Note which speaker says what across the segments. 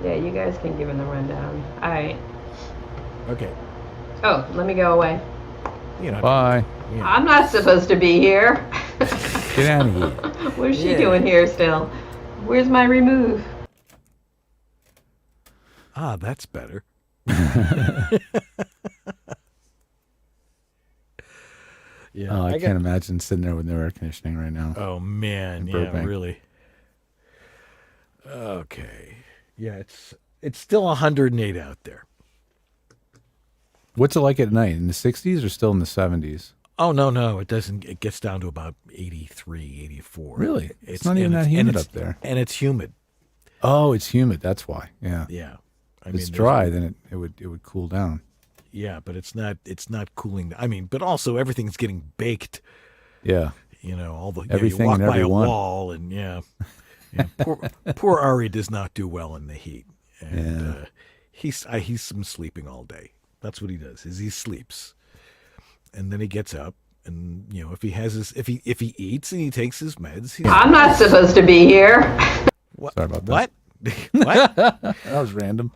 Speaker 1: Yeah, you guys can give him the rundown. All right.
Speaker 2: Okay.
Speaker 1: Oh, let me go away.
Speaker 2: You know.
Speaker 3: Bye.
Speaker 2: Yeah.
Speaker 1: I'm not supposed to be here.
Speaker 3: Get out of here.
Speaker 1: What is she
Speaker 2: Yeah.
Speaker 1: doing here still? Where's my remove?
Speaker 2: Ah, that's better. Yeah.
Speaker 3: Oh, I can't imagine sitting there with no air conditioning right now.
Speaker 2: Oh man,
Speaker 3: In
Speaker 2: yeah,
Speaker 3: Burbank.
Speaker 2: really. Okay. Yeah, it's still 108 out there.
Speaker 3: What's it like at night? In the 60s or still in the 70s?
Speaker 2: Oh no, it doesn't. It gets down to about 83, 84.
Speaker 3: Really? It's not even that humid up there.
Speaker 2: And it's humid.
Speaker 3: Oh, it's humid. That's why. Yeah.
Speaker 2: Yeah.
Speaker 3: If it's dry, then it would cool down.
Speaker 2: Yeah, but it's not cooling. I mean, but also everything's getting baked.
Speaker 3: Yeah.
Speaker 2: You know, all the
Speaker 3: Everything
Speaker 2: you walk
Speaker 3: and
Speaker 2: by a
Speaker 3: everyone.
Speaker 2: wall, and yeah. Poor Ari does not do well in the heat, and he's been sleeping all day. That's what he does. Is he sleeps, and then he gets up, and you know, if he eats and he takes his meds,
Speaker 1: I'm not supposed to be here.
Speaker 2: What?
Speaker 3: Sorry about that.
Speaker 2: What?
Speaker 3: That was random.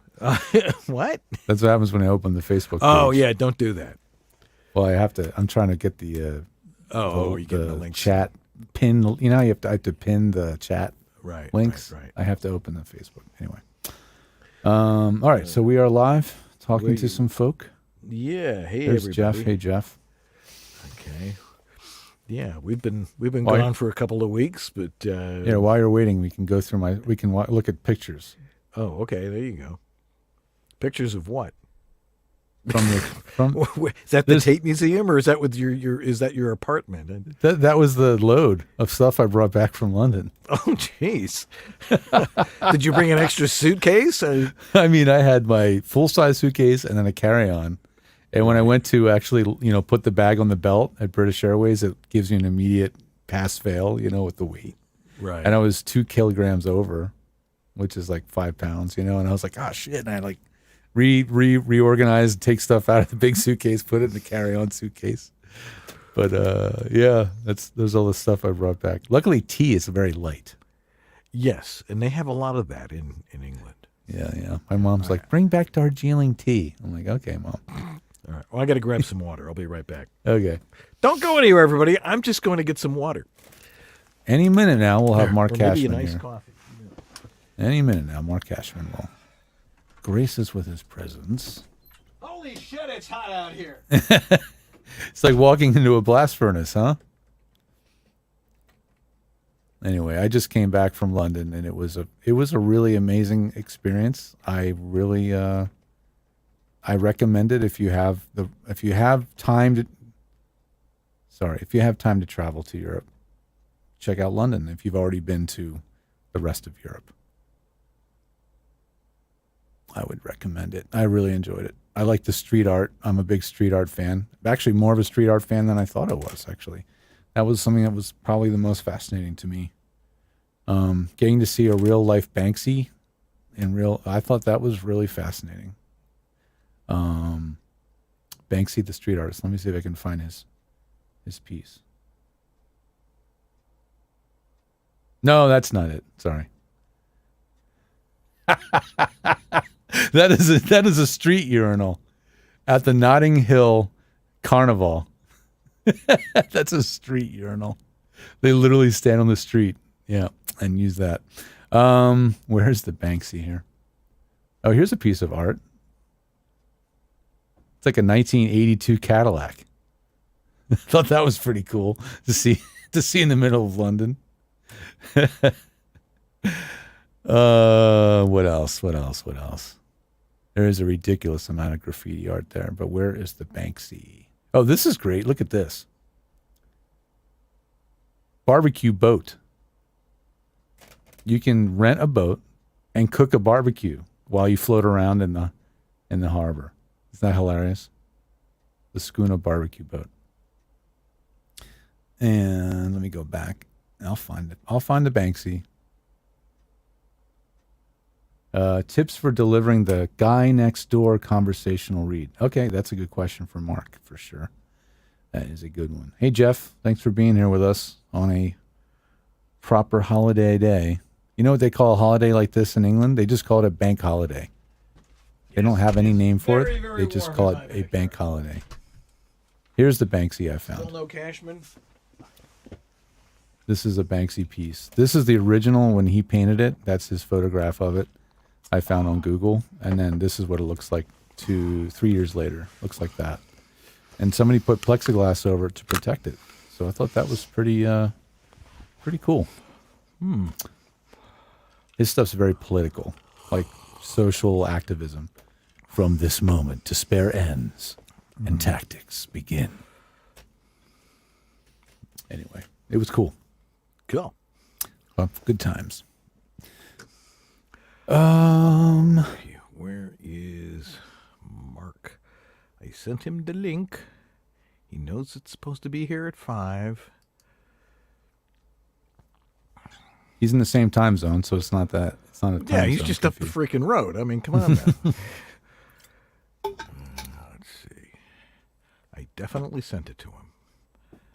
Speaker 2: What?
Speaker 3: That's what happens when I open the Facebook page.
Speaker 2: Oh yeah, don't do that.
Speaker 3: Well, I have to. I'm trying to get the
Speaker 2: you get the links.
Speaker 3: chat pin. You know, I have to pin the chat links.
Speaker 2: Right.
Speaker 3: I have to open the Facebook anyway. All right, so we are live talking to some folk.
Speaker 2: Yeah. Hey,
Speaker 3: There's
Speaker 2: everybody.
Speaker 3: Jeff. Hey, Jeff.
Speaker 2: Okay. Yeah, we've been gone for a couple of weeks, but
Speaker 3: Yeah, while you're waiting, we can go through we can look at pictures
Speaker 2: oh, okay, there you go. Pictures of what?
Speaker 3: from
Speaker 2: Is that the Tate Museum, or is that with your is that your apartment?
Speaker 3: that was the load of stuff I brought back from London.
Speaker 2: Oh, jeez. Did you bring an extra suitcase?
Speaker 3: I mean, I had my full-size suitcase and then a carry-on. And when I went to actually, put the bag on the belt at British Airways, it gives you an immediate pass-fail, with the weight.
Speaker 2: Right.
Speaker 3: And I was 2 kilograms over, which is like 5 pounds, and I was like, oh, shit. And I like reorganize, take stuff out of the big suitcase, put it in the carry-on suitcase. But yeah, there's all the stuff I brought back. Luckily, tea is very light.
Speaker 2: Yes, and they have a lot of that in England.
Speaker 3: Yeah. My mom's like, bring back Darjeeling tea. I'm like, okay, Mom.
Speaker 2: All right. Well, I got to grab some water. I'll be right back.
Speaker 3: Okay.
Speaker 2: Don't go anywhere, everybody. I'm just going to get some water.
Speaker 3: Any minute now, we'll have Marc
Speaker 2: Or
Speaker 3: Cashman
Speaker 2: maybe a nice
Speaker 3: here.
Speaker 2: coffee.
Speaker 3: Any minute now, Marc Cashman will grace us with his presence.
Speaker 2: Holy shit! It's hot out here.
Speaker 3: It's like walking into a blast furnace, huh? Anyway, I just came back from London, and it was a really amazing experience. I really I recommend it if you have time to travel to Europe. Check out London if you've already been to the rest of Europe. I would recommend it. I really enjoyed it. I like the street art. I'm a big street art fan. Actually, more of a street art fan than I thought I was, actually. That was something that was probably the most fascinating to me. Getting to see a real life Banksy I thought that was really fascinating. Banksy, the street artist. Let me see if I can find his piece. No, that's not it. Sorry. That is a street urinal at the Notting Hill Carnival. That's a street urinal. They literally stand on the street, and use that. Where's the Banksy here? Oh, here's a piece of art. It's like a 1982 Cadillac. I thought that was pretty cool to see in the middle of London. What else? There is a ridiculous amount of graffiti art there, but where is the Banksy? Oh, this is great. Look at this. Barbecue boat. You can rent a boat and cook a barbecue while you float around in the harbor. Isn't that hilarious? The Schooner barbecue boat. And let me go back. I'll find it. I'll find the Banksy. Tips for delivering the guy next door conversational read. Okay, that's a good question for Marc, for sure. That is a good one. Hey, Jeff, thanks for being here with us on a proper holiday day. You know what they call a holiday like this in England? They just call it a bank holiday. They don't have any name for it. They just call it a bank holiday. Here's the Banksy I found.
Speaker 2: Still no Cashman?
Speaker 3: This is a Banksy piece. This is the original when he painted it. That's his photograph of it. I found on Google. And then this is what it looks like 3 years later. Looks like that. And somebody put plexiglass over it to protect it. So I thought that was pretty cool. His stuff's very political, like social activism. From this moment, despair ends and tactics begin. Anyway, it was cool.
Speaker 2: Cool.
Speaker 3: Well, good times.
Speaker 2: Where is Mark? I sent him the link. He knows it's supposed to be here at 5.
Speaker 3: He's in the same time zone, so it's not that. It's not a time
Speaker 2: Yeah, he's
Speaker 3: zone
Speaker 2: just up the
Speaker 3: confuse.
Speaker 2: freaking road. I mean, come on now. Let's see. I definitely sent it to him.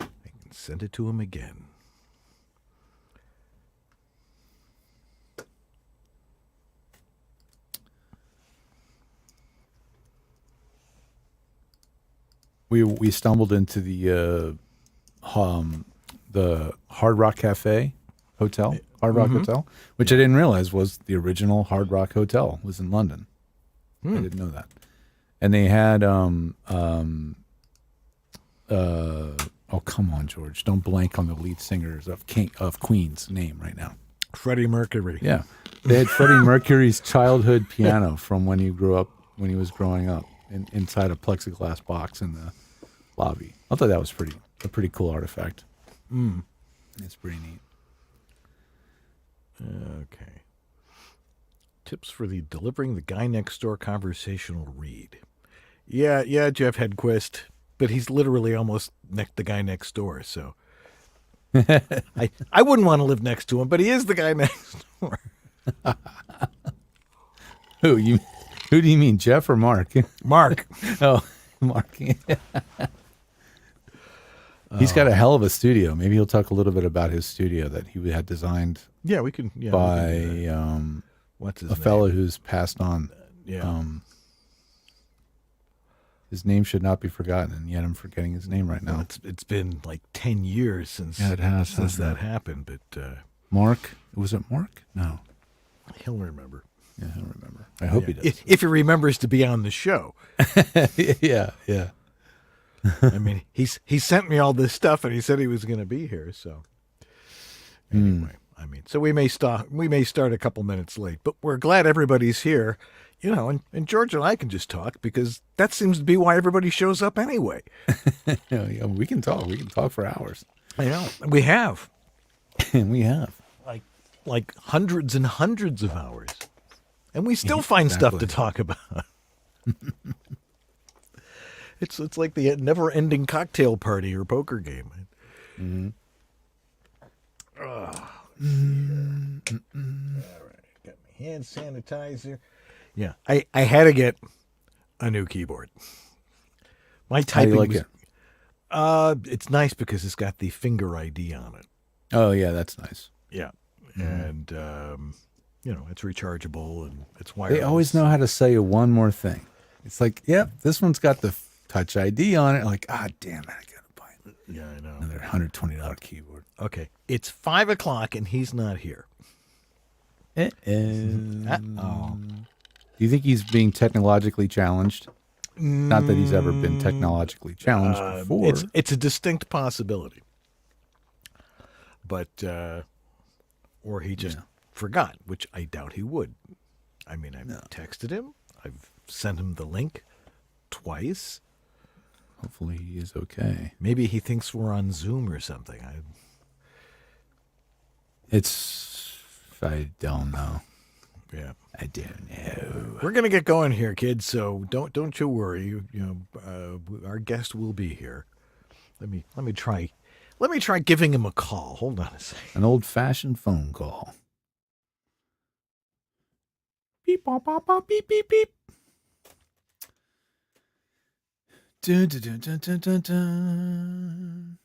Speaker 2: I can send it to him again.
Speaker 3: We stumbled into the Hard Rock Cafe Hotel, Hard Rock Hotel, which I didn't realize was the original Hard Rock Hotel. Was in London. I didn't know that. And they had oh, come on, George, don't blank on the lead singers of Queen's name right now.
Speaker 2: Freddie Mercury.
Speaker 3: Yeah, they had Freddie Mercury's childhood piano from when he was growing up, inside a plexiglass box in the lobby. I thought that was a pretty cool artifact. It's pretty neat.
Speaker 2: Okay. Tips for the delivering the guy next door conversational read. Yeah, Jeff Hedquist, but he's literally almost the guy next door. So I wouldn't want to live next to him, but he is the guy next door.
Speaker 3: Who do you mean, Jeff or Mark?
Speaker 2: Mark.
Speaker 3: Oh, Mark. He's got a hell of a studio. Maybe he'll talk a little bit about his studio that he had designed
Speaker 2: Yeah, we can. Yeah,
Speaker 3: by
Speaker 2: what's his
Speaker 3: a
Speaker 2: name?
Speaker 3: fellow who's passed on.
Speaker 2: Yeah.
Speaker 3: His name should not be forgotten, and yet I'm forgetting his name right now.
Speaker 2: Well, it's been like 10 years since
Speaker 3: Yeah, it has,
Speaker 2: since
Speaker 3: hasn't
Speaker 2: that
Speaker 3: it?
Speaker 2: happened, but
Speaker 3: Mark? Was it Mark? No.
Speaker 2: he'll remember.
Speaker 3: Yeah, I don't remember. I hope he does.
Speaker 2: If he remembers to be on the show.
Speaker 3: Yeah.
Speaker 2: I mean, he sent me all this stuff, and he said he was going to be here. So anyway, I mean, so we may start a couple minutes late, but we're glad everybody's here. You know, and George and I can just talk because that seems to be why everybody shows up anyway.
Speaker 3: Yeah, we can talk. We can talk for hours.
Speaker 2: I know we have
Speaker 3: And we have.
Speaker 2: like hundreds and hundreds of hours, and we still find stuff to
Speaker 3: exactly.
Speaker 2: talk about. It's like the never-ending cocktail party or poker game. All right, got my hand sanitizer. Yeah, I had to get a new keyboard. My
Speaker 3: How do
Speaker 2: typing
Speaker 3: you like
Speaker 2: was,
Speaker 3: it?
Speaker 2: it's nice because it's got the finger ID on it.
Speaker 3: Oh, yeah, that's nice.
Speaker 2: Yeah, and you know, it's rechargeable and it's wireless.
Speaker 3: They always know how to sell you one more thing. It's like, yep, this one's got the Touch ID on it. Like, damn it, I gotta buy
Speaker 2: Yeah, I know.
Speaker 3: another $120 keyboard.
Speaker 2: Okay, it's 5 o'clock and he's not here.
Speaker 3: Do
Speaker 2: Uh-oh.
Speaker 3: you think he's being technologically challenged? Not that he's ever been technologically challenged before.
Speaker 2: It's a distinct possibility, but or he just forgot, which I doubt he would. I mean, I've texted him, I've sent him the link twice.
Speaker 3: Hopefully he is okay.
Speaker 2: Maybe he thinks we're on Zoom or something.
Speaker 3: I don't know.
Speaker 2: Yeah,
Speaker 3: I don't know.
Speaker 2: we're gonna get going here, kids. So don't you worry. You know, our guest will be here. Let me try giving him a call. Hold on a second.
Speaker 3: An old-fashioned phone call. Beep, bop, bop, bop, beep, beep, beep. Dun, dun, dun, dun, dun, dun, dun.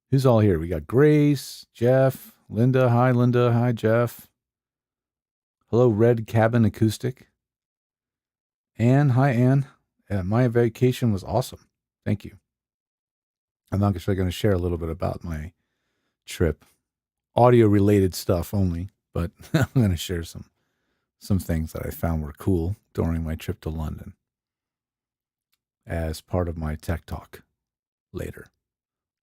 Speaker 3: Who's all here? We got Grace, Jeff, Linda. Hi, Linda. Hi, Jeff. Hello, Red Cabin Acoustic. Anne. Hi, Anne. My vacation was awesome. Thank you. I'm actually going to share a little bit about my trip. Audio-related stuff only, but I'm going to share some things that I found were cool during my trip to London as part of my tech talk later.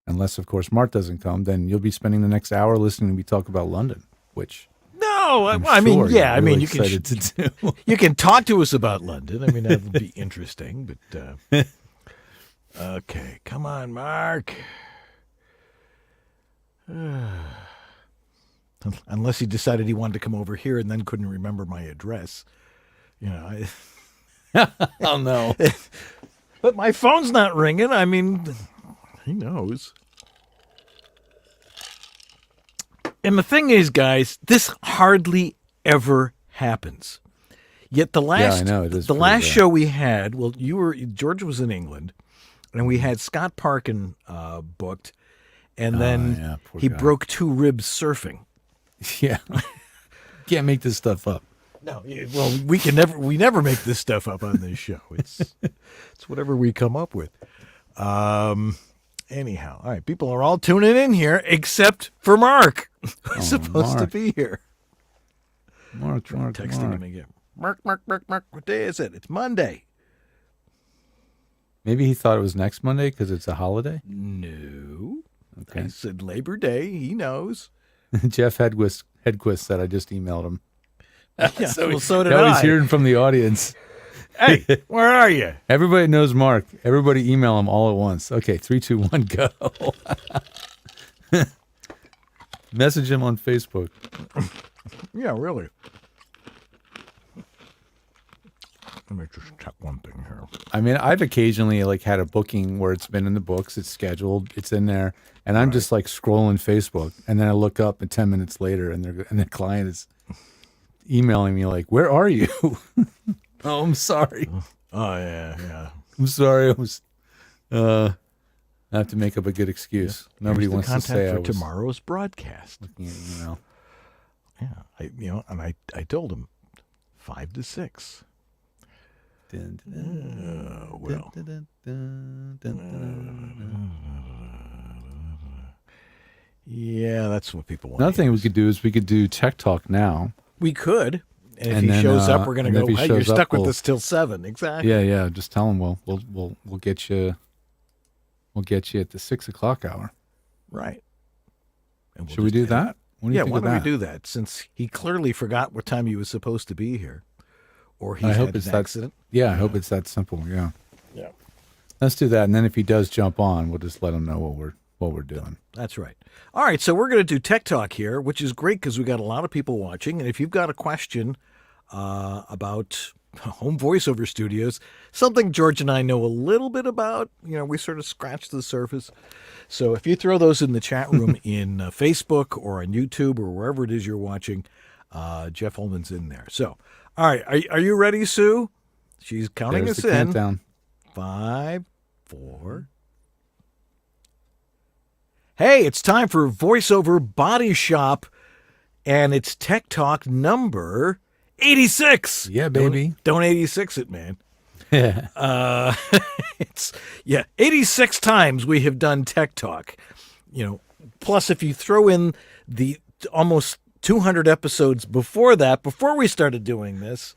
Speaker 3: Unless, of course, Mark doesn't come, then you'll be spending the next hour listening to me talk about London, which
Speaker 2: I mean, yeah, I mean, you can
Speaker 3: to do.
Speaker 2: you can talk to us about London. I mean, that would be interesting. But okay, come on, Mark. Unless he decided he wanted to come over here and then couldn't remember my address,
Speaker 3: Oh no!
Speaker 2: But my phone's not ringing. I mean, he knows. And the thing is, guys, this hardly ever happens. Yet the last,
Speaker 3: I know, it is
Speaker 2: the
Speaker 3: pretty
Speaker 2: last
Speaker 3: rare.
Speaker 2: show we had, well, George was in England, and we had Scott Parkin booked, and then
Speaker 3: yeah, poor
Speaker 2: he
Speaker 3: guy.
Speaker 2: broke 2 ribs surfing.
Speaker 3: Yeah, can't make this stuff up.
Speaker 2: No, well, we never make this stuff up on this show. It's whatever we come up with. Anyhow, all right, people are all tuning in here except for Mark, who's supposed to
Speaker 3: Mark.
Speaker 2: be here.
Speaker 3: Mark.
Speaker 2: Texting him again. Mark, what day is it? It's Monday.
Speaker 3: Maybe he thought it was next Monday because it's a holiday.
Speaker 2: No.
Speaker 3: Okay.
Speaker 2: I said Labor Day. He knows.
Speaker 3: Jeff Hedquist said I just emailed him.
Speaker 2: Yeah, so did
Speaker 3: Now
Speaker 2: I.
Speaker 3: he's hearing from the audience.
Speaker 2: Hey, where are you?
Speaker 3: Everybody knows Mark. Everybody email him all at once. Okay, 3, 2, 1, go. Message him on Facebook.
Speaker 2: Yeah, really. Let me just check one thing here.
Speaker 3: I mean, I've occasionally had a booking where it's been in the books, it's scheduled, it's in there, and I'm just scrolling Facebook, and then I look up, and 10 minutes later, and the client is emailing me "Where are you?" Oh, I'm sorry.
Speaker 2: Oh, yeah.
Speaker 3: I'm sorry. I have to make up a good excuse. Nobody
Speaker 2: Here's the
Speaker 3: wants to
Speaker 2: content
Speaker 3: say I
Speaker 2: for
Speaker 3: was
Speaker 2: tomorrow's broadcast.
Speaker 3: looking at email.
Speaker 2: Yeah, I told him 5 to 6.
Speaker 3: Dun, dun, dun,
Speaker 2: Well.
Speaker 3: dun, dun, dun, dun, dun.
Speaker 2: Yeah, that's what people want.
Speaker 3: Another thing we could do is we could do Tech Talk now.
Speaker 2: We could. And if
Speaker 3: And
Speaker 2: he
Speaker 3: then,
Speaker 2: shows up, we're going to
Speaker 3: and
Speaker 2: go,
Speaker 3: if he
Speaker 2: hey, you're
Speaker 3: shows up,
Speaker 2: stuck with
Speaker 3: we'll-
Speaker 2: us till 7. Exactly.
Speaker 3: Yeah. Just tell him we'll get you. We'll get you at the 6 o'clock hour.
Speaker 2: Right. And we'll
Speaker 3: Should we
Speaker 2: just
Speaker 3: do that? What do you
Speaker 2: Yeah,
Speaker 3: think
Speaker 2: why
Speaker 3: of
Speaker 2: don't
Speaker 3: that?
Speaker 2: we do that? Since he clearly forgot what time he was supposed to be here. Or he's
Speaker 3: I hope
Speaker 2: had
Speaker 3: it's
Speaker 2: an
Speaker 3: that-
Speaker 2: accident.
Speaker 3: Yeah, I hope it's that simple. Yeah.
Speaker 2: Yeah.
Speaker 3: Let's do that, and then if he does jump on, we'll just let him know what we're doing.
Speaker 2: That's right. All right, so we're going to do Tech Talk here, which is great because we got a lot of people watching. And if you've got a question about home voiceover studios, something George and I know a little bit about, we sort of scratched the surface. So if you throw those in the chat room in Facebook or on YouTube or wherever it is you're watching, Jeff Holman's in there. So, all right, are you ready, Sue? She's counting
Speaker 3: There's
Speaker 2: us
Speaker 3: the
Speaker 2: in.
Speaker 3: countdown.
Speaker 2: 5, 4. Hey, it's time for VoiceOver Body Shop, and it's Tech Talk number 86.
Speaker 3: Yeah, baby.
Speaker 2: Don't 86 it, man.
Speaker 3: Yeah.
Speaker 2: It's 86 times we have done Tech Talk. Plus if you throw in the almost 200 episodes before that, before we started doing this.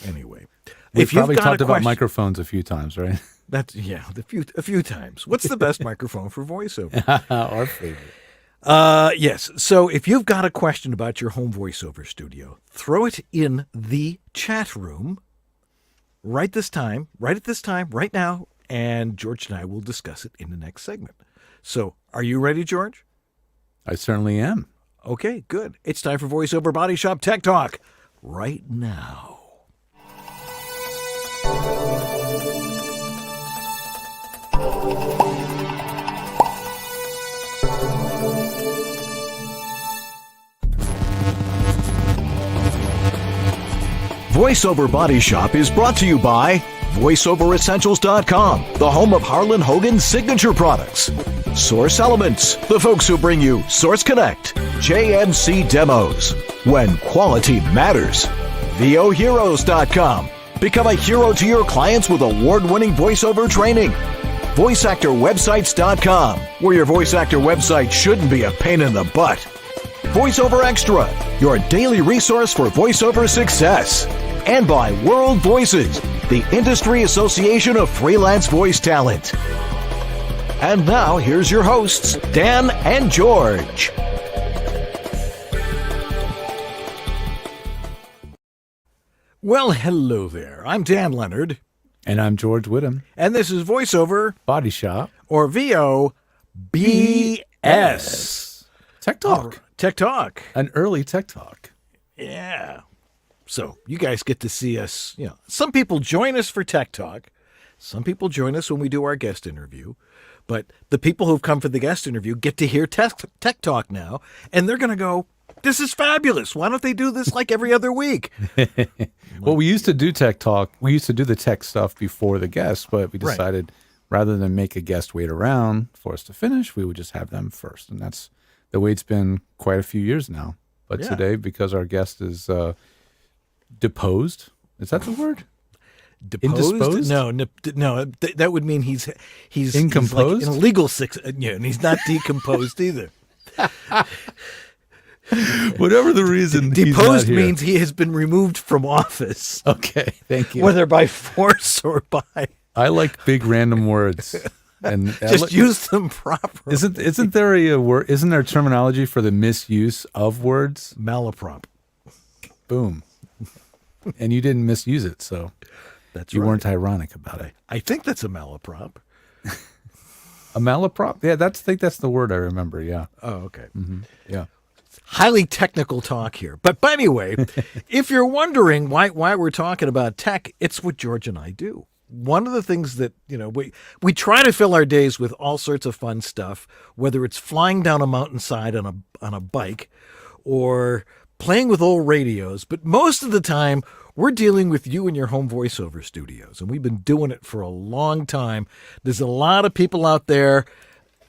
Speaker 2: Anyway,
Speaker 3: We've
Speaker 2: if you've
Speaker 3: probably
Speaker 2: got
Speaker 3: talked
Speaker 2: a
Speaker 3: about
Speaker 2: question-
Speaker 3: microphones a few times, right?
Speaker 2: That's a few times. What's the best microphone for voiceover?
Speaker 3: Our favorite.
Speaker 2: Yes. So if you've got a question about your home voiceover studio, throw it in the chat room right at this time, right now, and George and I will discuss it in the next segment. So are you ready, George?
Speaker 3: I certainly am.
Speaker 2: Okay, good. It's time for VoiceOver Body Shop Tech Talk right now.
Speaker 4: VoiceOver Body Shop is brought to you by VoiceOverEssentials.com, the home of Harlan Hogan's signature products. Source Elements, the folks who bring you Source Connect, JNC Demos, when quality matters. VOHeroes.com, become a hero to your clients with award-winning voiceover training. VoiceActorWebsites.com, where your voice actor website shouldn't be a pain in the butt. VoiceOver Extra, your daily resource for voiceover success. And by World Voices, the industry association of freelance voice talent. And now, here's your hosts, Dan and George.
Speaker 2: Well, hello there. I'm Dan Leonard.
Speaker 3: And I'm George Whittam.
Speaker 2: And this is VoiceOver
Speaker 3: Body Shop.
Speaker 2: or VOBS.
Speaker 3: Tech Talk.
Speaker 2: Tech Talk.
Speaker 3: An early Tech Talk.
Speaker 2: Yeah. So you guys get to see us. You know, some people join us for Tech Talk. Some people join us when we do our guest interview. But the people who've come for the guest interview get to hear Tech Talk now. And they're going to go, this is fabulous. Why don't they do this like every other week?
Speaker 3: Well, we used to do Tech Talk. We used to do the tech stuff before the guests, but we decided rather than make a guest wait around for us to finish, we would just have them first. And that's the way it's been quite a few years now. But today, because our guest is deposed, is that the word?
Speaker 2: Deposed?
Speaker 3: Indisposed?
Speaker 2: No, that would mean he's
Speaker 3: Incomposed?
Speaker 2: He's like in a legal and he's not decomposed either.
Speaker 3: Whatever the reason, he's not
Speaker 2: Deposed
Speaker 3: here.
Speaker 2: means he has been removed from office.
Speaker 3: Okay, thank you.
Speaker 2: Whether by force or by
Speaker 3: I like big random words, and
Speaker 2: just use them properly.
Speaker 3: Isn't there a word? Isn't there terminology for the misuse of words?
Speaker 2: Malaprop.
Speaker 3: Boom. And you didn't misuse it, so
Speaker 2: That's
Speaker 3: you
Speaker 2: right.
Speaker 3: weren't ironic about it.
Speaker 2: I think that's a malaprop.
Speaker 3: A malaprop? Yeah, I think that's the word I remember. Yeah.
Speaker 2: Oh, okay.
Speaker 3: Yeah.
Speaker 2: Highly technical talk here. But anyway, if you're wondering why we're talking about tech, it's what George and I do. One of the things that, we try to fill our days with all sorts of fun stuff, whether it's flying down a mountainside on a bike or playing with old radios. But most of the time, we're dealing with you in your home voiceover studios. And we've been doing it for a long time. There's a lot of people out there,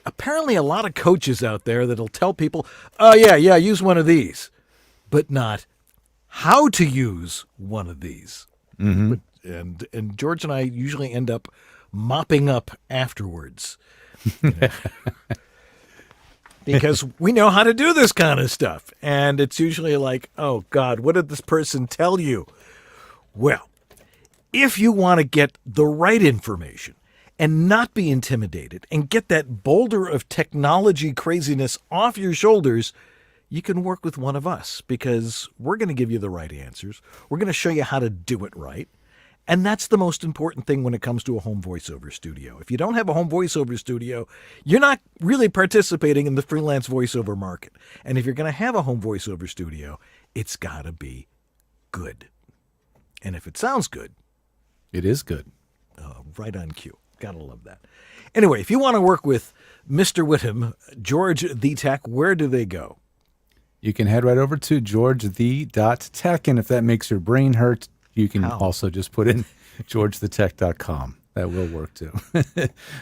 Speaker 2: apparently a lot of coaches out there that'll tell people, oh, yeah, use one of these, but not how to use one of these.
Speaker 3: Mm-hmm.
Speaker 2: And George and I usually end up mopping up afterwards. Because we know how to do this kind of stuff. And it's usually like, oh, God, what did this person tell you? Well, if you want to get the right information and not be intimidated and get that boulder of technology craziness off your shoulders, you can work with one of us because we're going to give you the right answers. We're going to show you how to do it right. And that's the most important thing when it comes to a home voiceover studio. If you don't have a home voiceover studio, you're not really participating in the freelance voiceover market. And if you're going to have a home voiceover studio, it's got to be good. And if it sounds good,
Speaker 3: It is good.
Speaker 2: right on cue. Gotta love that. Anyway, if you want to work with Mr. Whittam, George the Tech, where do they go?
Speaker 3: You can head right over to georgethe.tech, and if that makes your brain hurt, you can also just put in georgethetech.com. That will work too.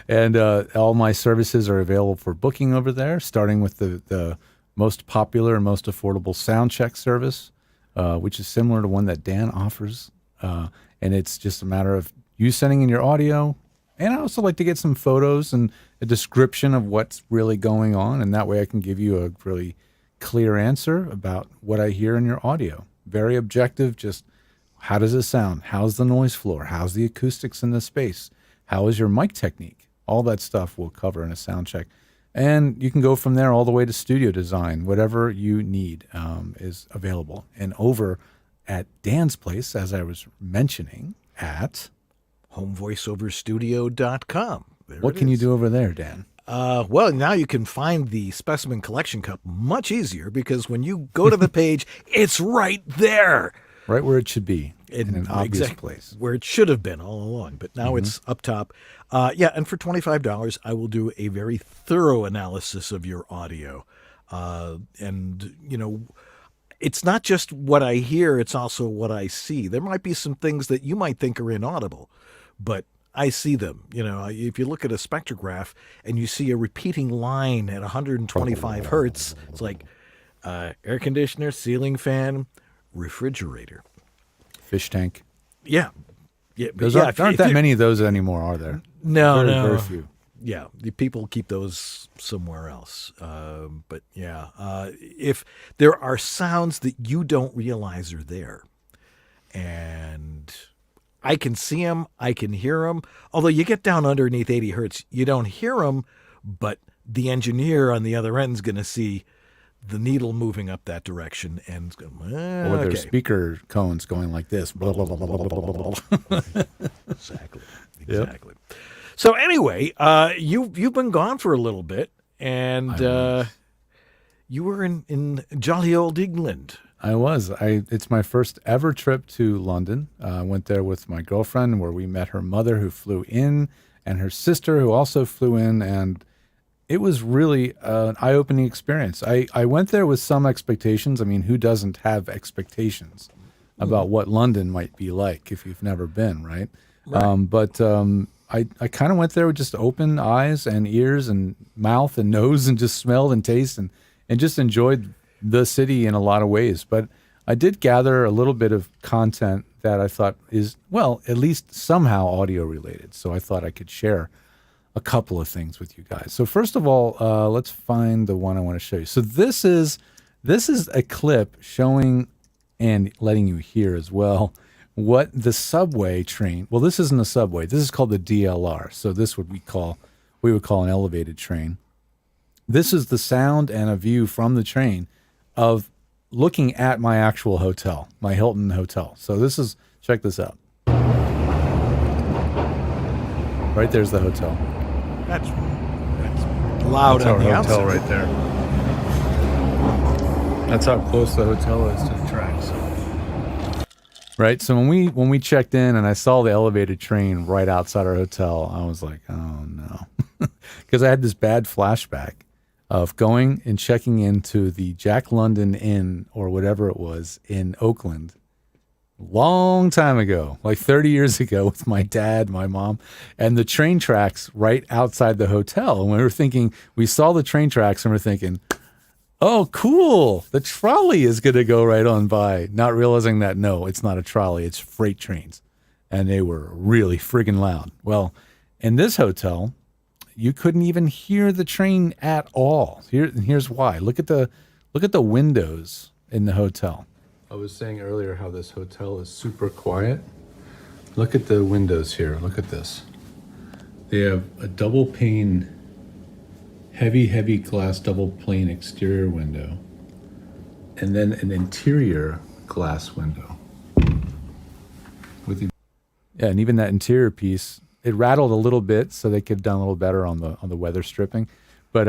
Speaker 3: And all my services are available for booking over there, starting with the most popular and most affordable sound check service, which is similar to one that Dan offers. And it's just a matter of you sending in your audio. And I also like to get some photos and a description of what's really going on. And that way I can give you a really clear answer about what I hear in your audio. Very objective, just how does it sound? How's the noise floor? How's the acoustics in the space? How is your mic technique? All that stuff we'll cover in a sound check. And you can go from there all the way to studio design. Whatever you need is available. And over at Dan's place, as I was mentioning, at
Speaker 2: homevoiceoverstudio.com.
Speaker 3: What can you do over there, Dan?
Speaker 2: Well, now you can find the Specimen Collection Cup much easier because when you go to the page, it's right there.
Speaker 3: Right where it should be, in an obvious place.
Speaker 2: Where it should have been all along, but now it's up top. And for $25, I will do a very thorough analysis of your audio. And, it's not just what I hear, it's also what I see. There might be some things that you might think are inaudible, but I see them. You know, if you look at a spectrograph and you see a repeating line at 125 hertz, it's like air conditioner, ceiling fan, refrigerator.
Speaker 3: Fish tank.
Speaker 2: Yeah. Yeah,
Speaker 3: There aren't that many of those anymore, are there?
Speaker 2: No,
Speaker 3: Very few.
Speaker 2: Yeah, the people keep those somewhere else. But yeah, if there are sounds that you don't realize are there, and I can see them, I can hear them. Although you get down underneath 80 hertz, you don't hear them, but the engineer on the other end is going to see the needle moving up that direction, and it's going,
Speaker 3: Or their speaker cones going like this. Blah, blah, blah, blah, blah, blah, blah.
Speaker 2: Exactly. So anyway, you've been gone for a little bit, and you were in jolly old England.
Speaker 3: I was. It's my first ever trip to London. I went there with my girlfriend, where we met her mother, who flew in, and her sister, who also flew in, and it was really an eye-opening experience. I went there with some expectations. I mean, who doesn't have expectations about what London might be like if you've never been, right? But I kind of went there with just open eyes and ears and mouth and nose, and just smelled and tasted and just enjoyed the city in a lot of ways. But I did gather a little bit of content that I thought is, well, at least somehow audio related. So I thought I could share a couple of things with you guys. So first of all, let's find the one I want to show you. So this is a clip showing and letting you hear as well what the subway train. Well, this isn't a subway. This is called the DLR. So this we would call an elevated train. This is the sound and a view from the train of looking at my actual hotel, my Hilton hotel. So check this out. Right there's the hotel.
Speaker 2: That's loud
Speaker 3: That's
Speaker 2: on the
Speaker 3: our
Speaker 2: outside.
Speaker 3: hotel right there. That's how close the hotel is to the tracks. Right. So when we checked in and I saw the elevated train right outside our hotel, I was like, oh no, because I had this bad flashback of going and checking into the Jack London Inn or whatever it was in Oakland. Long time ago, like 30 years ago, with my dad, my mom, and the train tracks right outside the hotel. And we saw the train tracks and we're thinking, oh, cool, the trolley is going to go right on by, not realizing that, no, it's not a trolley, it's freight trains. And they were really friggin' loud. Well, in this hotel, you couldn't even hear the train at all. Here's why. Look at the windows in the hotel. I was saying earlier how this hotel is super quiet. Look at the windows here. Look at this. They have a double pane, heavy glass double pane exterior window, and then an interior glass window. And even that interior piece, it rattled a little bit, so they could have done a little better on the weather stripping. But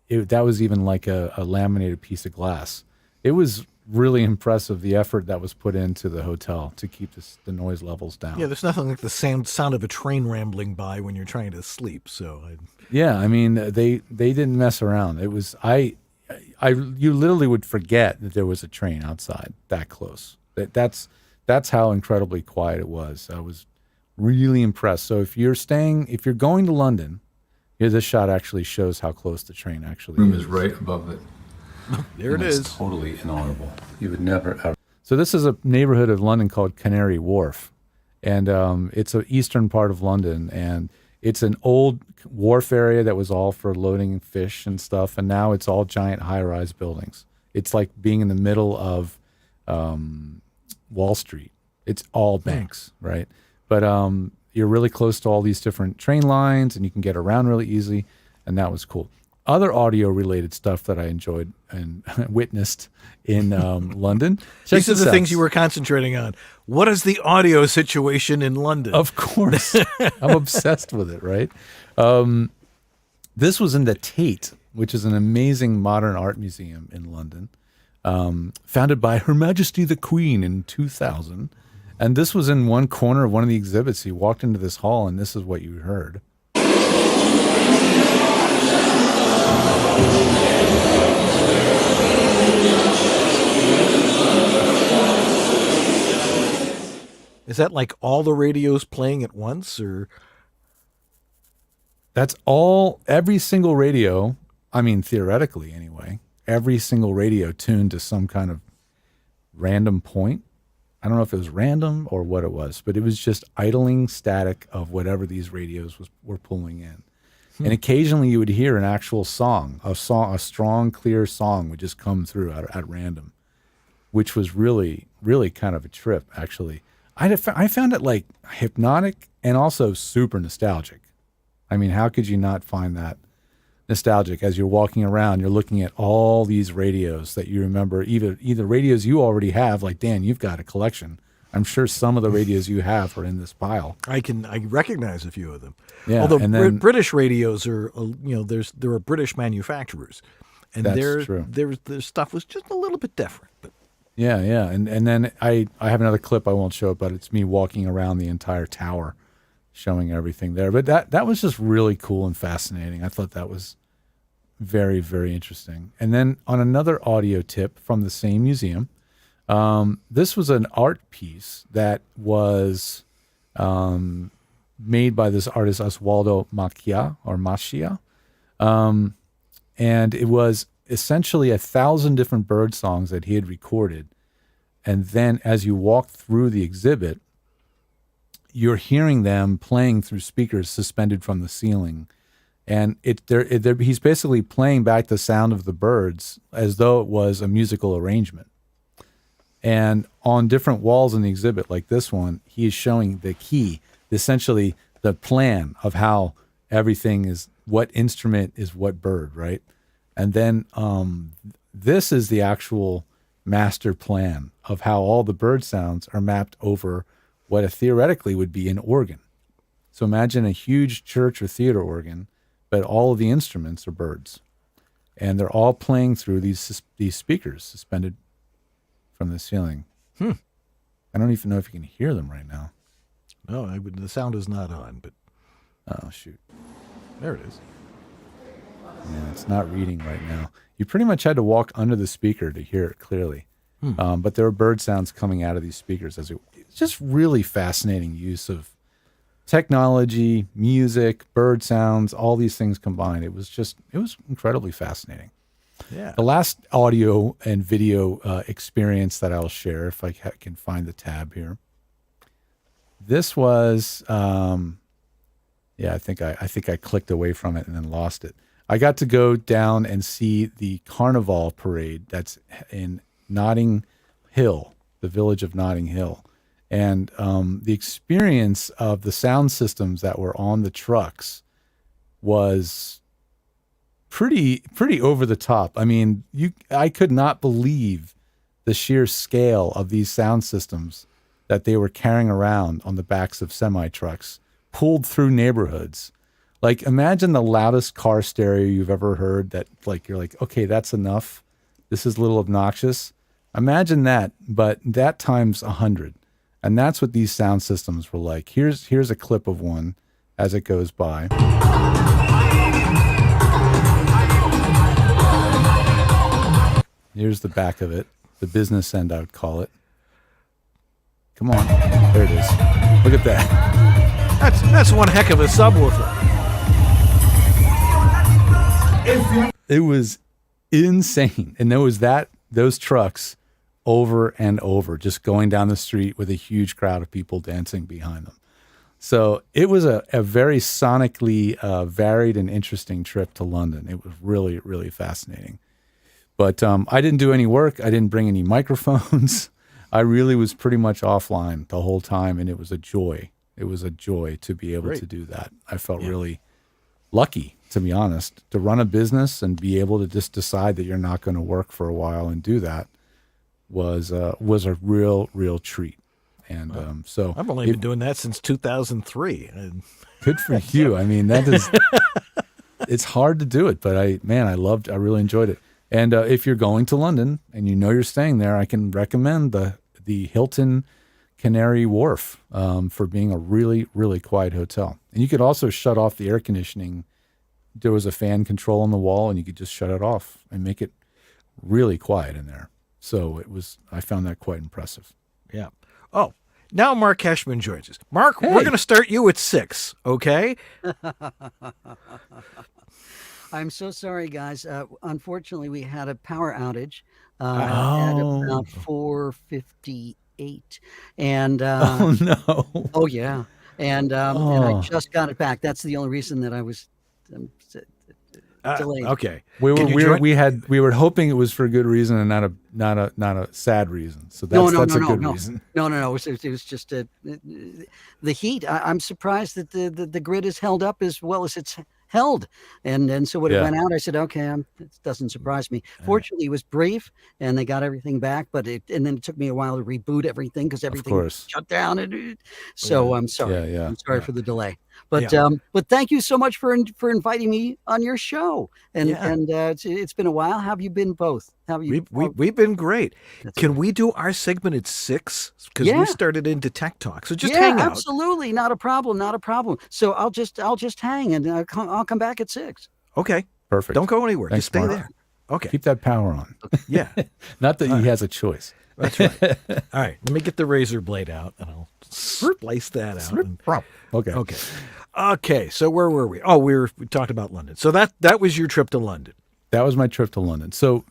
Speaker 3: that was even like a laminated piece of glass. It was really impressive, the effort that was put into the hotel to keep the noise levels down.
Speaker 2: Yeah, there's nothing like the sound of a train rambling by when you're trying to sleep.
Speaker 3: Yeah, I mean, they didn't mess around. It was you literally would forget that there was a train outside that close. That's how incredibly quiet it was. I was really impressed. So if you're going to London, this shot actually shows how close the train actually is.
Speaker 5: Is right above it.
Speaker 2: There it is.
Speaker 5: It's totally inaudible. You would never ever.
Speaker 3: So this is a neighborhood of London called Canary Wharf, and it's an eastern part of London, and it's an old wharf area that was all for loading fish and stuff, and now it's all giant high-rise buildings. It's like being in the middle of Wall Street. It's all banks, right? But you're really close to all these different train lines, and you can get around really easy, and that was cool. Other audio-related stuff that I enjoyed and witnessed in London.
Speaker 2: These are the things you were concentrating on. What is the audio situation in London?
Speaker 3: Of course. I'm obsessed with it, right? This was in the Tate, which is an amazing modern art museum in London, founded by Her Majesty the Queen in 2000. And this was in one corner of one of the exhibits. You walked into this hall, and this is what you heard.
Speaker 2: Is that like all the radios playing at once, or?
Speaker 3: That's every single radio, I mean, theoretically anyway, every single radio tuned to some kind of random point. I don't know if it was random or what it was, but it was just idling static of whatever these radios were pulling in. And occasionally you would hear an actual song, a strong, clear song would just come through at random, which was really, really kind of a trip, actually. I found it like hypnotic and also super nostalgic. I mean, how could you not find that nostalgic as you're walking around? You're looking at all these radios that you remember, either radios you already have, like Dan, you've got a collection. I'm sure some of the radios you have are in this pile.
Speaker 2: I recognize a few of them.
Speaker 3: Yeah,
Speaker 2: Although
Speaker 3: and then,
Speaker 2: British radios are, there are British manufacturers, and
Speaker 3: That's true.
Speaker 2: their stuff was just a little bit different. But
Speaker 3: yeah, and then I have another clip I won't show it, but it's me walking around the entire tower, showing everything there. But that was just really cool and fascinating. I thought that was very, very interesting. And then on another audio tip from the same museum, this was an art piece that was made by this artist Oswaldo Machia. And it was essentially 1,000 different bird songs that he had recorded. And then as you walk through the exhibit, you're hearing them playing through speakers suspended from the ceiling. And he's basically playing back the sound of the birds as though it was a musical arrangement. And on different walls in the exhibit, like this one, he is showing the key, essentially the plan of how everything is, what instrument is what bird, right? And then this is the actual master plan of how all the bird sounds are mapped over what theoretically would be an organ. So imagine a huge church or theater organ, but all of the instruments are birds. And they're all playing through these speakers suspended from the ceiling. I don't even know if you can hear them right now.
Speaker 2: no, the sound is not on, but
Speaker 3: Oh, shoot.
Speaker 2: there it is.
Speaker 3: Yeah, it's not reading right now. You pretty much had to walk under the speaker to hear it clearly. But there were bird sounds coming out of these speakers. It's just really fascinating use of technology, music, bird sounds, all these things combined. It was incredibly fascinating.
Speaker 2: Yeah.
Speaker 3: The last audio and video experience that I'll share, if I can find the tab here. This was, I think I clicked away from it and then lost it. I got to go down and see the Carnival parade that's in Notting Hill, the village of Notting Hill. And the experience of the sound systems that were on the trucks was pretty over the top. I mean, I could not believe the sheer scale of these sound systems that they were carrying around on the backs of semi-trucks, pulled through neighborhoods. Like, imagine the loudest car stereo you've ever heard that, like, you're like, okay, that's enough. This is a little obnoxious. Imagine that, but that times 100. And that's what these sound systems were like. Here's a clip of one as it goes by. Here's the back of it, the business end, I would call it. Come on, there it is. Look at that.
Speaker 2: That's one heck of a subwoofer.
Speaker 3: It was insane. And there was those trucks over and over, just going down the street with a huge crowd of people dancing behind them. So it was a very sonically varied and interesting trip to London. It was really, really fascinating. But I didn't do any work. I didn't bring any microphones. I really was pretty much offline the whole time, and it was a joy. It was a joy to be able to do that. I felt really lucky, to be honest, to run a business and be able to just decide that you're not going to work for a while and do that was a real treat. And so
Speaker 2: I've only been doing that since 2003.
Speaker 3: Good for you. I mean, that is, it's hard to do it, but I really enjoyed it. And if you're going to London and you know you're staying there, I can recommend the Hilton Canary Wharf for being a really, really quiet hotel. And you could also shut off the air conditioning. There was a fan control on the wall, and you could just shut it off and make it really quiet in there. So I found that quite impressive.
Speaker 2: Yeah. Oh, Now Marc Cashman joins us. Marc,
Speaker 3: Hey.
Speaker 2: we're going to start you at 6, okay?
Speaker 6: I'm so sorry, guys. Unfortunately, we had a power outage at
Speaker 3: Oh.
Speaker 6: about 4:58, and
Speaker 3: Oh no.
Speaker 6: oh yeah, and I
Speaker 3: Oh.
Speaker 6: just got it back. That's the only reason that I was delayed.
Speaker 2: Okay.
Speaker 3: We
Speaker 2: Can you join-
Speaker 3: we were hoping it was for a good reason and not a sad reason. So that's a good reason.
Speaker 6: No. It was just the heat. I'm surprised that the grid is held up as well as it's held. And so when it
Speaker 3: Yeah.
Speaker 6: went out, I said, okay, it doesn't surprise me. Fortunately, it was brief and they got everything back, and then it took me a while to reboot everything because everything
Speaker 3: course.
Speaker 6: shut down. So I'm sorry.
Speaker 3: Yeah.
Speaker 6: I'm sorry for the delay. But
Speaker 2: Yeah.
Speaker 6: but thank you so much for inviting me on your show. And
Speaker 2: Yeah.
Speaker 6: it's been a while. How have you been both? How have you?
Speaker 2: We've been great.
Speaker 6: That's
Speaker 2: Can we do our segment at 6? Because
Speaker 6: Yeah.
Speaker 2: we started into Tech Talk. So just
Speaker 6: yeah,
Speaker 2: hang out.
Speaker 6: absolutely, not a problem. So I'll just hang and I'll come back at 6.
Speaker 2: Okay.
Speaker 3: Perfect.
Speaker 2: Don't go anywhere.
Speaker 3: Thanks,
Speaker 2: just stay
Speaker 3: Marc.
Speaker 2: there. Okay.
Speaker 3: Keep that power on.
Speaker 2: Yeah.
Speaker 3: Not that he has a choice.
Speaker 2: That's right. All right. Let me get the razor blade out and I'll slice that out. and-
Speaker 3: Okay.
Speaker 2: Okay. Okay. So where were we? Oh, we talked about London. So that was your trip to London.
Speaker 3: That was my trip to London. So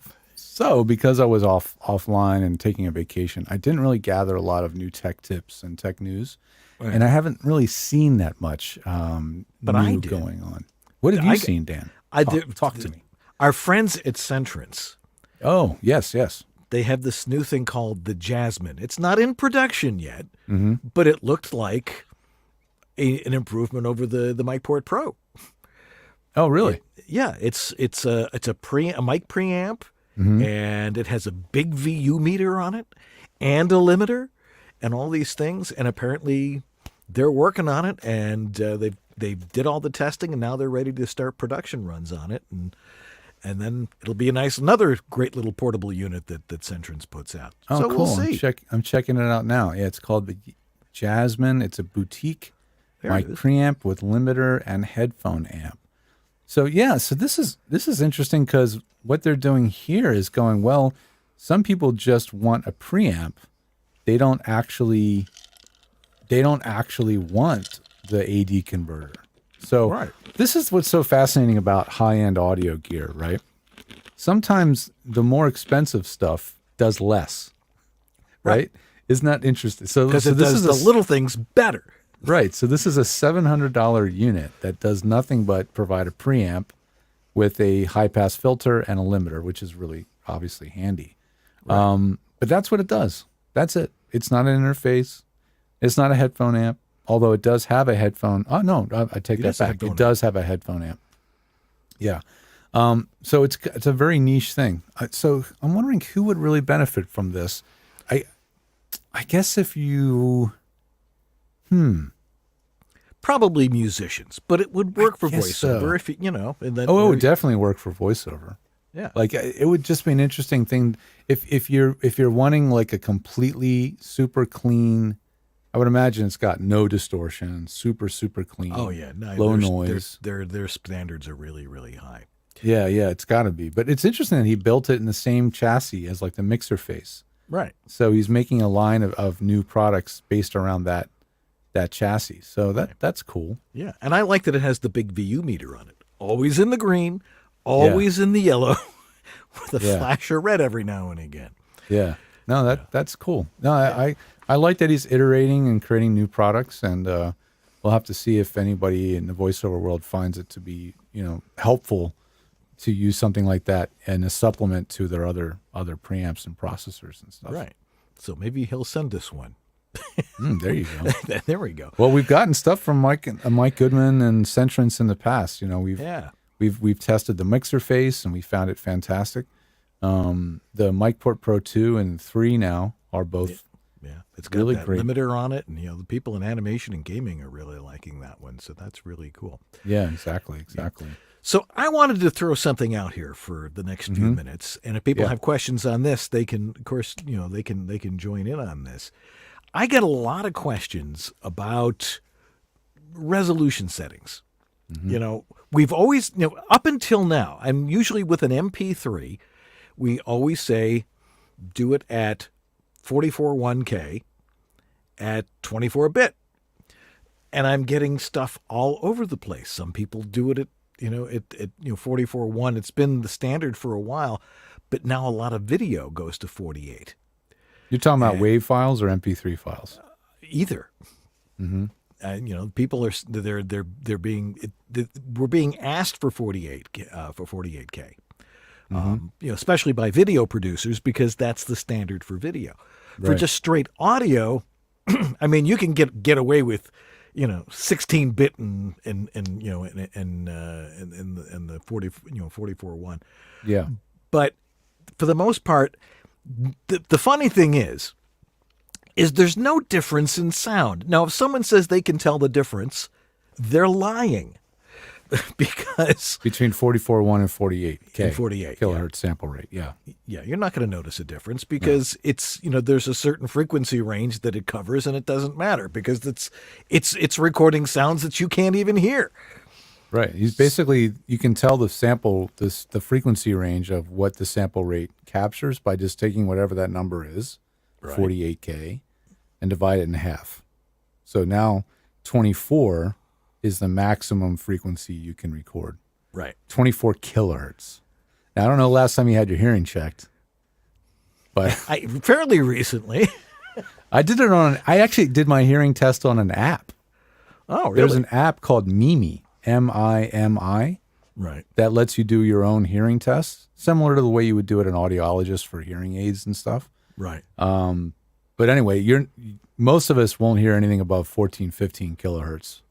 Speaker 3: because I was offline and taking a vacation, I didn't really gather a lot of new tech tips and tech news, and I haven't really seen that much
Speaker 2: But
Speaker 3: new
Speaker 2: I did.
Speaker 3: going on. What have you seen, Dan? Talk to me.
Speaker 2: Our friends at Centrance,
Speaker 3: Oh, yes.
Speaker 2: they have this new thing called the Jasmine. It's not in production yet,
Speaker 3: Mm-hmm.
Speaker 2: but it looked like an improvement over the MicPort Pro.
Speaker 3: Oh, really?
Speaker 2: Yeah, it's a mic preamp,
Speaker 3: Mm-hmm.
Speaker 2: and it has a big VU meter on it, and a limiter, and all these things. And apparently, they're working on it, and they did all the testing, and now they're ready to start production runs on it, and then it'll be another great little portable unit that Centrance puts out.
Speaker 3: Oh,
Speaker 2: So
Speaker 3: cool.
Speaker 2: we'll see.
Speaker 3: I'm checking it out now. Yeah, it's called the Jasmine. It's a boutique
Speaker 2: There
Speaker 3: mic
Speaker 2: it is.
Speaker 3: preamp with limiter and headphone amp. So this is interesting because what they're doing here is going, well, some people just want a preamp. They don't actually want the AD converter. So
Speaker 2: Right.
Speaker 3: this is what's so fascinating about high-end audio gear, right? Sometimes the more expensive stuff does less, right? Isn't that interesting? So
Speaker 2: Because
Speaker 3: so
Speaker 2: it
Speaker 3: this
Speaker 2: does
Speaker 3: is
Speaker 2: the little things better.
Speaker 3: right. So this is a $700 unit that does nothing but provide a preamp with a high-pass filter and a limiter, which is really obviously handy. But that's what it does. That's it. It's not an interface. It's not a headphone amp, although it does have a headphone. Oh, no, I take that
Speaker 2: is a
Speaker 3: back.
Speaker 2: headphone
Speaker 3: It does have a headphone amp. Yeah. So it's a very niche thing. So I'm wondering who would really benefit from this. I guess if you,
Speaker 2: Probably musicians, but it would work for
Speaker 3: guess
Speaker 2: voiceover
Speaker 3: so.
Speaker 2: if and then
Speaker 3: oh, it would definitely work for voiceover.
Speaker 2: yeah.
Speaker 3: Like it would just be an interesting thing if you're wanting like a completely super clean. I would imagine it's got no distortion, super clean.
Speaker 2: Oh yeah, no,
Speaker 3: low
Speaker 2: there's-
Speaker 3: noise.
Speaker 2: Their standards are really really high.
Speaker 3: Yeah, it's got to be. But it's interesting that he built it in the same chassis as like the mixer face.
Speaker 2: Right.
Speaker 3: So he's making a line of new products based around that chassis. So that's cool.
Speaker 2: Yeah, and I like that it has the big VU meter on it. Always in the green, always in the yellow, with a
Speaker 3: Yeah.
Speaker 2: flash of red every now and again.
Speaker 3: Yeah. No, that's cool. No, I like that he's iterating and creating new products, and we'll have to see if anybody in the voiceover world finds it to be, helpful to use something like that and a supplement to their other preamps and processors and stuff.
Speaker 2: Right. So maybe he'll send us one.
Speaker 3: There you go.
Speaker 2: There we go.
Speaker 3: Well, we've gotten stuff from Mike Goodman and Centrance in the past.
Speaker 2: Yeah.
Speaker 3: We've tested the mixer face and we found it fantastic. The MicPort Pro 2 and 3 now are both
Speaker 2: Yeah. It's got
Speaker 3: Really
Speaker 2: that
Speaker 3: great.
Speaker 2: limiter on it, and the people in animation and gaming are really liking that one. So that's really cool.
Speaker 3: yeah, exactly.
Speaker 2: So I wanted to throw something out here for the next few minutes, and if people
Speaker 3: Yeah.
Speaker 2: have questions on this, they can, of course, they can join in on this. I get a lot of questions about resolution settings. We've always, up until now, I'm usually with an MP3, we always say do it at 44.1K at 24-bit. And I'm getting stuff all over the place. Some people do it at 44.1. It's been the standard for a while, but now a lot of video goes to 48.
Speaker 3: You're talking about WAV files or MP3 files?
Speaker 2: Either. People are we're being asked for 48K. Especially by video producers, because that's the standard for video. For
Speaker 3: Right.
Speaker 2: just straight audio, I mean, you can get away with 16-bit and the 44.1.
Speaker 3: Yeah.
Speaker 2: But for the most part, the funny thing is there's no difference in sound. Now, if someone says they can tell the difference, they're lying. Because
Speaker 3: Between 44.1 and 48K.
Speaker 2: And 48,
Speaker 3: kilohertz sample rate. Yeah.
Speaker 2: yeah, you're not going to notice a difference because it's there's a certain frequency range that it covers, and it doesn't matter because it's recording sounds that you can't even hear.
Speaker 3: Right. You can tell the frequency range of what the sample rate captures by just taking whatever that number is,
Speaker 2: Right.
Speaker 3: 48K, and divide it in half. So now 24 is the maximum frequency you can record.
Speaker 2: Right.
Speaker 3: 24 kilohertz. Now, I don't know the last time you had your hearing checked, but
Speaker 2: Fairly recently.
Speaker 3: I actually did my hearing test on an app.
Speaker 2: Oh, really?
Speaker 3: There's an app called Mimi, M-I-M-I,
Speaker 2: Right.
Speaker 3: that lets you do your own hearing tests, similar to the way you would do it an audiologist for hearing aids and stuff.
Speaker 2: Right.
Speaker 3: But anyway, most of us won't hear anything above 14, 15 kilohertz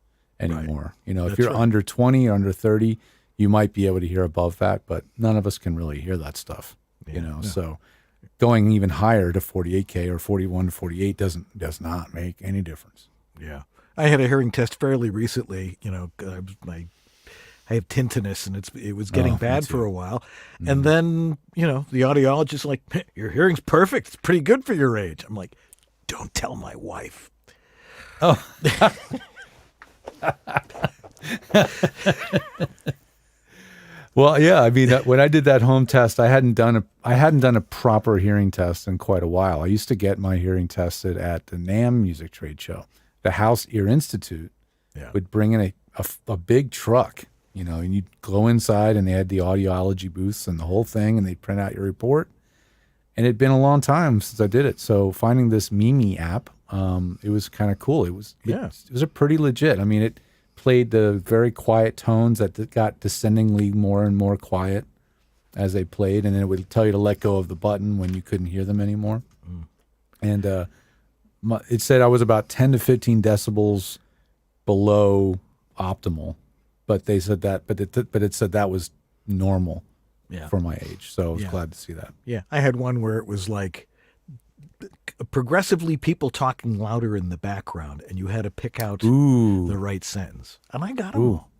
Speaker 3: anymore. If
Speaker 2: That's
Speaker 3: you're
Speaker 2: right.
Speaker 3: under 20 or under 30, you might be able to hear above that, but none of us can really hear that stuff. So going even higher to 48K or 41 to 48 does not make any difference.
Speaker 2: Yeah. I had a hearing test fairly recently. I have tinnitus, and it was getting
Speaker 3: me
Speaker 2: bad
Speaker 3: too.
Speaker 2: for a while. And then, the audiologist like, your hearing's perfect. It's pretty good for your age. I'm like, don't tell my wife.
Speaker 3: Oh. Well, yeah. I mean, when I did that home test, I hadn't done a proper hearing test in quite a while. I used to get my hearing tested at the NAMM music trade show. The House Ear Institute would bring in a big truck, and you'd go inside, and they had the audiology booths and the whole thing, and they'd print out your report. And it'd been a long time since I did it, so finding this Mimi app, it was kind of cool. It was a pretty legit. I mean, it played the very quiet tones that got descendingly more and more quiet as they played, and then it would tell you to let go of the button when you couldn't hear them anymore. And it said I was about 10 to 15 decibels below optimal, but they said that, but it said that was normal for my age. So I was glad to see that.
Speaker 2: Yeah. I had one where it was like progressively people talking louder in the background, and you had to pick out the right sentence. And I got them all.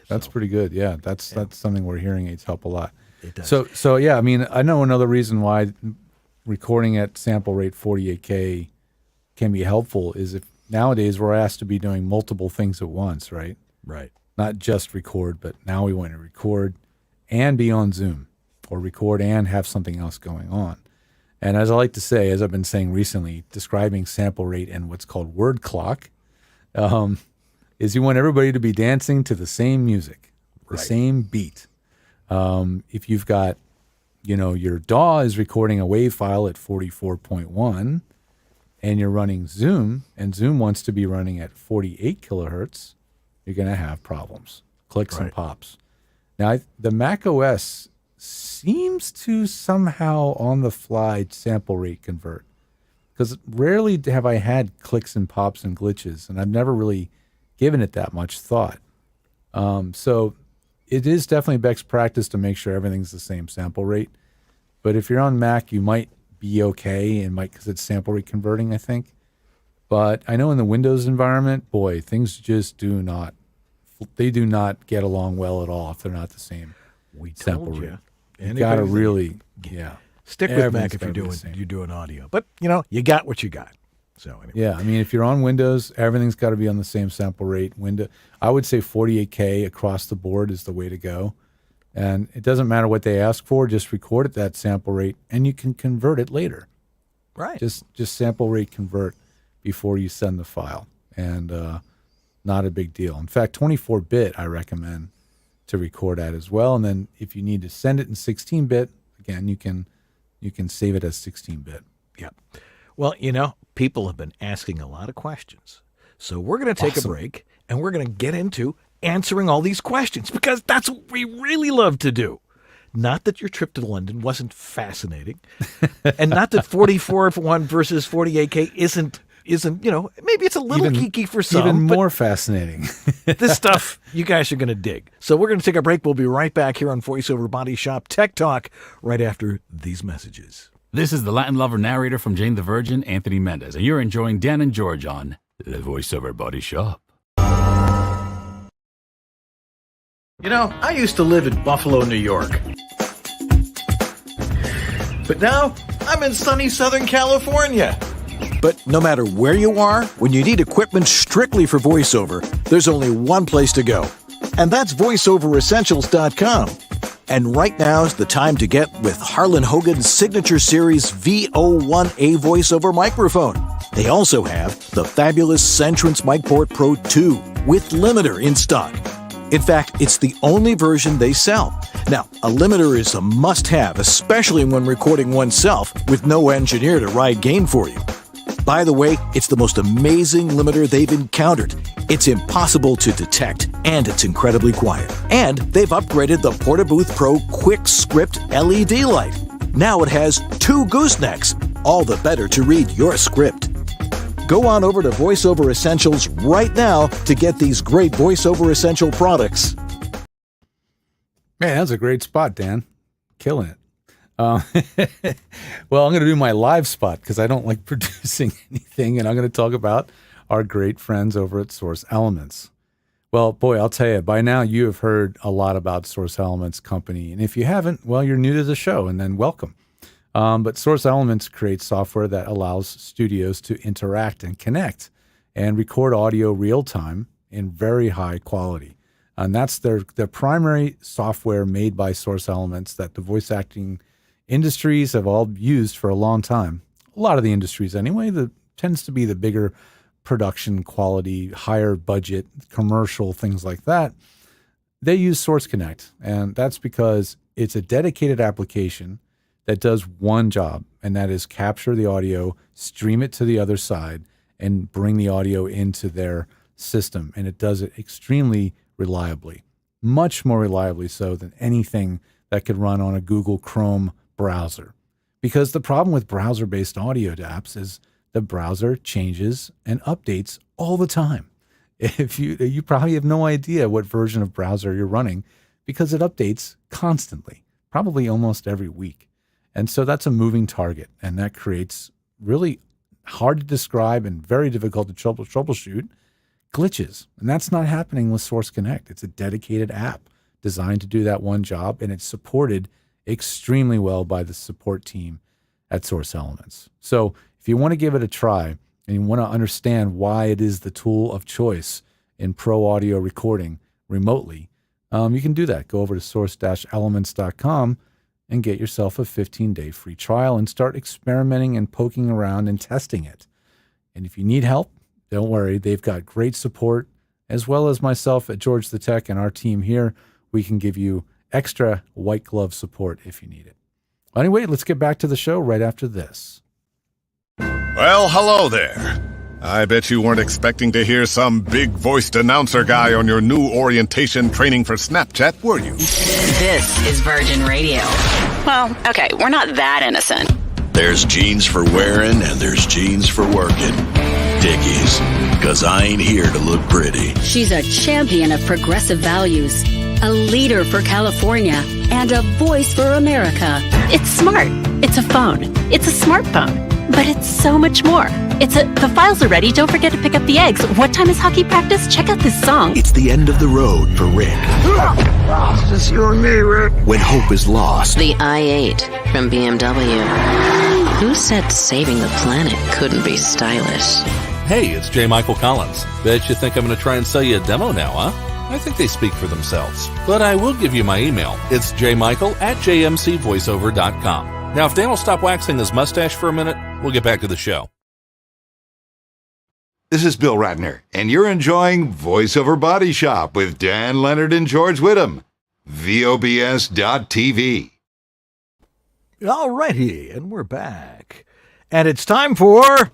Speaker 3: That's pretty good. Yeah, that's something where hearing aids help a lot.
Speaker 2: It does.
Speaker 3: So yeah, I mean, I know another reason why recording at sample rate 48K can be helpful is if nowadays we're asked to be doing multiple things at once, right?
Speaker 2: Right.
Speaker 3: Not just record, but now we want to record and be on Zoom, or record and have something else going on. And as I like to say, as I've been saying recently, describing sample rate and what's called word clock, is you want everybody to be dancing to the same music, the same beat. If you've got, your DAW is recording a WAV file at 44.1, and you're running Zoom, and Zoom wants to be running at 48 kilohertz, you're going to have problems, clicks and pops. Now, the Mac OS seems to somehow on the fly sample rate convert, because rarely have I had clicks and pops and glitches, and I've never really given it that much thought. So it is definitely best practice to make sure everything's the same sample rate. But if you're on Mac, you might be okay, and because it's sample rate converting, I think. But I know in the Windows environment, boy, things just do not get along well at all if they're not the same sample
Speaker 2: Told
Speaker 3: rate.
Speaker 2: you.
Speaker 3: You got to really,
Speaker 2: Stick with
Speaker 3: Everything's
Speaker 2: Mac if
Speaker 3: gotta be the
Speaker 2: you're
Speaker 3: same.
Speaker 2: doing audio. But, you got what you got. So anyway.
Speaker 3: Yeah, I mean, if you're on Windows, everything's got to be on the same sample rate. I would say 48K across the board is the way to go. And it doesn't matter what they ask for, just record at that sample rate, and you can convert it later.
Speaker 2: Right.
Speaker 3: Just sample rate convert before you send the file, and not a big deal. In fact, 24-bit I recommend to record at as well. And then if you need to send it in 16-bit, again, you can save it as 16-bit.
Speaker 2: Yeah. Well, people have been asking a lot of questions. So we're going to take a break, and we're going to get into answering all these questions, because that's what we really love to do. Not that your trip to London wasn't fascinating, and not that 44.1 versus 48K isn't, maybe it's a little geeky for some.
Speaker 3: Even more fascinating.
Speaker 2: This stuff you guys are going to dig. So we're going to take a break. We'll be right back here on VoiceOver Body Shop Tech Talk right after these messages.
Speaker 7: This is the Latin lover narrator from Jane the Virgin, Anthony Mendez, and you're enjoying Dan and George on the VoiceOver Body Shop.
Speaker 2: I used to live in Buffalo, New York. But now I'm in sunny Southern California.
Speaker 4: But no matter where you are, when you need equipment strictly for voiceover, there's only one place to go. And that's voiceoveressentials.com. And right now is the time to get with Harlan Hogan's signature series VO1A voiceover microphone. They also have the fabulous Centrance MicPort Pro 2 with limiter in stock. In fact, it's the only version they sell. Now, a limiter is a must-have, especially when recording oneself with no engineer to ride gain for you. By the way, it's the most amazing limiter they've encountered. It's impossible to detect, and it's incredibly quiet. And they've upgraded the Portabooth Pro Quick Script LED light. Now it has 2 goosenecks, all the better to read your script. Go on over to VoiceOver Essentials right now to get these great VoiceOver Essential products.
Speaker 3: Man, that's a great spot, Dan. Killing it. Well, I'm going to do my live spot because I don't like producing anything, and I'm going to talk about our great friends over at Source Elements. Well, boy, I'll tell you, by now you have heard a lot about Source Elements Company, and if you haven't, well, you're new to the show, and then welcome. But Source Elements creates software that allows studios to interact and connect and record audio real time in very high quality. And that's their primary software made by Source Elements that the voice acting industries have all used for a long time. A lot of the industries anyway, that tends to be the bigger production quality, higher budget, commercial, things like that. They use Source Connect, and that's because it's a dedicated application that does one job, and that is capture the audio, stream it to the other side, and bring the audio into their system. And it does it extremely reliably, much more reliably so than anything that could run on a Google Chrome browser. Because the problem with browser-based audio apps is the browser changes and updates all the time. If you probably have no idea what version of browser you're running because it updates constantly, probably almost every week. And so that's a moving target, and that creates really hard to describe and very difficult to troubleshoot glitches. And that's not happening with Source Connect. It's a dedicated app designed to do that one job, and it's supported extremely well by the support team at Source Elements. So if you want to give it a try and you want to understand why it is the tool of choice in pro audio recording remotely, you can do that. Go over to source-elements.com and get yourself a 15-day free trial and start experimenting and poking around and testing it. And if you need help, don't worry. They've got great support, as well as myself at George the Tech and our team here. We can give you extra white glove support if you need it. Anyway, let's get back to the show right after this.
Speaker 8: Well, hello there. I bet you weren't expecting to hear some big-voiced announcer guy on your new orientation training for Snapchat, were you?
Speaker 9: This is Virgin Radio. Well, okay, we're not that innocent.
Speaker 10: There's jeans for wearing and there's jeans for working. Dickies, because I ain't here to look pretty.
Speaker 11: She's a champion of progressive values, a leader for California, and a voice for America.
Speaker 12: It's smart. It's a phone. It's a smartphone. But it's so much more. The files are ready. Don't forget to pick up the eggs. What time is hockey practice? Check out this song.
Speaker 10: It's the end of the road for Rick.
Speaker 13: It's just you and me, Rick.
Speaker 10: When hope is lost.
Speaker 9: The i8 from BMW. Who said saving the planet couldn't be stylish?
Speaker 14: Hey, it's J. Michael Collins. Bet you think I'm going to try and sell you a demo now, huh? I think they speak for themselves. But I will give you my email. It's jmichael@jmcvoiceover.com. Now, if Dan will stop waxing his mustache for a minute, we'll get back to the show.
Speaker 15: This is Bill Ratner, and you're enjoying VoiceOver Body Shop with Dan Leonard and George Whittam. VOBS.TV.
Speaker 2: All righty, and we're back. And it's time for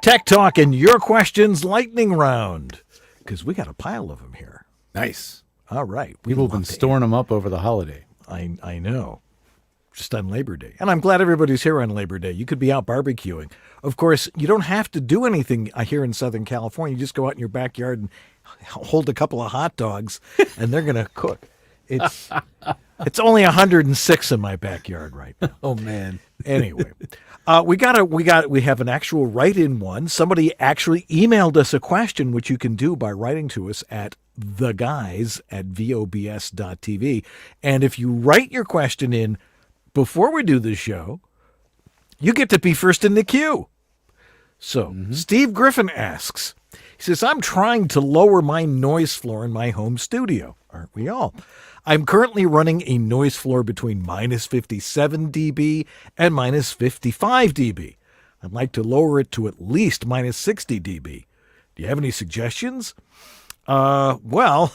Speaker 2: Tech Talk and Your Questions Lightning Round, because we got a pile of them here.
Speaker 3: Nice.
Speaker 2: All right.
Speaker 3: People have been storing them up over the holiday.
Speaker 2: I know. Just on Labor Day. And I'm glad everybody's here on Labor Day. You could be out barbecuing. Of course, you don't have to do anything here in Southern California. You just go out in your backyard and hold a couple of hot dogs, and they're going to cook. It's only 106 in my backyard right now.
Speaker 3: Oh, man.
Speaker 2: Anyway, we have an actual write-in one. Somebody actually emailed us a question, which you can do by writing to us at theguys@vobs.tv. And if you write your question in before we do the show, you get to be first in the queue. So Steve Griffin asks, he says, I'm trying to lower my noise floor in my home studio. Aren't we all? I'm currently running a noise floor between minus 57 dB and minus 55 dB. I'd like to lower it to at least minus 60 dB. Do you have any suggestions? Well,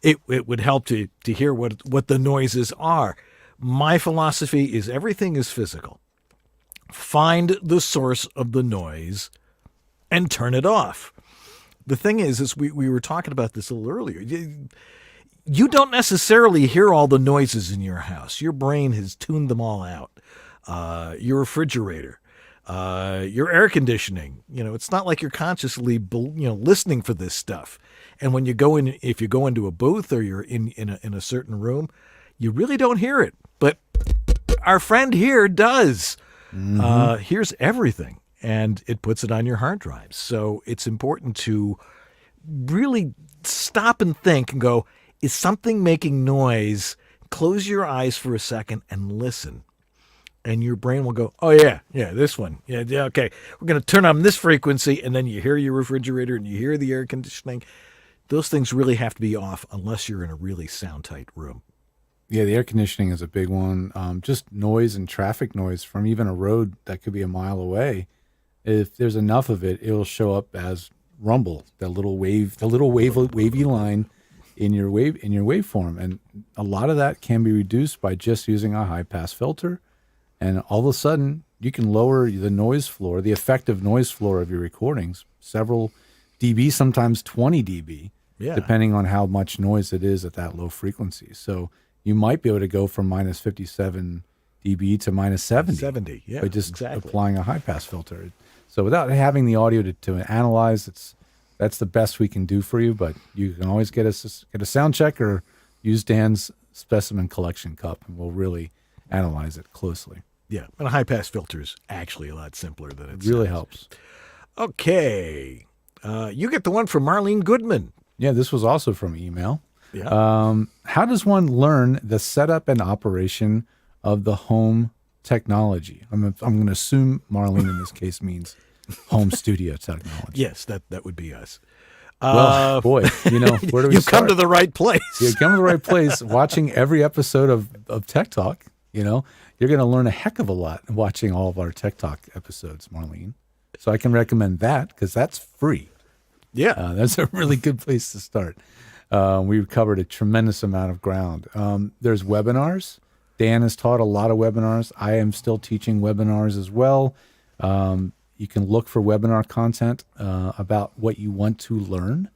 Speaker 2: it would help to hear what the noises are. My philosophy is everything is physical. Find the source of the noise and turn it off. The thing is we were talking about this a little earlier. You don't necessarily hear all the noises in your house. Your brain has tuned them all out. Your refrigerator, your air conditioning. It's not like you're consciously listening for this stuff. And when you go in, if you go into a booth or you're in a certain room, you really don't hear it. But our friend here does. Hears everything, and it puts it on your hard drives. So it's important to really stop and think and go, is something making noise? Close your eyes for a second and listen. And your brain will go, oh, yeah, this one. Yeah, okay. We're going to turn on this frequency, and then you hear your refrigerator and you hear the air conditioning. Those things really have to be off unless you're in a really sound-tight room.
Speaker 3: Yeah, the air conditioning is a big one. Just noise and traffic noise from even a road that could be a mile away. If there's enough of it, it'll show up as rumble, the little wavy line in your waveform. And a lot of that can be reduced by just using a high pass filter. And all of a sudden, you can lower the noise floor, the effective noise floor of your recordings, several dB, sometimes 20 dB, depending on how much noise it is at that low frequency. So you might be able to go from minus 57 dB to minus 70. By just applying a high-pass filter. So without having the audio to analyze, that's the best we can do for you, but you can always get a sound check or use Dan's specimen collection cup, and we'll really analyze it closely.
Speaker 2: Yeah, and a high-pass filter is actually a lot simpler than it
Speaker 3: really
Speaker 2: sounds.
Speaker 3: Helps.
Speaker 2: Okay. You get the one from Marlene Goodman.
Speaker 3: Yeah, this was also from email.
Speaker 2: Yeah.
Speaker 3: How does one learn the setup and operation of the home technology? I'm going to assume Marlene in this case means home studio technology.
Speaker 2: Yes, that would be us.
Speaker 3: Well, boy, where do we
Speaker 2: you
Speaker 3: start?
Speaker 2: come to the right place.
Speaker 3: You come to the right place. Watching every episode of Tech Talk, you're going to learn a heck of a lot watching all of our Tech Talk episodes, Marlene. So I can recommend that because that's free.
Speaker 2: Yeah.
Speaker 3: That's a really good place to start. We've covered a tremendous amount of ground. There's webinars. Dan has taught a lot of webinars. I am still teaching webinars as well. You can look for webinar content about what you want to learn.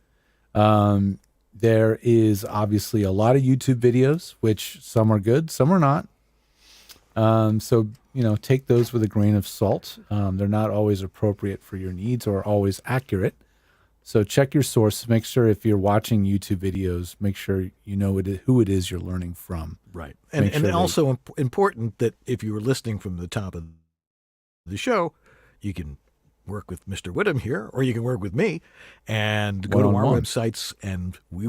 Speaker 3: There is obviously a lot of YouTube videos, which some are good, some are not. So, take those with a grain of salt. They're not always appropriate for your needs or always accurate. So check your source. Make sure if you're watching YouTube videos, make sure you know who it is you're learning from.
Speaker 2: Right. And also important that if you were listening from the top of the show, you can work with Mr. Whittam here, or you can work with me and go to our websites, and we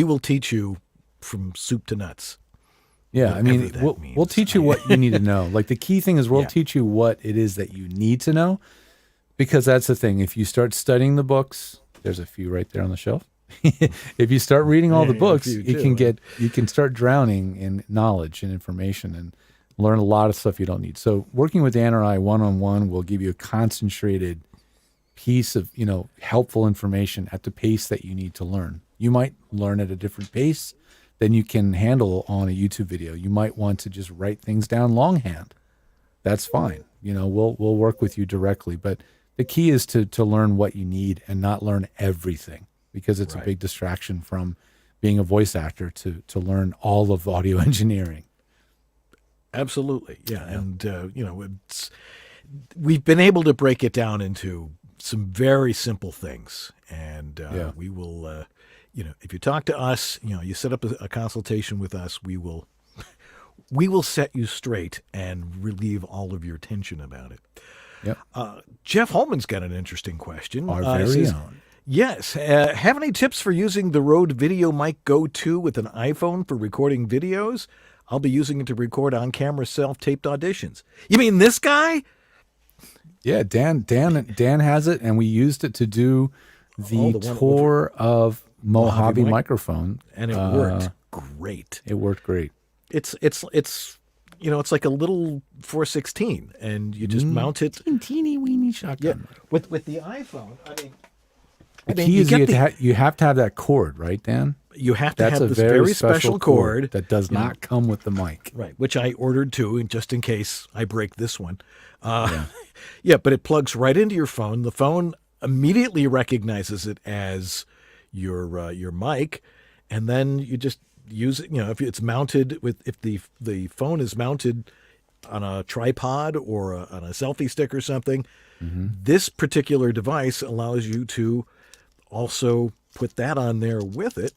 Speaker 2: will teach you from soup to nuts.
Speaker 3: Yeah, we'll teach you what you need to know. Like the key thing is we'll teach you what it is that you need to know. Because that's the thing. If you start studying the books, there's a few right there on the shelf. If you start reading all the books, you can start drowning in knowledge and information. And learn a lot of stuff you don't need. So working with Dan or I one-on-one will give you a concentrated piece of, helpful information at the pace that you need to learn. You might learn at a different pace than you can handle on a YouTube video. You might want to just write things down longhand. That's fine. We'll work with you directly, but the key is to learn what you need and not learn everything, because it's a big distraction from being a voice actor to learn all of audio engineering.
Speaker 2: Absolutely. Yeah. And, we've been able to break it down into some very simple things. And we will, if you talk to us, you set up a consultation with us, we will set you straight and relieve all of your tension about it.
Speaker 3: Yep.
Speaker 2: Jeff Holman's got an interesting question.
Speaker 3: Our very own.
Speaker 2: Yes. Have any tips for using the Rode Video Mic Go 2 with an iPhone for recording videos? I'll be using it to record on-camera self-taped auditions. You mean this guy?
Speaker 3: Yeah, Dan has it, and we used it to do the tour of Mojave Microphone,
Speaker 2: and it worked great.
Speaker 3: It worked great.
Speaker 2: It's like a little 416, and you just mount it.
Speaker 3: Teeny weeny shotgun.
Speaker 2: Yeah, with the iPhone.
Speaker 3: The key is you have to have that cord, right, Dan?
Speaker 2: You have to
Speaker 3: have
Speaker 2: this very special cord
Speaker 3: that does not come with the mic.
Speaker 2: Right, which I ordered too, and just in case I break this one. Yeah, but it plugs right into your phone. The phone immediately recognizes it as your mic, and then you just use it. If it's mounted if the phone is mounted on a tripod or on a selfie stick or something, this particular device allows you to also put that on there with it,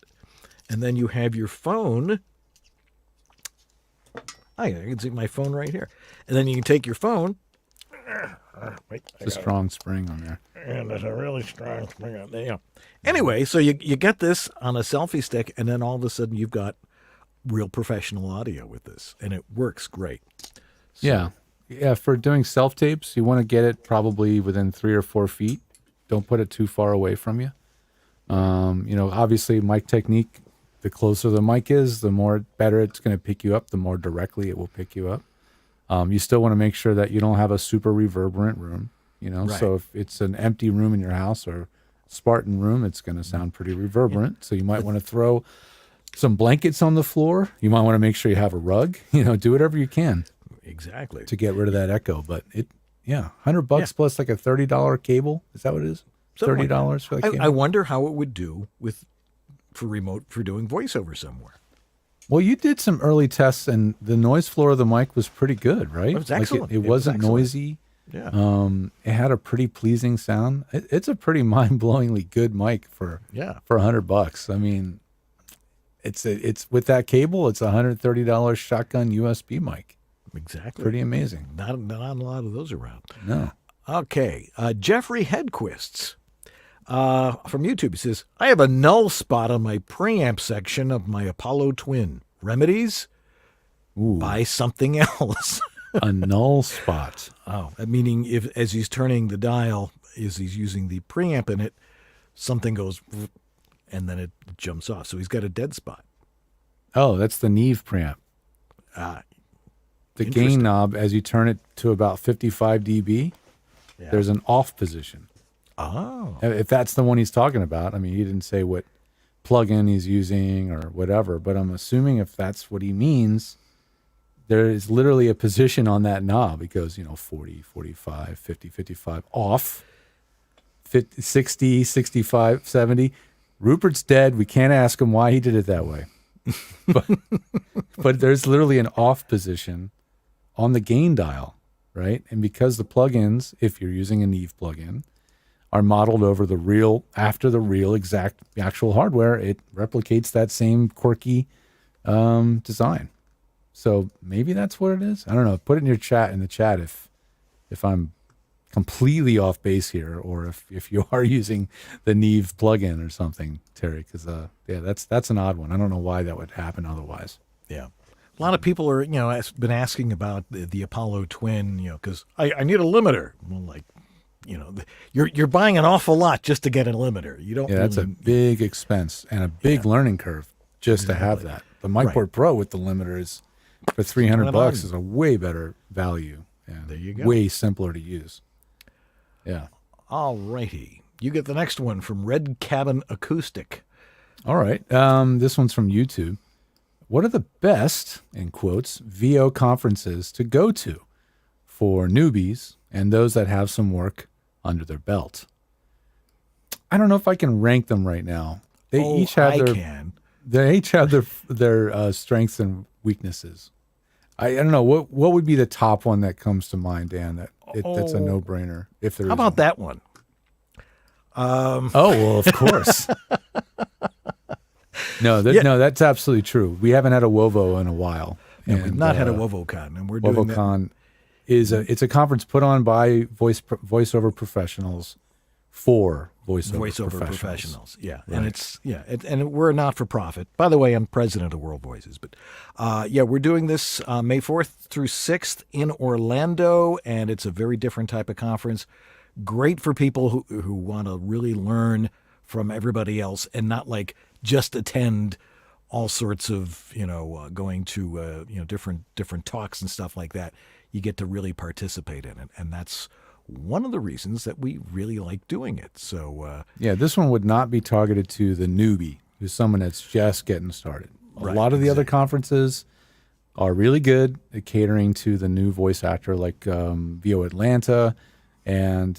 Speaker 2: and then you have your phone. I can see my phone right here, and then you can take your phone.
Speaker 3: It's a strong spring on there.
Speaker 2: And there's a really strong spring on there. Yeah. Anyway, so you get this on a selfie stick, and then all of a sudden you've got real professional audio with this, and it works great. So,
Speaker 3: yeah. For doing self tapes, you want to get it probably within 3 or 4 feet. Don't put it too far away from you. Obviously, mic technique. The closer the mic is, the more better it's going to pick you up. The more directly it will pick you up. You still want to make sure that you don't have a super reverberant room,
Speaker 2: Right.
Speaker 3: So if it's an empty room in your house or Spartan room, it's going to sound pretty reverberant. So you might want to throw some blankets on the floor. You might want to make sure you have a rug, do whatever you can.
Speaker 2: Exactly.
Speaker 3: To get rid of that echo. But $100 plus like a $30 cable. Is that what it is? $30 for the cable?
Speaker 2: I wonder how it would do for doing voiceover somewhere.
Speaker 3: Well, you did some early tests, and the noise floor of the mic was pretty good, right?
Speaker 2: It was excellent.
Speaker 3: It wasn't noisy.
Speaker 2: Yeah.
Speaker 3: It had a pretty pleasing sound. It's a pretty mind-blowingly good mic for $100. I mean, it's with that cable, it's a $130 shotgun USB mic.
Speaker 2: Exactly.
Speaker 3: Pretty amazing.
Speaker 2: Not a lot of those around.
Speaker 3: No.
Speaker 2: Okay. Jeffrey Hedquists from YouTube, he says, I have a null spot on my preamp section of my Apollo Twin. Remedies?
Speaker 3: Ooh.
Speaker 2: Buy something else.
Speaker 3: A null spot.
Speaker 2: Oh, meaning as he's turning the dial, as he's using the preamp in it, something goes and then it jumps off. So he's got a dead spot.
Speaker 3: Oh, that's the Neve preamp. The gain knob, as you turn it to about 55 dB, there's an off position.
Speaker 2: Oh.
Speaker 3: If that's the one he's talking about. I mean, he didn't say what plugin he's using or whatever, but I'm assuming if that's what he means, there is literally a position on that knob. It goes, 40, 45, 50, 55, off, 50, 60, 65, 70. Rupert's dead. We can't ask him why he did it that way. But there's literally an off position on the gain dial, right? And because the plugins, if you're using a Neve plugin, are modeled over the real, after the real exact actual hardware, it replicates that same quirky design. So maybe that's what it is. I don't know. Put it in the chat if I'm completely off base here, or if you are using the Neve plugin or something, Terry, because that's an odd one. I don't know why that would happen otherwise.
Speaker 2: Yeah. A lot of people are, been asking about the Apollo Twin, because I need a limiter. Well, you're buying an awful lot just to get a limiter. You don't.
Speaker 3: Yeah, that's a big expense and a big learning curve just to have that. The MicPort Pro with the limiter is for $300 is a way better value. And
Speaker 2: there you go.
Speaker 3: Way simpler to use. Yeah.
Speaker 2: All righty. You get the next one from Red Cabin Acoustic.
Speaker 3: All right. This one's from YouTube. What are the best, in quotes, VO conferences to go to for newbies and those that have some work under their belt? I don't know if I can rank them right now. They each have their strengths and weaknesses. I don't know what would be the top one that comes to mind, Dan. That's a no-brainer. If there,
Speaker 2: how about that one?
Speaker 3: Well, of course. No, that's absolutely true. We haven't had a WOVO in a while.
Speaker 2: No, we've not had a WOVOCon, and we're doing
Speaker 3: WOVOCon it's a conference put on by voiceover professionals for voiceover professionals.
Speaker 2: Yeah,
Speaker 3: right.
Speaker 2: And we're a not-for-profit. By the way, I'm president of World Voices, but we're doing this May 4th through 6th in Orlando, and it's a very different type of conference. Great for people who want to really learn from everybody else and not like just attend all sorts of going to different talks and stuff like that. You get to really participate in it, and that's one of the reasons that we really like doing it. So
Speaker 3: this one would not be targeted to the newbie, who's someone that's just getting started. A lot of the other conferences are really good at catering to the new voice actor, like VO Atlanta, and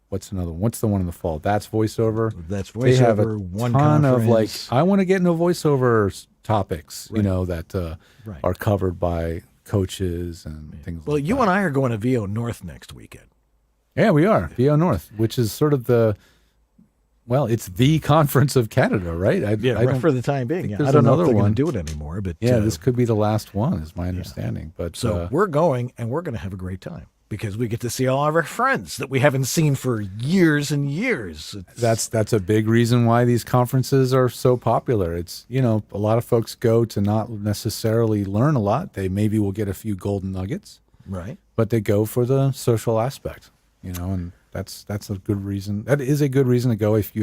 Speaker 3: what's another one? What's the one in the fall? That's voiceover.
Speaker 2: That's voiceover.
Speaker 3: They have a
Speaker 2: one
Speaker 3: ton of
Speaker 2: conference.
Speaker 3: I want to get into voiceover topics, that are covered by coaches and things.
Speaker 2: Well, you and I are going to VO North next weekend.
Speaker 3: Yeah, we are VO North, which is sort of it's the conference of Canada, right?
Speaker 2: For the time being.
Speaker 3: There's
Speaker 2: I don't know
Speaker 3: another
Speaker 2: if they're
Speaker 3: one.
Speaker 2: going to do it anymore, but
Speaker 3: this could be the last one, is my understanding. But
Speaker 2: so we're going, and we're going to have a great time because we get to see all of our friends that we haven't seen for years and years.
Speaker 3: That's a big reason why these conferences are so popular. It's a lot of folks go to not necessarily learn a lot. They maybe will get a few golden nuggets,
Speaker 2: right?
Speaker 3: But they go for the social aspect, and that's a good reason. That is a good reason to go if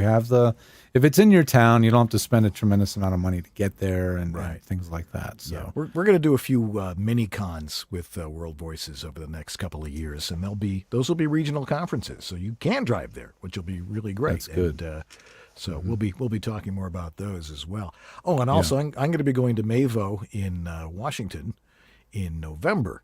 Speaker 3: it's in your town. You don't have to spend a tremendous amount of money to get there and things like that. So
Speaker 2: we're going to do a few mini cons with World Voices over the next couple of years, and those will be regional conferences, so you can drive there, which will be really great.
Speaker 3: That's good.
Speaker 2: And, so we'll be talking more about those as well. Oh, and also I'm going to be going to MAVO in Washington in November.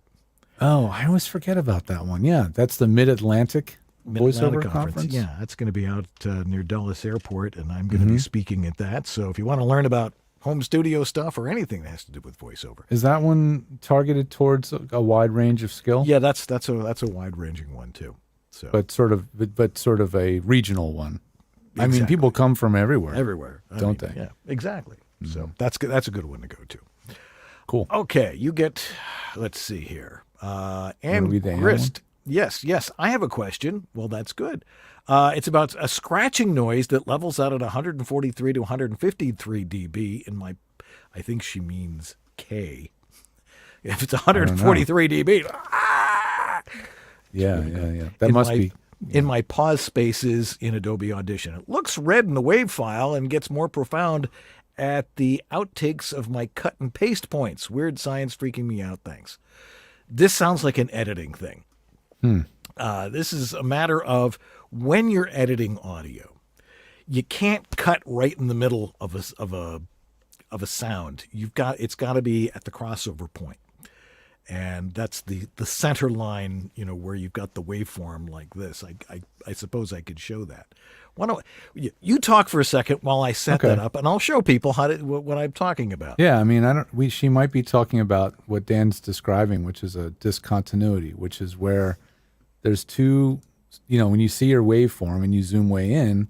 Speaker 3: Oh, I always forget about that one. Yeah, that's the Mid-Atlantic voiceover conference.
Speaker 2: Yeah, that's going to be out near Dulles Airport, and I'm going to be speaking at that. So if you want to learn about home studio stuff or anything that has to do with voiceover,
Speaker 3: is that one targeted towards a wide range of skill?
Speaker 2: Yeah, that's a wide ranging one too. So,
Speaker 3: but sort of a regional one. Exactly. I mean, people come from everywhere, don't they?
Speaker 2: Yeah, exactly. So that's good. That's a good one to go to.
Speaker 3: Cool.
Speaker 2: Okay, you get. Let's see here. And Grist. Yes. I have a question. Well, that's good. It's about a scratching noise that levels out at 143 to 153 dB in my, I think she means K. If it's 143 dB.
Speaker 3: Yeah. That must be.
Speaker 2: In my pause spaces in Adobe Audition. It looks red in the WAV file and gets more profound at the outtakes of my cut and paste points. Weird science freaking me out. Thanks. This sounds like an editing thing. This is a matter of when you're editing audio, you can't cut right in the middle of a sound. It's got to be at the crossover point, and that's the center line. Where you've got the waveform like this. I suppose I could show that. Why don't you talk for a second while I set that up, and I'll show people what I'm talking about.
Speaker 3: Yeah, I mean, she might be talking about what Dan's describing, which is a discontinuity, which is where there's two, when you see your waveform and you zoom way in,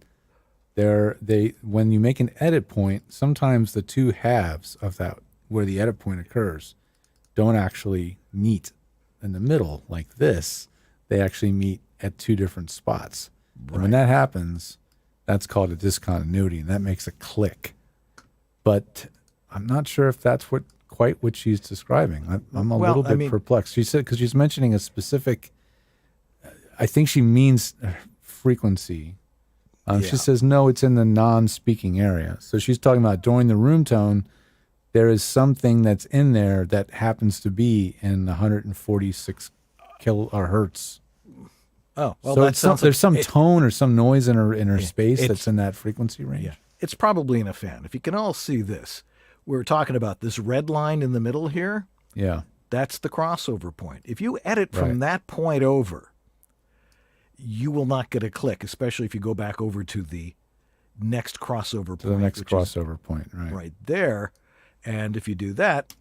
Speaker 3: when you make an edit point, sometimes the two halves of that where the edit point occurs don't actually meet in the middle like this. They actually meet at two different spots. Right. And when that happens, that's called a discontinuity, and that makes a click. But I'm not sure if that's quite what she's describing. I'm a little bit perplexed. She said, because she's mentioning a specific, I think she means frequency. She says, no, it's in the non-speaking area. So she's talking about during the room tone, there is something that's in there that happens to be in 146 kilohertz.
Speaker 2: Oh, well,
Speaker 3: so there's some tone or some noise in her space that's in that frequency range.
Speaker 2: Yeah, it's probably in a fan. If you can all see this, we're talking about this red line in the middle here.
Speaker 3: Yeah.
Speaker 2: That's the crossover point. If you edit from that point over, you will not get a click, especially if you go back over to the next crossover point.
Speaker 3: The next crossover point, right.
Speaker 2: Right there. And if you do that,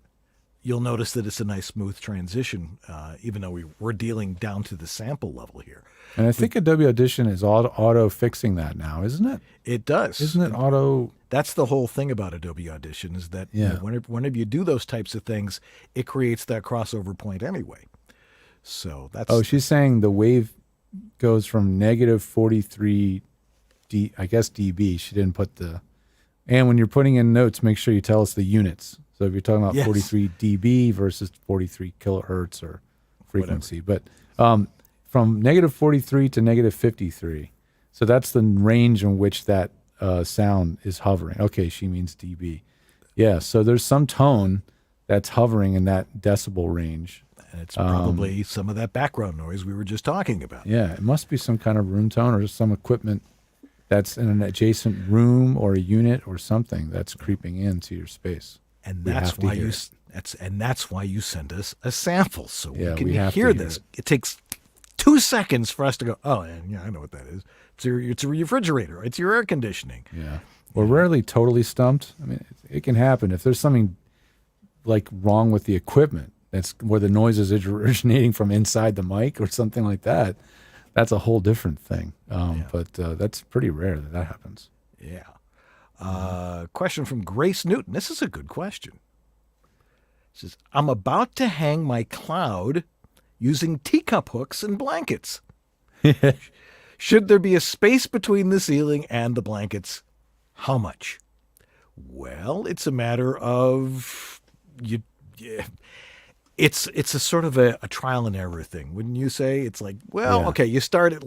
Speaker 2: you'll notice that it's a nice smooth transition, even though we're dealing down to the sample level here.
Speaker 3: And I think Adobe Audition is auto fixing that now, isn't it?
Speaker 2: It does.
Speaker 3: Isn't it auto?
Speaker 2: That's the whole thing about Adobe Audition is that you know, whenever you do those types of things, it creates that crossover point anyway. So that's...
Speaker 3: Oh, she's saying the wave goes from negative 43 dB. She didn't put the... And when you're putting in notes, make sure you tell us the units. So if you're talking about 43 dB versus 43 kilohertz or frequency. Whatever. But from negative 43 to negative 53. So that's the range in which that sound is hovering. Okay, she means dB. Yeah, so there's some tone that's hovering in that decibel range.
Speaker 2: And it's probably some of that background noise we were just talking about.
Speaker 3: Yeah, it must be some kind of room tone or some equipment that's in an adjacent room or a unit or something that's creeping into your space.
Speaker 2: And that's why you send us a sample so we can
Speaker 3: hear
Speaker 2: hear this. It takes 2 seconds for us to go, oh, yeah, I know what that is. It's a refrigerator. It's your air conditioning.
Speaker 3: Yeah. We're rarely totally stumped. I mean, it can happen. If there's something like wrong with the equipment, that's where the noise is originating from inside the mic or something like that, that's a whole different thing. But that's pretty rare that happens.
Speaker 2: Yeah. Question from Grace Newton. This is a good question. It says, I'm about to hang my cloud using teacup hooks and blankets. Should there be a space between the ceiling and the blankets? How much? Well, it's a matter of it's a sort of a trial and error thing, wouldn't you say? It's like, well, okay, you start at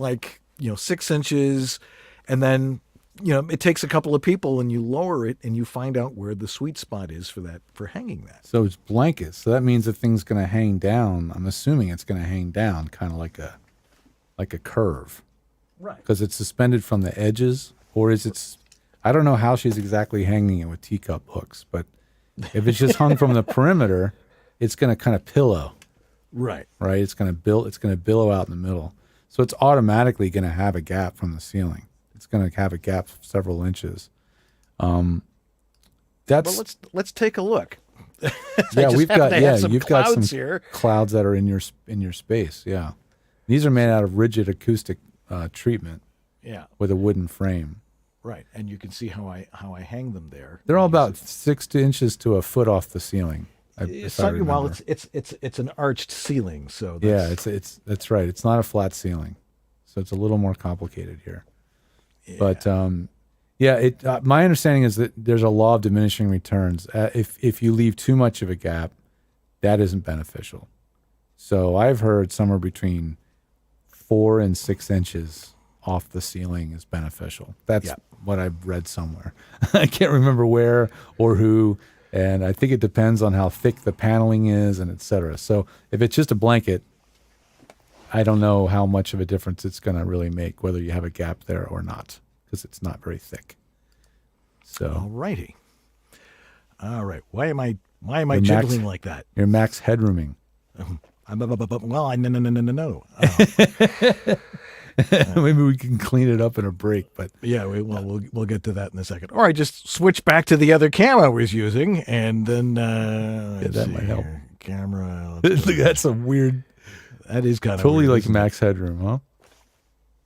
Speaker 2: 6 inches, and then it takes a couple of people, and you lower it, and you find out where the sweet spot is for hanging that.
Speaker 3: So it's blankets. So that means the thing's going to hang down. I'm assuming it's going to hang down, kind of like a curve.
Speaker 2: Right.
Speaker 3: Because it's suspended from the edges, or is it? I don't know how she's exactly hanging it with teacup hooks, but if it's just hung from the perimeter, it's going to kind of pillow.
Speaker 2: Right.
Speaker 3: Right. It's going to billow out in the middle. So it's automatically going to have a gap from the ceiling. It's going to have a gap of several inches.
Speaker 2: Well, let's take a look.
Speaker 3: You've got some
Speaker 2: here.
Speaker 3: clouds that are in your space. Yeah. These are made out of rigid acoustic treatment.
Speaker 2: Yeah.
Speaker 3: With a wooden frame.
Speaker 2: Right, and you can see how I hang them there.
Speaker 3: They're all about 6 inches to a foot off the ceiling.
Speaker 2: It's an arched ceiling, so
Speaker 3: that's right. It's not a flat ceiling, so it's a little more complicated here. Yeah. But my understanding is that there's a law of diminishing returns. If you leave too much of a gap, that isn't beneficial. So I've heard somewhere between 4 and 6 inches off the ceiling is beneficial. That's what I've read somewhere. I can't remember where or who, and I think it depends on how thick the paneling is and et cetera. So if it's just a blanket, I don't know how much of a difference it's going to really make, whether you have a gap there or not, because it's not very thick. So,
Speaker 2: all righty. All right. Why am I jiggling like that?
Speaker 3: You're max headrooming.
Speaker 2: Well, no.
Speaker 3: Maybe we can clean it up in a break, but
Speaker 2: yeah, we'll get to that in a second. All right, just switch back to the other cam I was using, and then
Speaker 3: that might help.
Speaker 2: Camera.
Speaker 3: That's a weird.
Speaker 2: That is kind of
Speaker 3: totally
Speaker 2: weird,
Speaker 3: like max headroom, huh?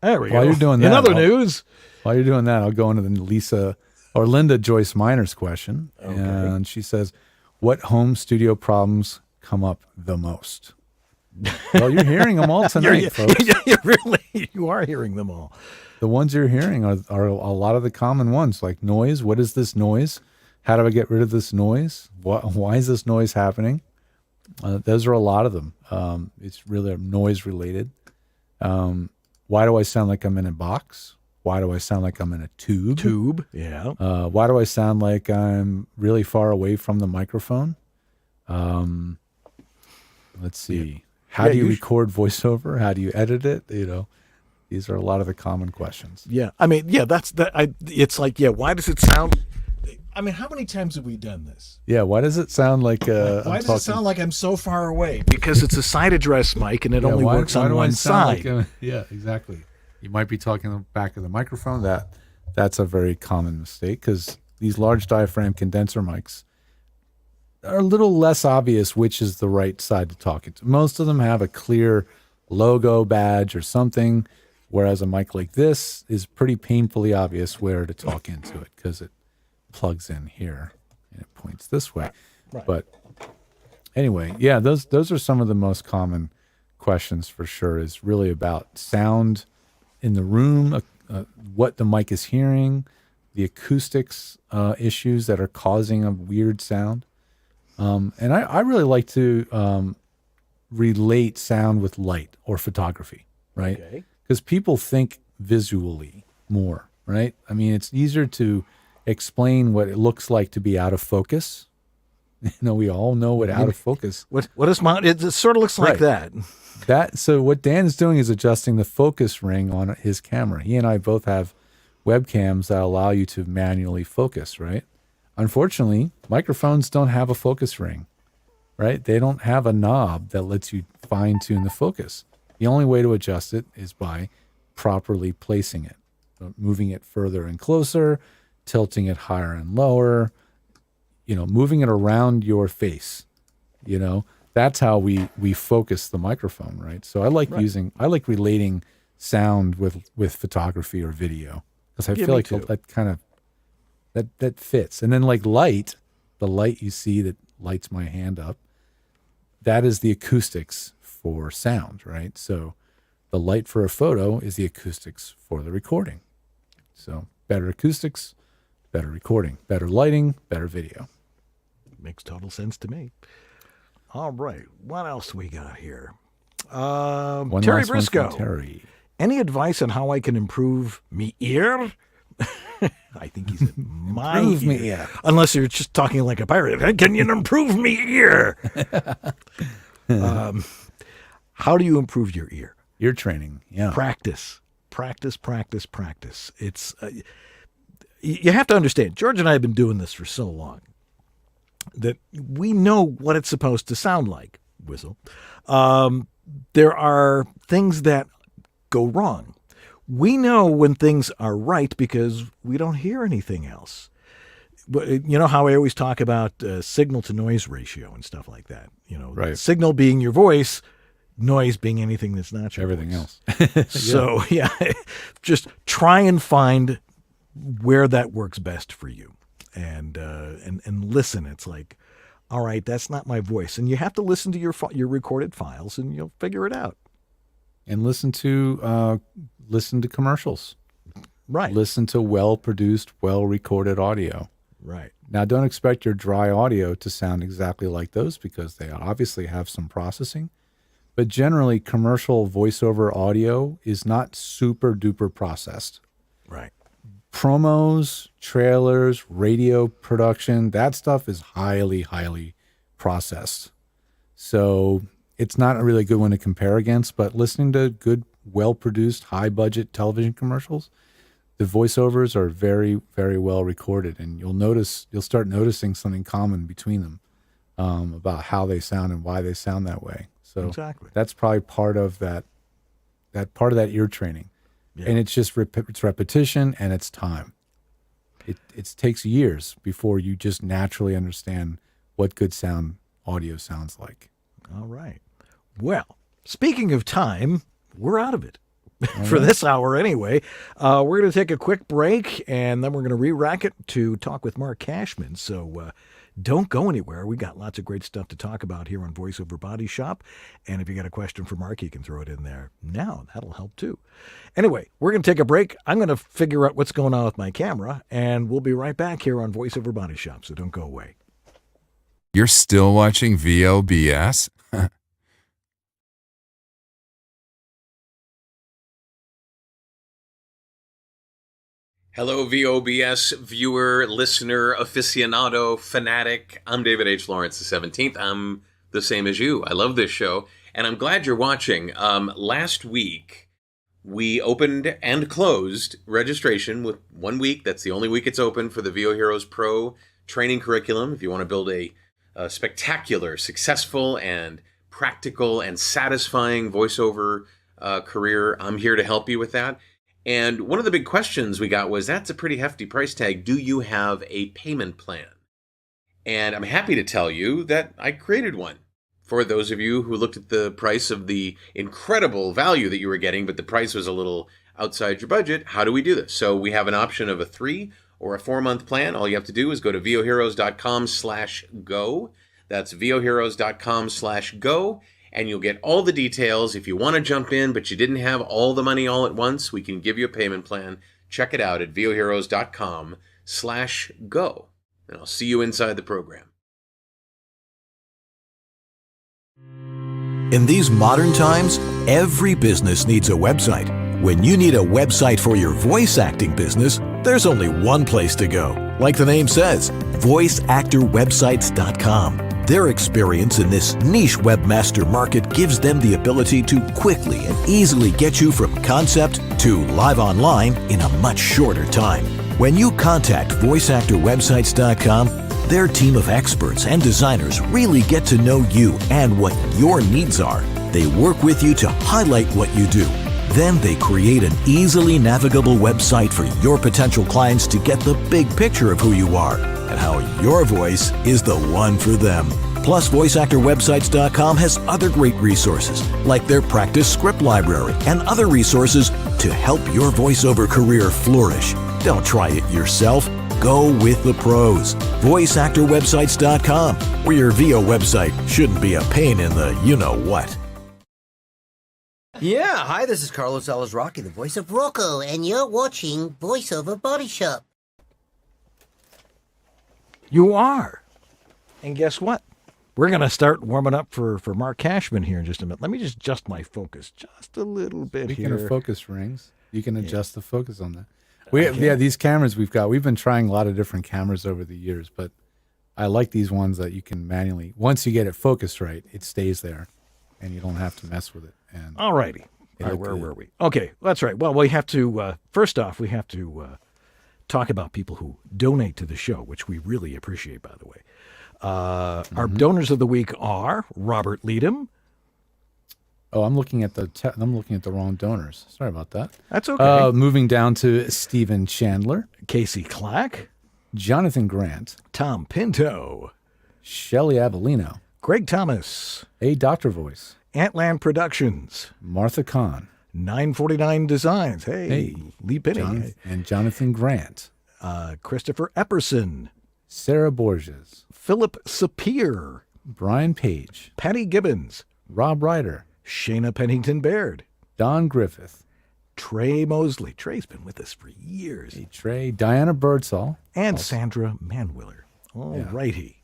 Speaker 2: There we go.
Speaker 3: While you're doing that,
Speaker 2: in other news,
Speaker 3: while you're doing that, I'll go into the Linda Joyce Miner's question,
Speaker 2: okay.
Speaker 3: And she says, "What home studio problems come up the most?" Well, you're hearing them all tonight, folks.
Speaker 2: You are hearing them all.
Speaker 3: The ones you're hearing are a lot of the common ones, like noise. What is this noise? How do I get rid of this noise? Why is this noise happening? Those are a lot of them. It's really noise related. Why do I sound like I'm in a box? Why do I sound like I'm in a tube?
Speaker 2: Yeah.
Speaker 3: Why do I sound like I'm really far away from the microphone? Let's see. How do you record voiceover? How do you edit it? These are a lot of the common questions.
Speaker 2: Yeah. I mean, yeah, it's like, yeah, why does it sound... I mean, how many times have we done this?
Speaker 3: Yeah, why does it sound like
Speaker 2: why does it sound like I'm so far away? Because it's a side address mic and it only works on one side.
Speaker 3: Yeah, exactly. You might be talking in the back of the microphone. That's a very common mistake because these large diaphragm condenser mics are a little less obvious which is the right side to talk into. Most of them have a clear logo badge or something, whereas a mic like this is pretty painfully obvious where to talk into it because it plugs in here and it points this way.
Speaker 2: Right.
Speaker 3: But anyway, yeah, those are some of the most common questions for sure. Is really about sound in the room, what the mic is hearing, the acoustics issues that are causing a weird sound. And I really like to relate sound with light or photography, right?
Speaker 2: Okay.
Speaker 3: Because people think visually more, right? I mean, it's easier to explain what it looks like to be out of focus. We all know what out of focus.
Speaker 2: What is it sort of looks like
Speaker 3: Right. So what Dan's doing is adjusting the focus ring on his camera. He and I both have webcams that allow you to manually focus, right? Unfortunately, microphones don't have a focus ring, right? They don't have a knob that lets you fine tune the focus. The only way to adjust it is by properly placing it, moving it further and closer, tilting it higher and lower, moving it around your face, that's how we focus the microphone, right? So I like relating sound with photography or video because I feel like that fits. And then like light, the light you see that lights my hand up, that is the acoustics for sound, right? So the light for a photo is the acoustics for the recording. So better acoustics, better recording, better lighting, better video.
Speaker 2: Makes total sense to me. All right. What else we got here?
Speaker 3: One
Speaker 2: Terry
Speaker 3: last one
Speaker 2: Briscoe.
Speaker 3: from Terry.
Speaker 2: Any advice on how I can improve me ear? I think he said my
Speaker 3: Improve
Speaker 2: ear.
Speaker 3: me ear.
Speaker 2: Unless you're just talking like a pirate. Can you improve me ear? How do you improve your ear?
Speaker 3: Ear training. Yeah.
Speaker 2: Practice. It's you have to understand, George and I have been doing this for so long that we know what it's supposed to sound like. Whistle. There are things that go wrong. We know when things are right because we don't hear anything else. But you know how I always talk about signal to noise ratio and stuff like that.
Speaker 3: Right.
Speaker 2: Signal being your voice, noise being anything that's not your
Speaker 3: Everything
Speaker 2: voice.
Speaker 3: else.
Speaker 2: So yeah, just try and find where that works best for you, and listen. It's like, all right, that's not my voice, and you have to listen to your recorded files, and you'll figure it out.
Speaker 3: And listen to commercials.
Speaker 2: Right.
Speaker 3: Listen to well-produced, well-recorded audio.
Speaker 2: Right.
Speaker 3: Now, don't expect your dry audio to sound exactly like those because they obviously have some processing. But generally, commercial voiceover audio is not super duper processed.
Speaker 2: Right.
Speaker 3: Promos, trailers, radio production, that stuff is highly, highly processed. So it's not a really good one to compare against, but listening to good, well-produced, high-budget television commercials, the voiceovers are very, very well recorded, and you'll start noticing something common between them about how they sound and why they sound that way. So
Speaker 2: exactly.
Speaker 3: That's probably part of that part of that ear training. Yeah. And it's just it's repetition and it's time. It takes years before you just naturally understand what good sound audio sounds like.
Speaker 2: All right. Well, speaking of time, we're out of it for this hour anyway. We're going to take a quick break, and then we're going to re-rack it to talk with Marc Cashman. So don't go anywhere. We got lots of great stuff to talk about here on Voice Over Body Shop. And if you got a question for Marc, you can throw it in there now. That'll help too. Anyway, we're going to take a break. I'm going to figure out what's going on with my camera, and we'll be right back here on Voice Over Body Shop. So don't go away.
Speaker 16: You're still watching VOBS?
Speaker 17: Hello, VOBS viewer, listener, aficionado, fanatic. I'm David H. Lawrence, the 17th. I'm the same as you. I love this show, and I'm glad you're watching. Last week, we opened and closed registration with 1 week. That's the only week it's open for the VO Heroes Pro training curriculum. If you want to build a spectacular, successful, and practical and satisfying voiceover career, I'm here to help you with that. And one of the big questions we got was, that's a pretty hefty price tag. Do you have a payment plan? And I'm happy to tell you that I created one. For those of you who looked at the price of the incredible value that you were getting, but the price was a little outside your budget, how do we do this? So we have an option of a 3 or a 4-month plan. All you have to do is go to voheroes.com/go. That's voheroes.com/go. And you'll get all the details. If you want to jump in, but you didn't have all the money all at once, we can give you a payment plan. Check it out at voheroes.com/go. And I'll see you inside the program.
Speaker 4: In these modern times, every business needs a website. When you need a website for your voice acting business, there's only one place to go. Like the name says, voiceactorwebsites.com. Their experience in this niche webmaster market gives them the ability to quickly and easily get you from concept to live online in a much shorter time. When you contact voiceactorwebsites.com, their team of experts and designers really get to know you and what your needs are. They work with you to highlight what you do. Then they create an easily navigable website for your potential clients to get the big picture of who you are and how your voice is the one for them. Plus, VoiceActorWebsites.com has other great resources, like their practice script library and other resources to help your voiceover career flourish. Don't try it yourself. Go with the pros. VoiceActorWebsites.com, where your VO website shouldn't be a pain in the you-know-what.
Speaker 18: Yeah, hi, this is Carlos Alazraqui, the voice of Rocco, and you're watching VoiceOver Body Shop.
Speaker 2: You are. And guess what? We're going to start warming up for Marc Cashman here in just a minute. Let me just adjust my focus just a little bit
Speaker 3: Speaking
Speaker 2: here.
Speaker 3: of focus rings, you can adjust the focus on that. These cameras we've been trying a lot of different cameras over the years, but I like these ones that you can manually, once you get it focused right, it stays there and you don't have to mess with it. And
Speaker 2: all righty. Where were we? Okay, that's right. Well, we have to, first off, we have to talk about people who donate to the show, which we really appreciate, by the way. Our donors of the week are Robert Leadham.
Speaker 3: Oh, I'm looking at the wrong donors. Sorry about that.
Speaker 2: That's okay.
Speaker 3: Moving down to Stephen Chandler,
Speaker 2: Casey Clack,
Speaker 3: Jonathan Grant,
Speaker 2: Tom Pinto,
Speaker 3: Shelley Avellino,
Speaker 2: Greg Thomas,
Speaker 3: A Doctor Voice,
Speaker 2: Antland Productions,
Speaker 3: Martha Kahn,
Speaker 2: 949 Designs. Hey, Lee Penny,
Speaker 3: and Jonathan Grant,
Speaker 2: Christopher Epperson,
Speaker 3: Sarah Borges,
Speaker 2: Philip Sapir,
Speaker 3: Brian Page,
Speaker 2: Patty Gibbons,
Speaker 3: Rob Ryder,
Speaker 2: Shayna Pennington Baird,
Speaker 3: Don Griffith,
Speaker 2: Trey Mosley. Trey's been with us for years.
Speaker 3: Hey, Trey, Diana Birdsall,
Speaker 2: and Sandra Manwiller. All righty.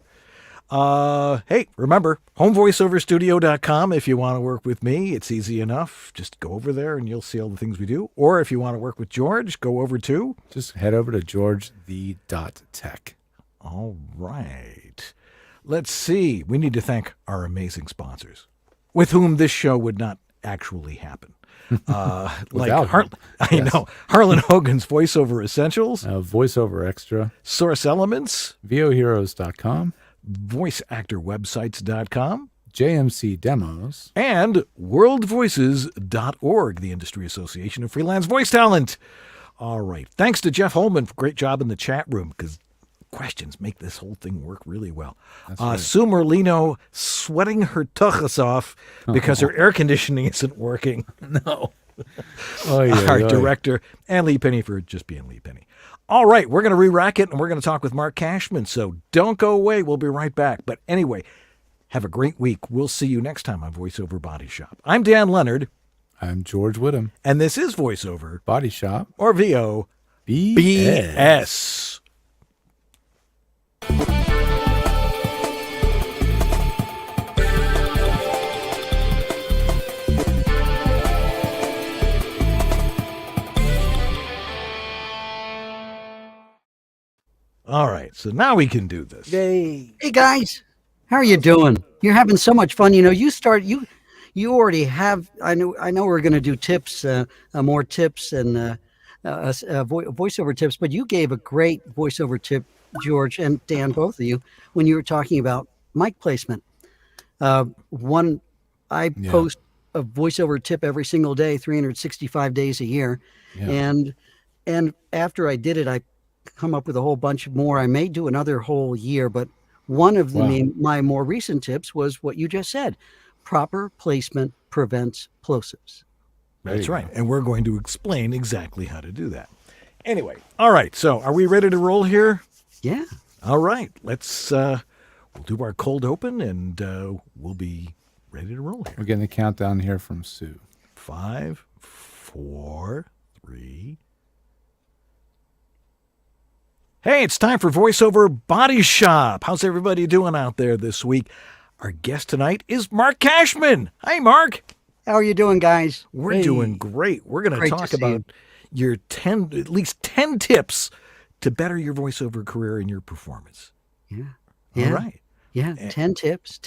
Speaker 2: Hey, remember, homevoiceoverstudio.com if you want to work with me. It's easy enough. Just go over there and you'll see all the things we do. Or if you want to work with George, go over to...
Speaker 3: Just head over to georgethe.tech.
Speaker 2: All right. Let's see. We need to thank our amazing sponsors, with whom this show would not actually happen. Like I know Harlan Hogan's Voiceover Essentials,
Speaker 3: Voiceover Extra,
Speaker 2: Source Elements,
Speaker 3: VOHeroes.com,
Speaker 2: VoiceActorWebsites.com,
Speaker 3: JMC Demos,
Speaker 2: and WorldVoices.org, the Industry Association of Freelance Voice Talent. All right. Thanks to Jeff Holman for a great job in the chat room, because questions make this whole thing work really well.
Speaker 3: Right.
Speaker 2: Sue Merlino sweating her tuchus off because her air conditioning isn't working.
Speaker 3: No.
Speaker 2: Our director, and Lee Penny for just being Lee Penny. All right, we're going to re-rack it, and we're going to talk with Marc Cashman, so don't go away. We'll be right back. But anyway, have a great week. We'll see you next time on VoiceOver Body Shop. I'm Dan Leonard.
Speaker 3: I'm George Whittam.
Speaker 2: And this is VoiceOver
Speaker 3: Body Shop,
Speaker 2: or VO BS. All right, so now we can do this.
Speaker 6: Hey guys, how are you doing? You're having so much fun. You already have. I know we're going to do tips, more tips and voiceover tips. But you gave a great voiceover tip, George and Dan, both of you, when you were talking about mic placement. I post a voiceover tip every single day, 365 days a year, and after I did it, I come up with a whole bunch more. I may do another whole year, but one of my more recent tips was what you just said: proper placement prevents plosives.
Speaker 2: That's right, and we're going to explain exactly how to do that. Anyway, all right. So, are we ready to roll here?
Speaker 6: Yeah.
Speaker 2: All right. Let's we'll do our cold open, and we'll be ready to roll here.
Speaker 3: We're getting the countdown here from Sue.
Speaker 2: 5, 4, 3. Hey, it's time for VoiceOver Body Shop. How's everybody doing out there this week? Our guest tonight is Marc Cashman. Hi, Marc.
Speaker 6: How are you doing, guys?
Speaker 2: We're doing great. We're going to talk about your at least 10 tips to better your voiceover career and your performance.
Speaker 6: Yeah.
Speaker 2: All right.
Speaker 6: Yeah, 10 tips.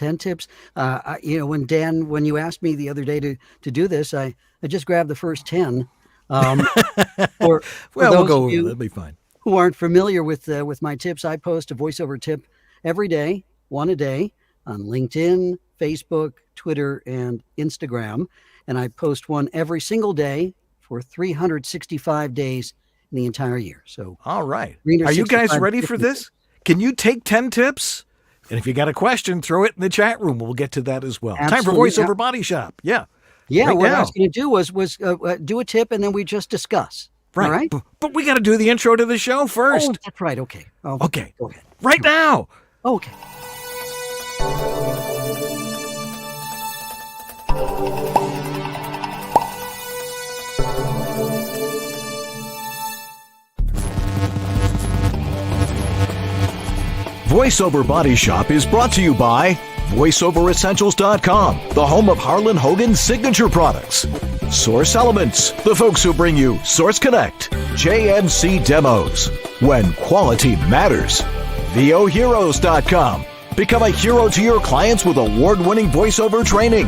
Speaker 6: When you asked me the other day to do this, I just grabbed the first 10. For
Speaker 2: we'll
Speaker 6: those
Speaker 2: go.
Speaker 6: of you
Speaker 2: That'll be fine.
Speaker 6: Who aren't familiar with my tips, I post a voiceover tip every day, one a day, on LinkedIn, Facebook, Twitter, and Instagram. And I post one every single day for 365 days in the entire year. So,
Speaker 2: all right. Are you guys ready for this? Can you take 10 tips? And if you got a question, throw it in the chat room. We'll get to that as well.
Speaker 6: Absolutely.
Speaker 2: Time for VoiceOver Body Shop. Yeah.
Speaker 6: Yeah. What I was going to do was do a tip and then we just discuss.
Speaker 2: Right.
Speaker 6: All right.
Speaker 2: But we got to do the intro to the show first.
Speaker 6: Oh, that's right. Okay.
Speaker 2: Okay.
Speaker 6: Go ahead.
Speaker 2: Right now.
Speaker 6: Okay.
Speaker 4: VoiceOver Body Shop is brought to you by VoiceOverEssentials.com, the home of Harlan Hogan's signature products. Source Elements, the folks who bring you Source Connect, JMC Demos, when quality matters. VOHeroes.com, become a hero to your clients with award-winning voiceover training.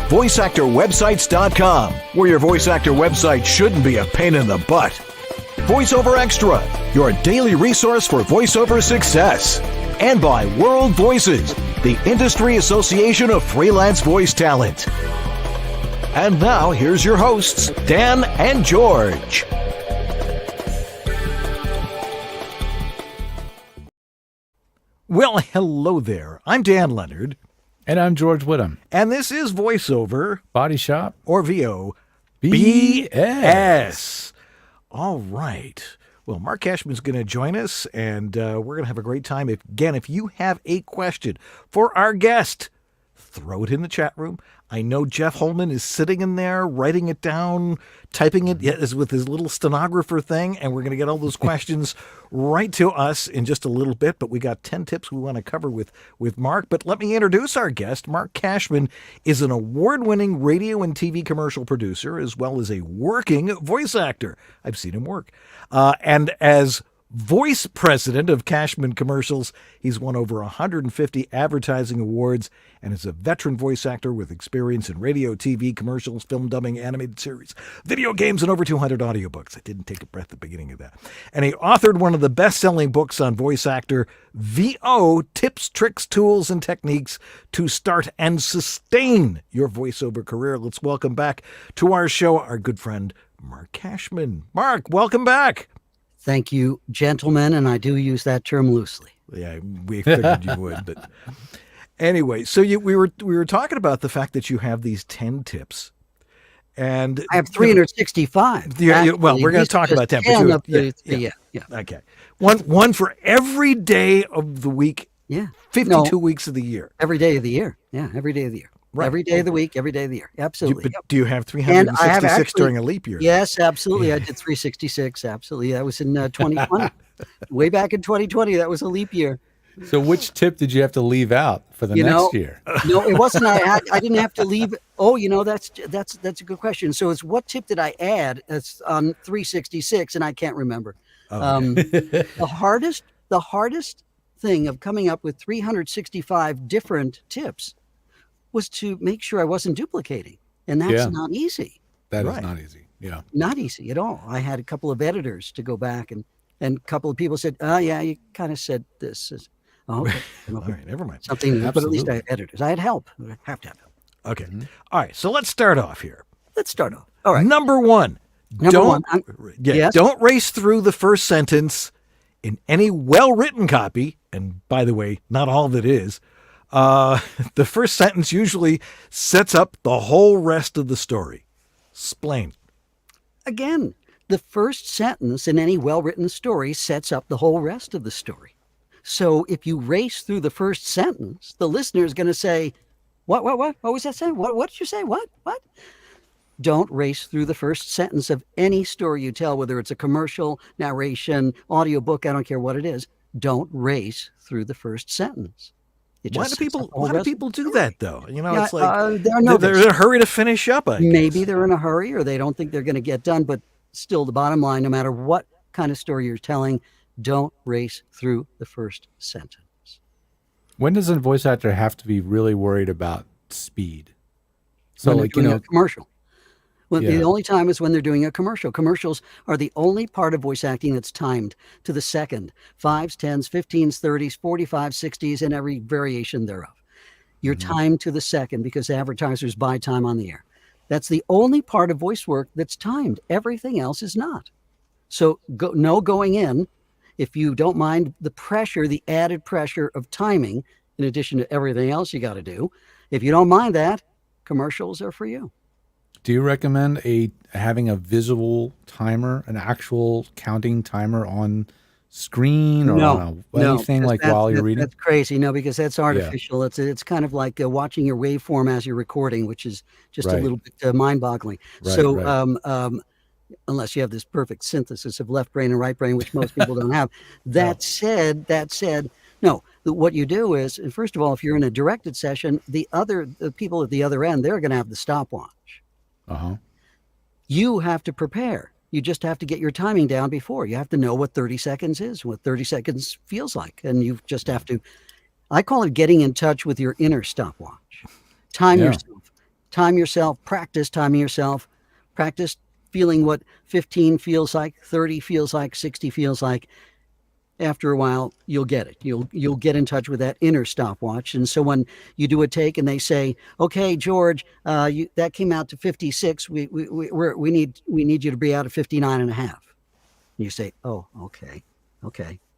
Speaker 4: VoiceActorWebsites.com, where your voice actor website shouldn't be a pain in the butt. VoiceOver Extra, your daily resource for voiceover success. And by World Voices, the industry association of freelance voice talent. And now, here's your hosts, Dan and George.
Speaker 2: Well, hello there. I'm Dan Leonard.
Speaker 3: And I'm George Whittam.
Speaker 2: And this is VoiceOver
Speaker 3: Body Shop,
Speaker 2: or VO BS. All right. Well, Marc Cashman's going to join us, and we're going to have a great time. If you have a question for our guest, throw it in the chat room. I know Jeff Holman is sitting in there, writing it down, typing it with his little stenographer thing, and we're going to get all those questions right to us in just a little bit. But we got 10 tips we want to cover with Marc. But let me introduce our guest. Marc Cashman is an award-winning radio and TV commercial producer, as well as a working voice actor. I've seen him work. And as voice president of Cashman Commercials, he's won over 150 advertising awards and is a veteran voice actor with experience in radio, TV, commercials, film dubbing, animated series, video games, and over 200 audiobooks. I didn't take a breath at the beginning of that. And he authored one of the best-selling books on voice actor, VO, Tips, Tricks, Tools, and Techniques to Start and Sustain Your Voiceover Career. Let's welcome back to our show our good friend, Marc Cashman. Marc, welcome back.
Speaker 6: Thank you, gentlemen, and I do use that term loosely.
Speaker 2: Yeah, we figured you would. But anyway, so we were talking about the fact that you have these 10 tips, and
Speaker 6: I have 365.
Speaker 2: Well, we're going to talk about 10. But
Speaker 6: yeah.
Speaker 2: Okay, one for every day of the week.
Speaker 6: Yeah,
Speaker 2: 52 weeks of the year.
Speaker 6: Every day of the year. Yeah, every day of the year. Right. Every day of the week, every day of the year. Absolutely.
Speaker 2: But do you have 366 during a leap year?
Speaker 6: Yes, absolutely. I did 366. Absolutely. That was in 2020. Way back in 2020, that was a leap year.
Speaker 3: So which tip did you have to leave out for the next year?
Speaker 6: No, it wasn't. I didn't have to leave. Oh, that's a good question. So it's what tip did I add? It's on 366, and I can't remember.
Speaker 2: Oh, okay.
Speaker 6: The The hardest thing of coming up with 365 different tips was to make sure I wasn't duplicating. And that's not easy.
Speaker 3: That is not easy. Yeah.
Speaker 6: Not easy at all. I had a couple of editors to go back and a couple of people said, oh yeah, you kind of said this. Oh, okay.
Speaker 2: All right, never mind.
Speaker 6: Something, but at least I had editors. I had help. I have to have help.
Speaker 2: Okay. All right. So let's start off here.
Speaker 6: Let's start off. All right.
Speaker 2: Number one.
Speaker 6: Yes?
Speaker 2: Don't race through the first sentence in any well-written copy. And by the way, not all of it is. The first sentence usually sets up the whole rest of the story. Explain.
Speaker 6: Again, the first sentence in any well-written story sets up the whole rest of the story. So if you race through the first sentence, the listener is going to say, what was that saying? What did you say? What? Don't race through the first sentence of any story you tell, whether it's a commercial, narration, audiobook, I don't care what it is. Don't race through the first sentence.
Speaker 2: Why do people do that though? You know, it's like
Speaker 6: they're
Speaker 2: in a hurry to finish up.
Speaker 6: Maybe they're in a hurry or they don't think they're going to get done, but still the bottom line, no matter what kind of story you're telling, don't race through the first sentence.
Speaker 3: When does a voice actor have to be really worried about speed? So
Speaker 6: when
Speaker 3: like,
Speaker 6: they're doing a commercial. Well,
Speaker 3: Yeah.
Speaker 6: the only time is when they're doing a commercial. Commercials are the only part of voice acting that's timed to the second. 5s, 10s, 15s, 30s, 45s, 60s, and every variation thereof. You're timed to the second because advertisers buy time on the air. That's the only part of voice work that's timed. Everything else is not. So no going in, if you don't mind the pressure, the added pressure of timing, in addition to everything else you got to do. If you don't mind that, commercials are for you.
Speaker 3: Do you recommend having a visual timer, an actual counting timer on screen or on anything like while you're reading?
Speaker 6: That's crazy. No, because that's artificial. It's kind of like watching your waveform as you're recording, which is just a little bit mind-boggling. Unless you have this perfect synthesis of left brain and right brain, which most people don't have. That said, no. What you do is, first of all, if you're in a directed session, the people at the other end, they're going to have the stopwatch. You have to prepare. You just have to get your timing down before. You have to know what 30 seconds is, what 30 seconds feels like. And you just have to, I call it getting in touch with your inner stopwatch. Time yourself, practice timing yourself, practice feeling what 15 feels like, 30 feels like, 60 feels like. After a while, you'll get it. You'll get in touch with that inner stopwatch. And so when you do a take and they say, "Okay, George, that came out to 56. We need you to be out at 59 and a half." You say, "Oh, okay,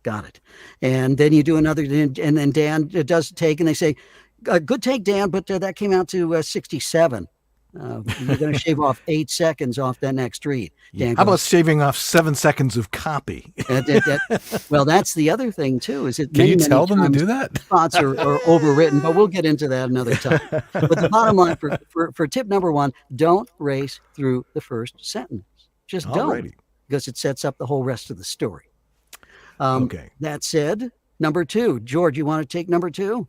Speaker 6: got it." And then you do another, and then Dan does a take, and they say, "Good take, Dan, but that came out to 67." You're going to shave off 8 seconds off that next read. Dan
Speaker 2: How about shaving off 7 seconds of copy?
Speaker 6: Well, that's the other thing too. Is it?
Speaker 3: Can you tell them to do that?
Speaker 6: Spots are overwritten, but we'll get into that another time. But the bottom line for tip number one: don't race through the first sentence. Just don't, because it sets up the whole rest of the story. That said, number two, George, you want to take number two?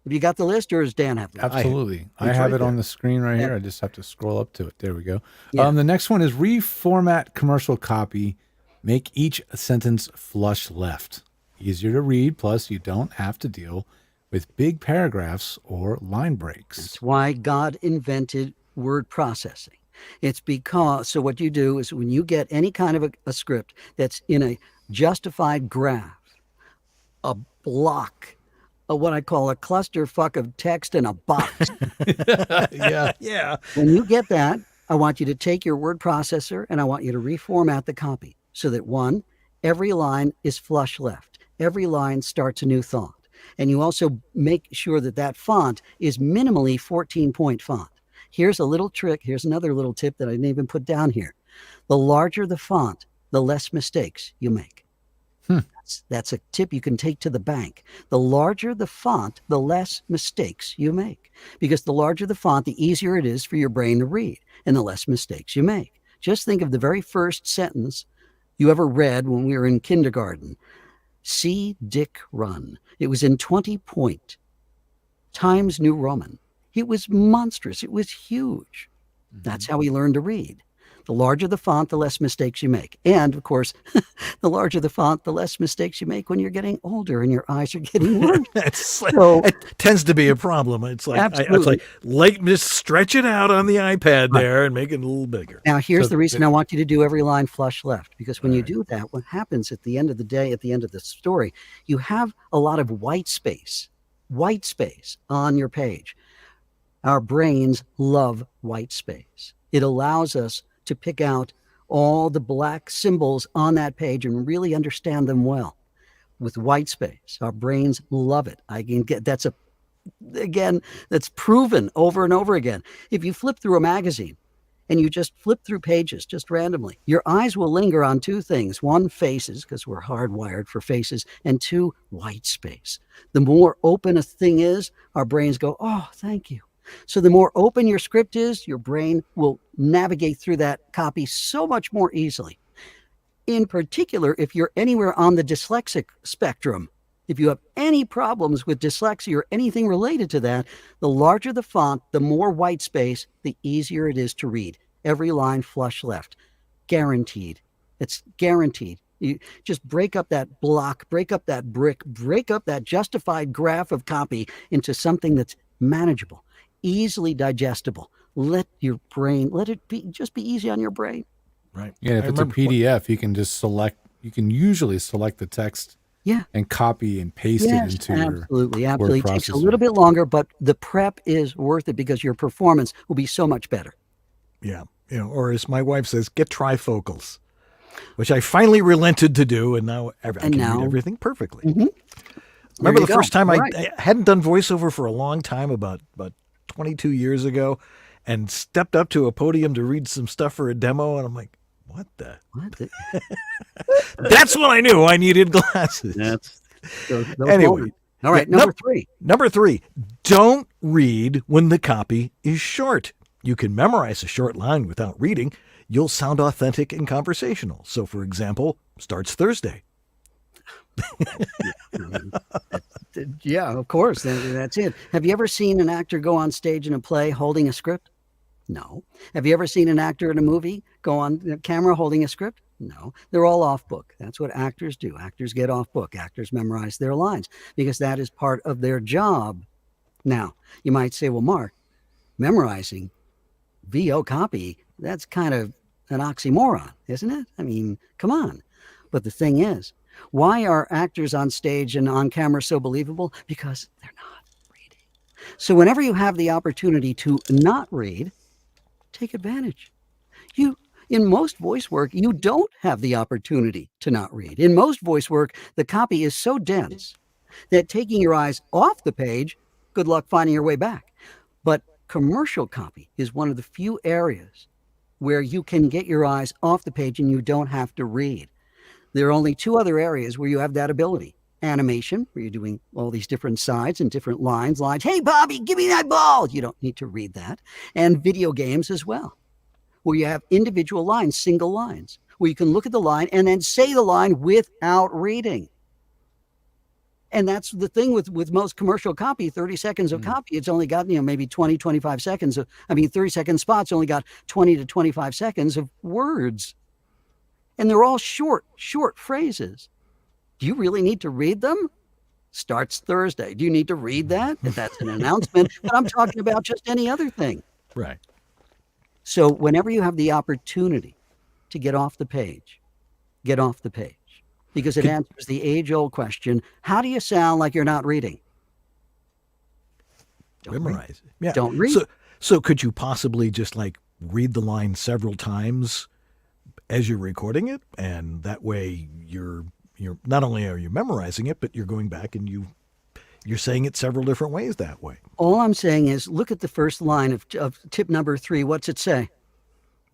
Speaker 6: Have you got the list, or does Dan have it?
Speaker 3: Absolutely. I have it on the screen right here. I just have to scroll up to it. There we go. The next one is reformat commercial copy. Make each sentence flush left. Easier to read, plus you don't have to deal with big paragraphs or line breaks.
Speaker 6: That's why God invented word processing. It's because, so what you do is when you get any kind of a script that's in a justified graph, a block, what I call a clusterfuck of text in a box.
Speaker 2: Yeah.
Speaker 6: When you get that, I want you to take your word processor and I want you to reformat the copy so that one, every line is flush left. Every line starts a new thought. And you also make sure that that font is minimally 14-point font. Here's a little trick. Here's another little tip that I didn't even put down here. The larger the font, the less mistakes you make. That's a tip you can take to the bank. The larger the font, the less mistakes you make. Because the larger the font, the easier it is for your brain to read and the less mistakes you make. Just think of the very first sentence you ever read when we were in kindergarten. See Dick run. It was in 20-point Times New Roman. It was monstrous. It was huge. That's how we learned to read. The larger the font, the less mistakes you make. And of course, the larger the font, the less mistakes you make when you're getting older and your eyes are getting worse.
Speaker 2: It tends to be a problem. It's like just stretch it out on the iPad there and make it a little bigger.
Speaker 6: Now, here's the reason I want you to do every line flush left, because when you do that, what happens at the end of the day, at the end of the story, you have a lot of white space on your page. Our brains love white space. It allows us to pick out all the black symbols on that page and really understand them well. With white space, our brains love it. That's proven over and over again. If you flip through a magazine and you just flip through pages just randomly, your eyes will linger on two things. One, faces, because we're hardwired for faces, and two, white space. The more open a thing is, our brains go, oh, thank you. So the more open your script is, your brain will navigate through that copy so much more easily. In particular, if you're anywhere on the dyslexic spectrum, if you have any problems with dyslexia or anything related to that, the larger the font, the more white space, the easier it is to read. Every line flush left. Guaranteed. It's guaranteed. You just break up that block, break up that brick, break up that justified graph of copy into something that's manageable, easily digestible. Let it be easy on your brain.
Speaker 2: Right.
Speaker 3: Yeah, if it's a PDF, you can usually select the text and copy and paste it into
Speaker 6: absolutely.
Speaker 3: your
Speaker 6: It takes a little bit longer, but the prep is worth it because your performance will be so much better.
Speaker 2: Yeah. Or as my wife says, get trifocals, which I finally relented to do, and now I can read everything perfectly.
Speaker 6: Mm-hmm.
Speaker 2: Remember the first time I hadn't done voiceover for a long time, about 22 years ago, and stepped up to a podium to read some stuff for a demo, and I'm like, what? That's when I knew I needed glasses. Anyway.
Speaker 6: All right, number three.
Speaker 2: Number 3, don't read when the copy is short. You can memorize a short line without reading. You'll sound authentic and conversational. So, for example, starts Thursday.
Speaker 6: Yeah, of course. That's it. Have you ever seen an actor go on stage in a play holding a script? No. Have you ever seen an actor in a movie go on camera holding a script? No. They're all off book. That's what actors do. Actors get off book. Actors memorize their lines because that is part of their job. Now, you might say, well, Mark, memorizing VO copy, that's kind of an oxymoron, isn't it? I mean, come on. But the thing is, why are actors on stage and on camera so believable? Because they're not reading. So whenever you have the opportunity to not read, take advantage. In most voice work, you don't have the opportunity to not read. In most voice work, the copy is so dense that taking your eyes off the page, good luck finding your way back. But commercial copy is one of the few areas where you can get your eyes off the page and you don't have to read. There are only 2 other areas where you have that ability. Animation, where you're doing all these different sides and different lines. Hey, Bobby, give me that ball. You don't need to read that. And video games as well, where you have individual lines, single lines, where you can look at the line and then say the line without reading. And that's the thing with most commercial copy, 30 seconds of copy, it's only got, maybe 20, 25 seconds. 30-second spots only got 20 to 25 seconds of words. And they're all short phrases. Do you really need to read them? Starts Thursday. Do you need to read that? If that's an announcement. But I'm talking about just any other thing.
Speaker 2: Right.
Speaker 6: So whenever you have the opportunity to get off the page, get off the page. Because it answers the age-old question, how do you sound like you're not reading?
Speaker 2: Memorize it. Yeah.
Speaker 6: Don't read.
Speaker 2: So could you possibly just read the line several times as you're recording it? And that way you're not only are you memorizing it, but you're going back and you're saying it several different ways that way.
Speaker 6: All I'm saying is look at the first line of tip number 3. What's it say?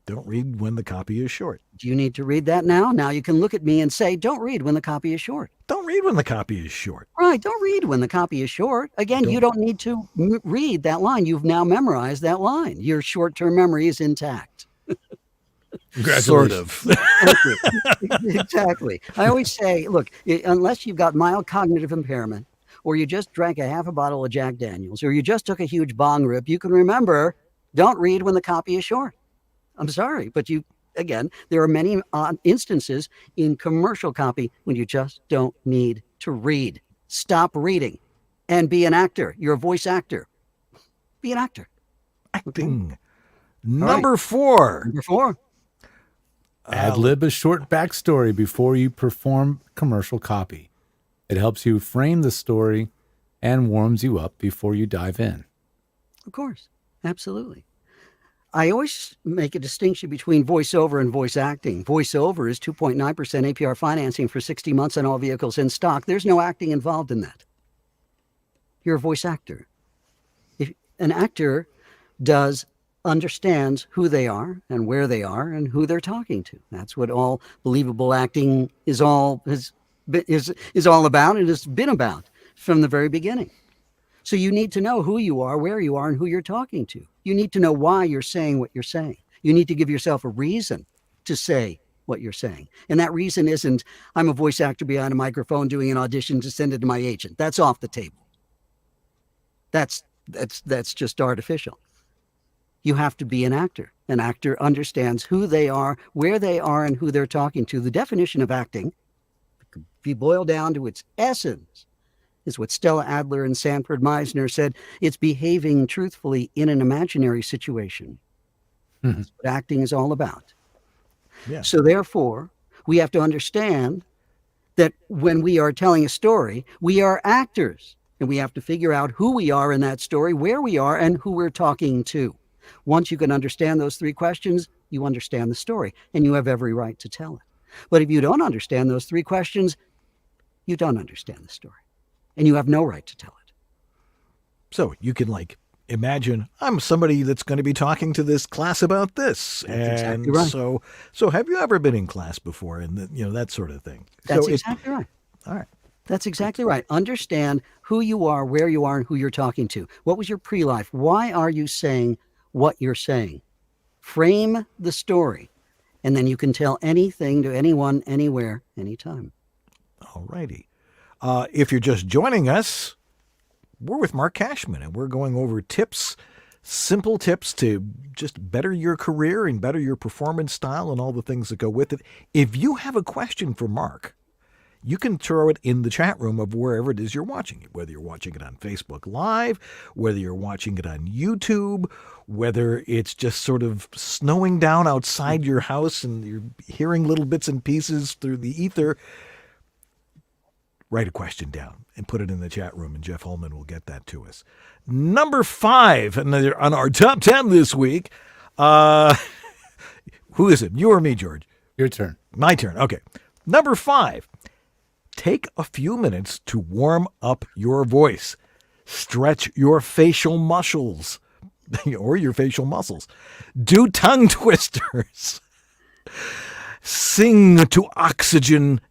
Speaker 2: Don't read when the copy is short.
Speaker 6: Do you need to read that now? Now you can look at me and say, don't read when the copy is short.
Speaker 2: Don't read when the copy is short.
Speaker 6: Right. Don't read when the copy is short. Again, you don't need to read that line. You've now memorized that line. Your short-term memory is intact.
Speaker 2: Sort of.
Speaker 6: Exactly. I always say, look, unless you've got mild cognitive impairment, or you just drank a half a bottle of Jack Daniels, or you just took a huge bong rip, you can remember, don't read when the copy is short. I'm sorry, but again, there are many instances in commercial copy when you just don't need to read. Stop reading and be an actor. You're a voice actor. Be an actor.
Speaker 2: Acting.
Speaker 6: Okay.
Speaker 2: Number 4.
Speaker 6: Number 4.
Speaker 3: Ad-lib a short backstory before you perform commercial copy. It helps you frame the story and warms you up before you dive in.
Speaker 6: Of course. Absolutely. I always make a distinction between voiceover and voice acting. Voiceover is 2.9% APR financing for 60 months on all vehicles in stock. There's no acting involved in that. You're a voice actor. If an actor understands who they are and where they are and who they're talking to. That's what all believable acting is all about and has been about from the very beginning. So you need to know who you are, where you are, and who you're talking to. You need to know why you're saying what you're saying. You need to give yourself a reason to say what you're saying. And that reason isn't, I'm a voice actor behind a microphone doing an audition to send it to my agent. That's off the table. That's just artificial. You have to be an actor. An actor understands who they are, where they are, and who they're talking to. The definition of acting, if you boil down to its essence, is what Stella Adler and Sanford Meisner said. It's behaving truthfully in an imaginary situation. That's what acting is all about.
Speaker 2: Yeah.
Speaker 6: So therefore, we have to understand that when we are telling a story, we are actors. And we have to figure out who we are in that story, where we are, and who we're talking to. Once you can understand those 3 questions, you understand the story, and you have every right to tell it. But if you don't understand those 3 questions, you don't understand the story, and you have no right to tell it.
Speaker 2: So you can imagine I'm somebody that's going to be talking to this class about this.
Speaker 6: That's
Speaker 2: and
Speaker 6: exactly right.
Speaker 2: So have you ever been in class before? And that sort of thing.
Speaker 6: That's exactly right.
Speaker 2: All right.
Speaker 6: That's exactly right. Understand who you are, where you are, and who you're talking to. What was your pre-life? Why are you saying what you're saying? Frame the story, and then you can tell anything to anyone, anywhere, anytime.
Speaker 2: All righty. If you're just joining us, we're with Marc Cashman, and we're going over simple tips to just better your career and better your performance style and all the things that go with it. If you have a question for Marc, you can throw it in the chat room of wherever it is you're watching it, whether you're watching it on Facebook Live, whether you're watching it on YouTube, whether it's just sort of snowing down outside your house and you're hearing little bits and pieces through the ether. Write a question down and put it in the chat room, and Jeff Holman will get that to us. Number 5 on our top 10 this week. Who is it? You or me, George?
Speaker 3: Your turn.
Speaker 2: My turn. Okay. Number 5. Take a few minutes to warm up your voice. Stretch your facial muscles or your facial muscles. Do tongue twisters. Sing to oxygen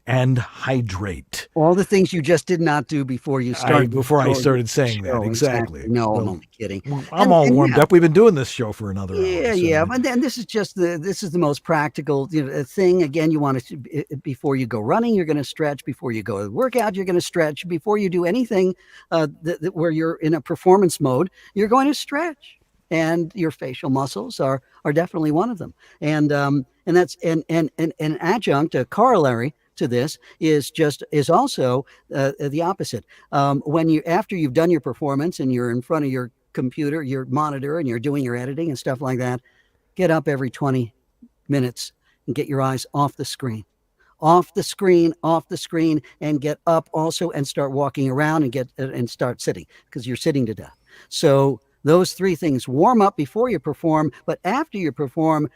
Speaker 2: and hydrate.
Speaker 6: All the things you just did not do before you started.
Speaker 2: I started saying that.
Speaker 6: Show,
Speaker 2: exactly.
Speaker 6: No, I'm only kidding.
Speaker 2: I'm all warmed up. We've been doing this show for another hour.
Speaker 6: Yeah. But then this is the most practical thing. Again, you want to, before you go running, you're going to stretch. Before you go to work out, you're going to stretch. Before you do anything where you're in a performance mode, you're going to stretch. And your facial muscles are definitely one of them. And that's an adjunct, a corollary to this is also the opposite. After you've done your performance and you're in front of your computer, your monitor, and you're doing your editing and stuff like that, get up every 20 minutes and get your eyes off the screen. Off the screen, and get up also and start walking around and start sitting, because you're sitting to death. So those 3 things: warm up before you perform, but after you perform,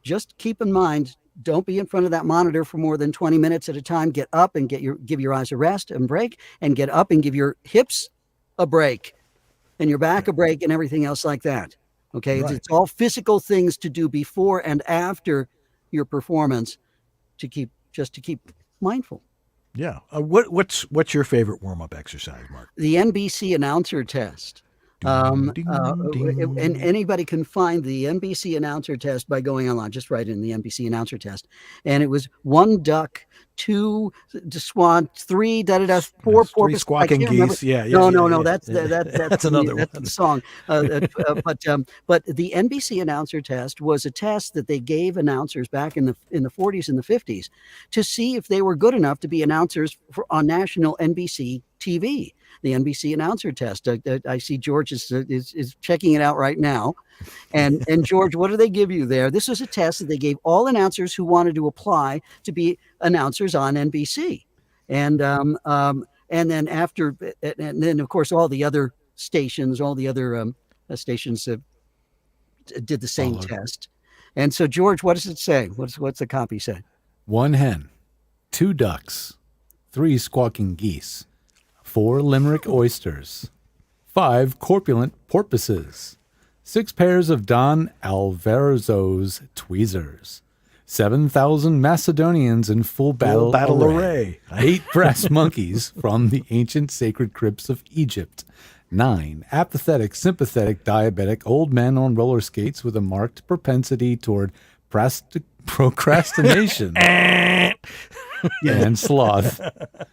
Speaker 6: just keep in mind, don't be in front of that monitor for more than 20 minutes at a time. Get up and give your eyes a rest and break, and get up and give your hips a break and your back a break and everything else like that. Okay. Right. It's all physical things to do before and after your performance to keep mindful.
Speaker 2: Yeah. What's your favorite warm-up exercise, Marc?
Speaker 6: The NBC announcer test. And anybody can find the NBC announcer test by going online. Just write in the NBC announcer test, and it was 1 duck, 2 swan, 3 4
Speaker 2: 3
Speaker 6: porpoise.
Speaker 2: squawking
Speaker 6: I can't remember.
Speaker 2: geese. Yeah,
Speaker 6: No.
Speaker 2: yeah.
Speaker 6: That's
Speaker 2: another
Speaker 6: that's
Speaker 2: one.
Speaker 6: the song. But the NBC announcer test was a test that they gave announcers back in the 40s and the 50s to see if they were good enough to be announcers on national NBC TV. The NBC announcer test. I see George is checking it out right now. And George, what do they give you there? This was a test that they gave all announcers who wanted to apply to be announcers on NBC. And then and then of course all the other stations did the same test. And so George, what does it say? What's the copy say?
Speaker 3: 1 hen, 2 ducks, 3 squawking geese, 4 limerick oysters, 5 corpulent porpoises, 6 pairs of Don Alvarez's tweezers, 7,000 Macedonians in full battle array, 8 brass monkeys from the ancient sacred crypts of Egypt, 9 apathetic, sympathetic, diabetic old men on roller skates with a marked propensity toward procrastination and sloth.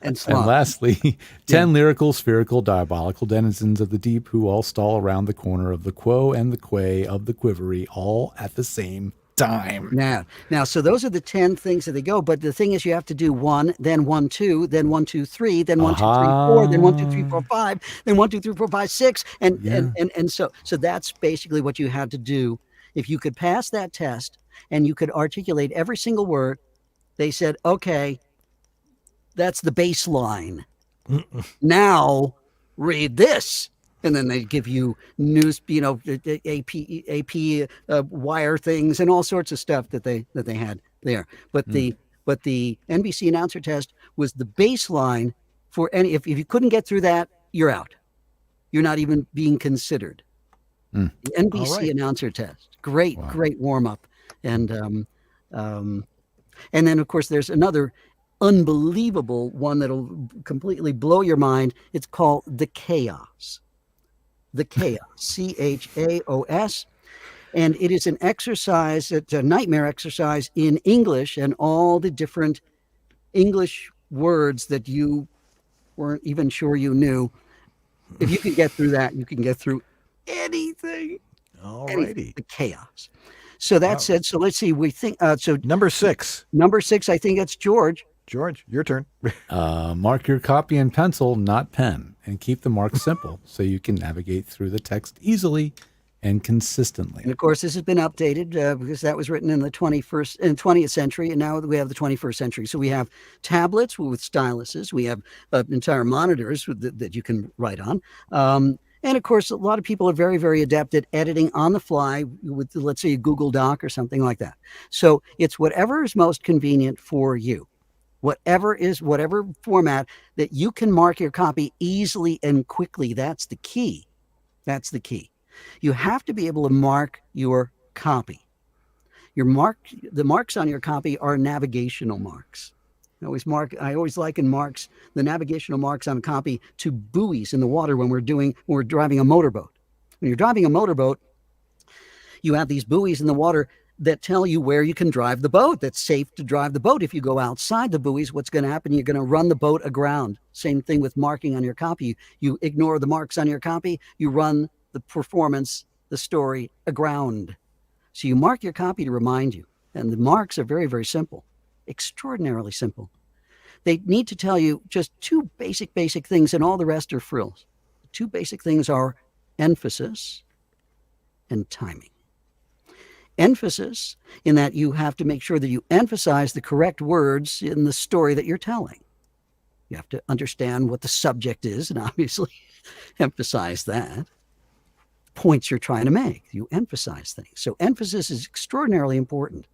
Speaker 3: And lastly, 10 lyrical, spherical, diabolical denizens of the deep who all stall around the corner of the quo and the quay of the quivery all at the same time.
Speaker 6: Now, so those are the 10 things that they go. But the thing is, you have to do 1, then 1, 2, then 1, 2, 3, then 1, 2, 3, 4, then 1, 2, 3, 4, 5, then 1, 2, 3, 4, 5, 6, and so that's basically what you had to do. If you could pass that test and you could articulate every single word, they said, okay, that's the baseline. Now read this. And then they give you news, AP wire things and all sorts of stuff that they had there. But the NBC announcer test was the baseline for any. If you couldn't get through that, you're out. You're not even being considered. The NBC announcer test, great warm up, and then of course there's another unbelievable one that'll completely blow your mind. It's called the Chaos. The Chaos, CHAOS, and it is an exercise. It's a nightmare exercise in English and all the different English words that you weren't even sure you knew. If you can get through that, you can get through anything.
Speaker 2: Alrighty.
Speaker 6: The Chaos. So that said, so let's see. We think so.
Speaker 2: Number 6.
Speaker 6: Number 6. I think that's George.
Speaker 2: George, your turn.
Speaker 3: Mark your copy in pencil, not pen, and keep the marks simple so you can navigate through the text easily and consistently.
Speaker 6: And of course, this has been updated because that was written in the 20th century, and now we have the 21st century. So we have tablets with styluses. We have entire monitors that you can write on. And of course, a lot of people are very, very adept at editing on the fly with, let's say, a Google Doc or something like that. So it's whatever is most convenient for you. Whatever format that you can mark your copy easily and quickly. That's the key. That's the key. You have to be able to mark your copy. The marks on your copy are navigational marks. I always liken the navigational marks on a copy to buoys in the water when we're driving a motorboat. When you're driving a motorboat, you have these buoys in the water that tell you where you can drive the boat, that's safe to drive the boat. If you go outside the buoys, what's going to happen? You're going to run the boat aground. Same thing with marking on your copy. You ignore the marks on your copy, you run the performance, the story aground. So you mark your copy to remind you. And the marks are very, very simple, extraordinarily simple. They need to tell you just 2 basic things, and all the rest are frills. The 2 basic things are emphasis and timing. Emphasis, in that you have to make sure that you emphasize the correct words in the story that you're telling. You have to understand what the subject is and obviously emphasize that. Points you're trying to make. You emphasize things. So emphasis is extraordinarily important.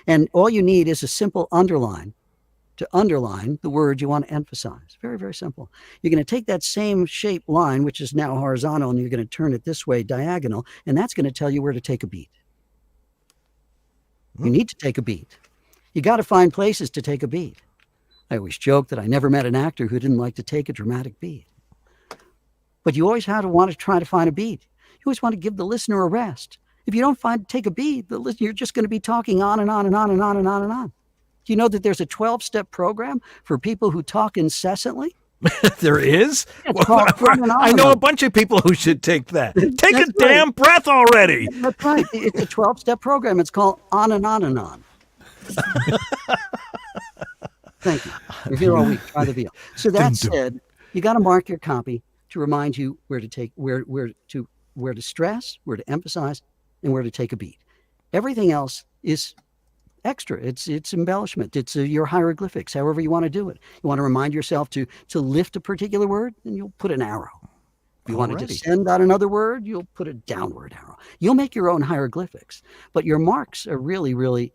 Speaker 6: And all you need is a simple underline to underline the word you want to emphasize. Very, very simple. You're going to take that same shape line, which is now horizontal, and you're going to turn it this way, diagonal, and that's going to tell you where to take a beat. You need to take a beat. You got to find places to take a beat. I always joke that I never met an actor who didn't like to take a dramatic beat. but you always want to try to find a beat. You always want to give the listener a rest. If you don't take a beat, you're just going to be talking on and on and on and on and on and on. Do you know that there's a 12-step program for people who talk incessantly?
Speaker 2: There is?
Speaker 6: It's
Speaker 2: Well,
Speaker 6: called
Speaker 2: I know a bunch of people who should take that. Take a damn breath already.
Speaker 6: That's right. It's a 12-step program. It's called On and On and On. Thank you. You're here all week. Try the veal. So that said, you got to mark your copy to remind you where to stress, where to emphasize, and where to take a beat. Everything else is extra. It's embellishment. It's your hieroglyphics, however you want to do it. You want to remind yourself to lift a particular word, and you'll put an arrow. If you want to descend on another word, you'll put a downward arrow. You'll make your own hieroglyphics. But your marks are really, really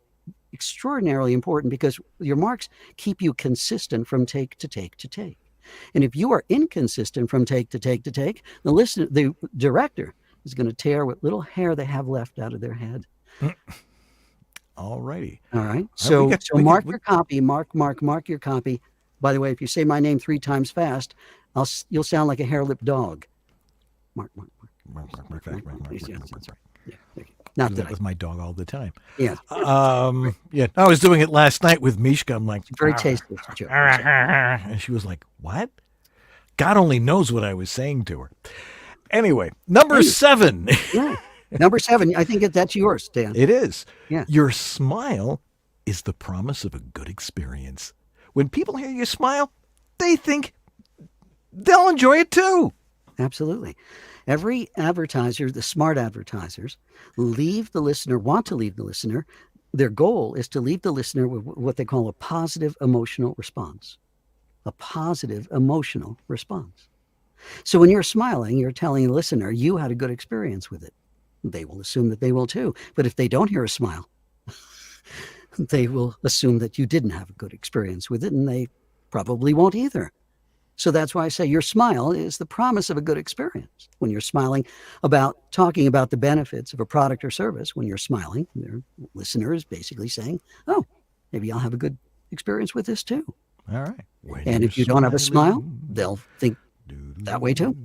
Speaker 6: extraordinarily important because your marks keep you consistent from take to take to take. And if you are inconsistent from take to take to take, the director is going to tear what little hair they have left out of their head.
Speaker 2: All righty.
Speaker 6: All right. So mark your copy. Mark your copy. By the way, if you say my name 3 times fast, you'll sound like a hair-lipped dog. Mark. Yeah, not
Speaker 2: that was my dog all the time.
Speaker 6: Yeah.
Speaker 2: Yeah. I was doing it last night with Mishka. I'm like,
Speaker 6: very tasty.
Speaker 2: And she was like, what? God only knows what I was saying to her. Anyway, number 7.
Speaker 6: Yeah. Number 7. I think that's yours, Dan.
Speaker 2: It is.
Speaker 6: Yeah.
Speaker 2: Your smile is the promise of a good experience. When people hear you smile, they think they'll enjoy it too.
Speaker 6: Absolutely. Every advertiser, the smart advertisers, want to leave the listener. Their goal is to leave the listener with what they call a positive emotional response. A positive emotional response. So when you're smiling, you're telling the listener you had a good experience with it. They will assume that they will too. But if they don't hear a smile, they will assume that you didn't have a good experience with it, and they probably won't either. So that's why I say your smile is the promise of a good experience. When you're smiling talking about the benefits of a product or service, when you're smiling, their listener is basically saying, oh, maybe I'll have a good experience with this too.
Speaker 2: All right.
Speaker 6: And if you don't have a smile, they'll think that way too.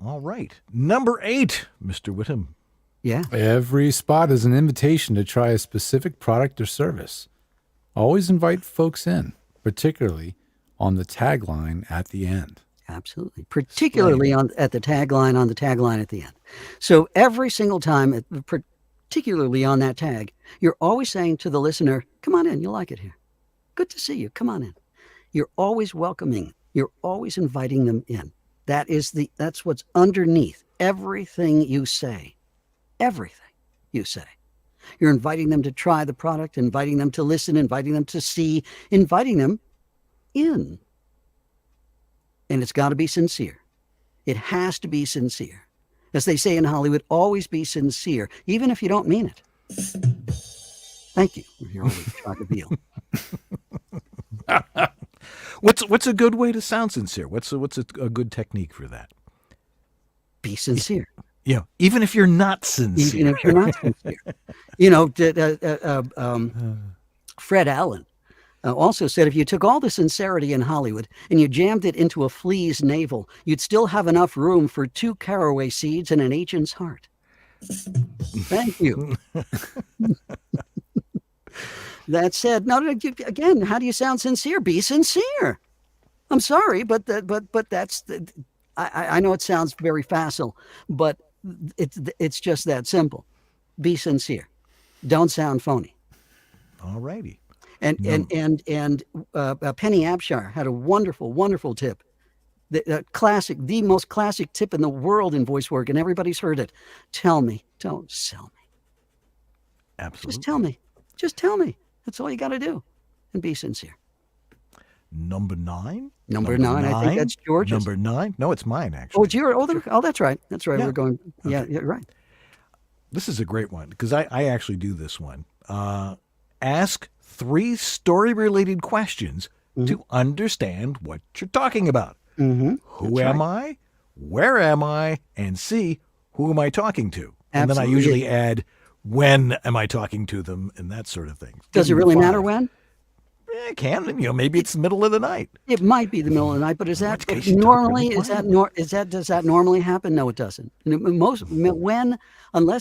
Speaker 2: All right. Number 8, Mr. Whittam.
Speaker 6: Yeah.
Speaker 3: Every spot is an invitation to try a specific product or service. Always invite folks in, particularly on the tagline at the end.
Speaker 6: Absolutely. Particularly at the tagline at the end. So every single time, particularly on that tag, you're always saying to the listener, come on in, you'll like it here. Good to see you. Come on in. You're always welcoming. You're always inviting them in. That's what's underneath everything you say. Everything you say. You're inviting them to try the product, inviting them to listen, inviting them to see, inviting them in. And it's got to be sincere. It has to be sincere. As they say in Hollywood, always be sincere, even if you don't mean it. Thank you. You're always trying to veal.
Speaker 2: What's a good way to sound sincere? What's a good technique for that?
Speaker 6: Be sincere.
Speaker 2: Yeah, even if you're not sincere.
Speaker 6: Even if you're not sincere. Fred Allen also said if you took all the sincerity in Hollywood and you jammed it into a flea's navel, you'd still have enough room for 2 caraway seeds and an agent's heart. Thank you. That said, again, how do you sound sincere? Be sincere. I'm sorry, but that's I know it sounds very facile, but it's just that simple. Be sincere. Don't sound phony.
Speaker 2: All righty.
Speaker 6: And Penny Abshire had a wonderful tip. The most classic tip in the world in voice work, and everybody's heard it. Tell me, don't sell me.
Speaker 2: Absolutely.
Speaker 6: Just tell me. That's all you got to do, and be sincere.
Speaker 2: Number 9.
Speaker 6: Number 9. I think that's George's.
Speaker 2: Number 9. No, it's mine actually.
Speaker 6: Oh, it's yours. Oh, that's right. That's right.
Speaker 2: Yeah.
Speaker 6: We're going.
Speaker 2: Okay.
Speaker 6: Yeah, right.
Speaker 2: This is a great one because I actually do this one. Ask 3 story-related questions to understand what you're talking about.
Speaker 6: Mm-hmm.
Speaker 2: Who am I? Where am I? And C, who am I talking to? And then I usually add, when am I talking to them? And that sort of thing.
Speaker 6: Does it really matter when?
Speaker 2: It can, maybe it's the middle of the night.
Speaker 6: It might be the middle of the night, but is that
Speaker 2: case you
Speaker 6: normally?
Speaker 2: talk
Speaker 6: Does that normally happen? No, it doesn't. Unless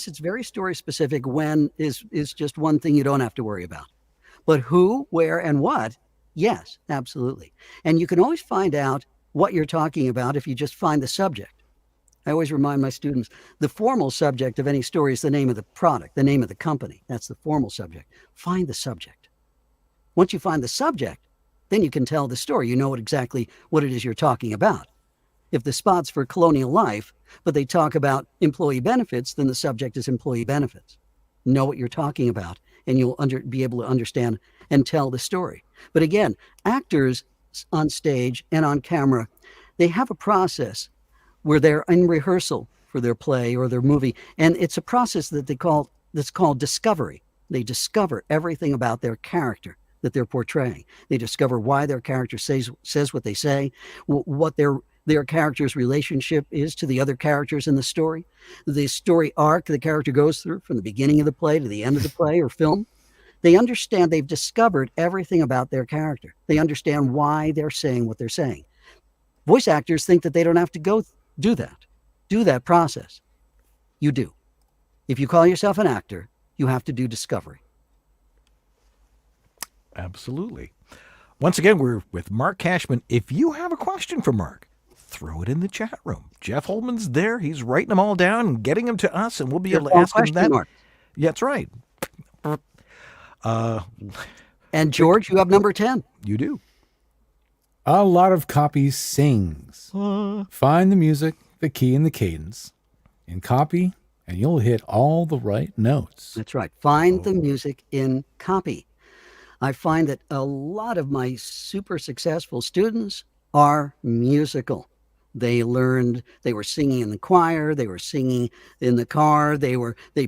Speaker 6: it's very story specific, when is just one thing you don't have to worry about. But who, where, and what? Yes, absolutely. And you can always find out what you're talking about if you just find the subject. I always remind my students, the formal subject of any story is the name of the product, the name of the company. That's the formal subject. Find the subject. Once you find the subject, then you can tell the story. You know exactly what it is you're talking about. If the spot's for Colonial Life, but they talk about employee benefits, then the subject is employee benefits. Know what you're talking about, and you'll be able to understand and tell the story. But again, actors on stage and on camera, they have a process where they're in rehearsal for their play or their movie, and it's a process that's called discovery. They discover everything about their character that they're portraying. They discover why their character says what they say, what their character's relationship is to the other characters in the story, the story arc the character goes through from the beginning of the play to the end of the play or film. They understand, they've discovered everything about their character. They understand why they're saying what they're saying. Voice actors think that they don't have to go do that process. You do. If you call yourself an actor, you have to do discovery.
Speaker 2: Absolutely. Once again, we're with Marc Cashman. If you have a question for Marc, throw it in the chat room. Jeff Holman's there. He's writing them all down and getting them to us, and we'll be able to ask him that.
Speaker 6: Mark.
Speaker 2: Yeah, that's right.
Speaker 6: And George, you have number 10.
Speaker 2: You do.
Speaker 3: A lot of copy sings. Find the music, the key, and the cadence in copy, and you'll hit all the right notes.
Speaker 6: That's right. Find the music in copy. I find that a lot of my super successful students are musical. They were singing in the choir, they were singing in the car, they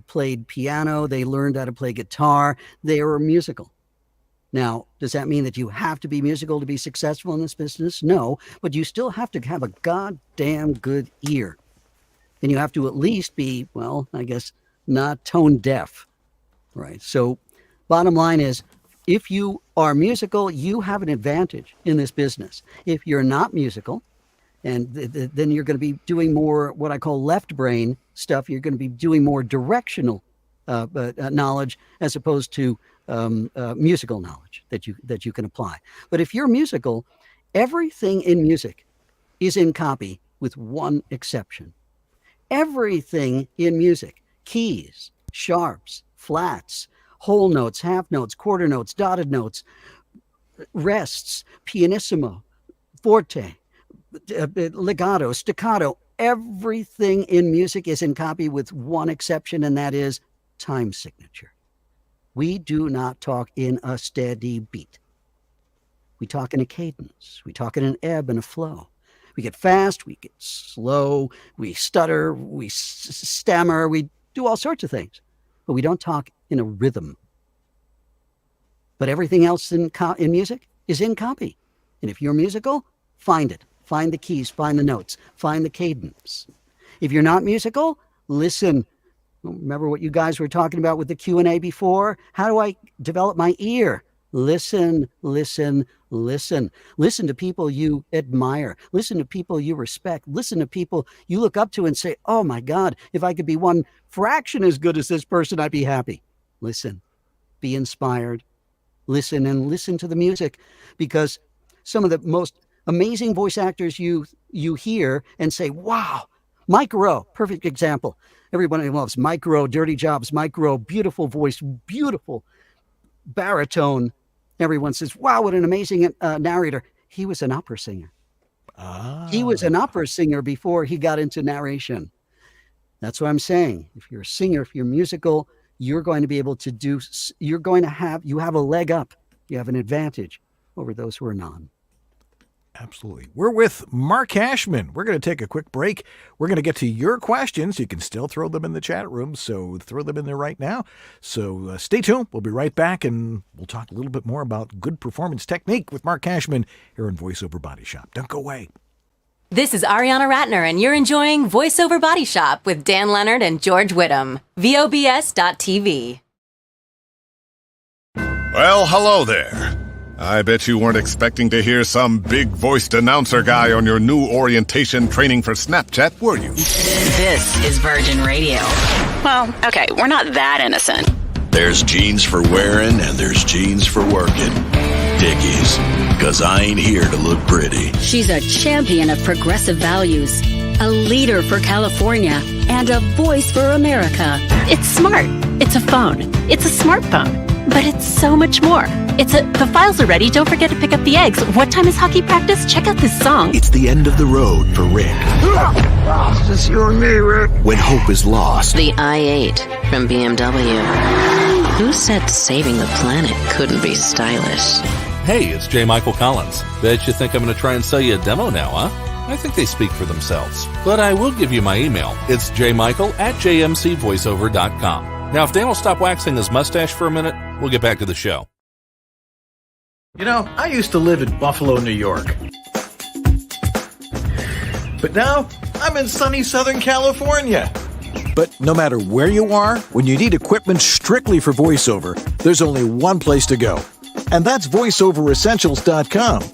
Speaker 6: played piano, they learned how to play guitar, they were musical. Now, does that mean that you have to be musical to be successful in this business? No, but you still have to have a goddamn good ear. And you have to at least be, well, I guess, not tone deaf, right? So bottom line is, if you are musical, you have an advantage in this business. If you're not musical, and then you're going to be doing more what I call left brain stuff. You're going to be doing more directional knowledge as opposed to musical knowledge that you can apply. But if you're musical, everything in music is in copy with one exception. Everything in music, keys, sharps, flats, whole notes, half notes, quarter notes, dotted notes, rests, pianissimo, forte, legato, staccato, everything in music is in copy with one exception, and that is time signature. We do not talk in a steady beat. We talk in a cadence. We talk in an ebb and a flow. We get fast, we get slow, we stutter, we stammer, we do all sorts of things, but we don't talk in a rhythm. But everything else in music is in copy. And if you're musical, find it. Find the keys, find the notes, find the cadence. If you're not musical, listen. Remember what you guys were talking about with the Q&A before? How do I develop my ear? Listen, listen, listen. Listen to people you admire. Listen to people you respect. Listen to people you look up to and say, oh my God, if I could be one fraction as good as this person, I'd be happy. Listen, be inspired. Listen and listen to the music, because some of the most amazing voice actors you hear and say, wow, Mike Rowe, perfect example. Everybody loves Mike Rowe, Dirty Jobs, Mike Rowe, beautiful voice, beautiful baritone. Everyone says, wow, what an amazing narrator. He was an opera singer. He was an opera singer before he got into narration. That's what I'm saying. If you're a singer, if you're musical, you're going to be able to you have a leg up. You have an advantage over those who are non.
Speaker 2: Absolutely. We're with Marc Cashman. We're going to take a quick break. We're going to get to your questions. You can still throw them in the chat room, so throw them in there right now. So stay tuned. We'll be right back, and we'll talk a little bit more about good performance technique with Marc Cashman here in VoiceOver Body Shop. Don't go away.
Speaker 19: This is Ariana Ratner, and you're enjoying VoiceOver Body Shop with Dan Leonard and George Whittam. VOBS.TV.
Speaker 8: Well, hello there. I bet you weren't expecting to hear some big-voiced announcer guy on your new orientation training for Snapchat, were you?
Speaker 20: This is Virgin Radio. Well, okay, we're not that innocent.
Speaker 10: There's jeans for wearing and there's jeans for working. Dickies, 'cause I ain't here to look pretty.
Speaker 11: She's a champion of progressive values, a leader for California, and a voice for America.
Speaker 12: It's smart. It's a phone. It's a smartphone. But it's so much more. The files are ready. Don't forget to pick up the eggs. What time is hockey practice? Check out this song.
Speaker 4: It's the end of the road for Rick.
Speaker 13: It's just you and me, Rick.
Speaker 4: When hope is lost.
Speaker 9: The i8 from BMW. Who said saving the planet couldn't be stylish?
Speaker 14: Hey, it's J. Michael Collins. Bet you think I'm going to try and sell you a demo now, huh? I think they speak for themselves. But I will give you my email. It's jmichael@jmcvoiceover.com. Now, if Dan will stop waxing his mustache for a minute, we'll get back to the show.
Speaker 2: You know, I used to live in Buffalo, New York. But now, I'm in sunny Southern California.
Speaker 4: But no matter where you are, when you need equipment strictly for voiceover, there's only one place to go. And that's voiceoveressentials.com.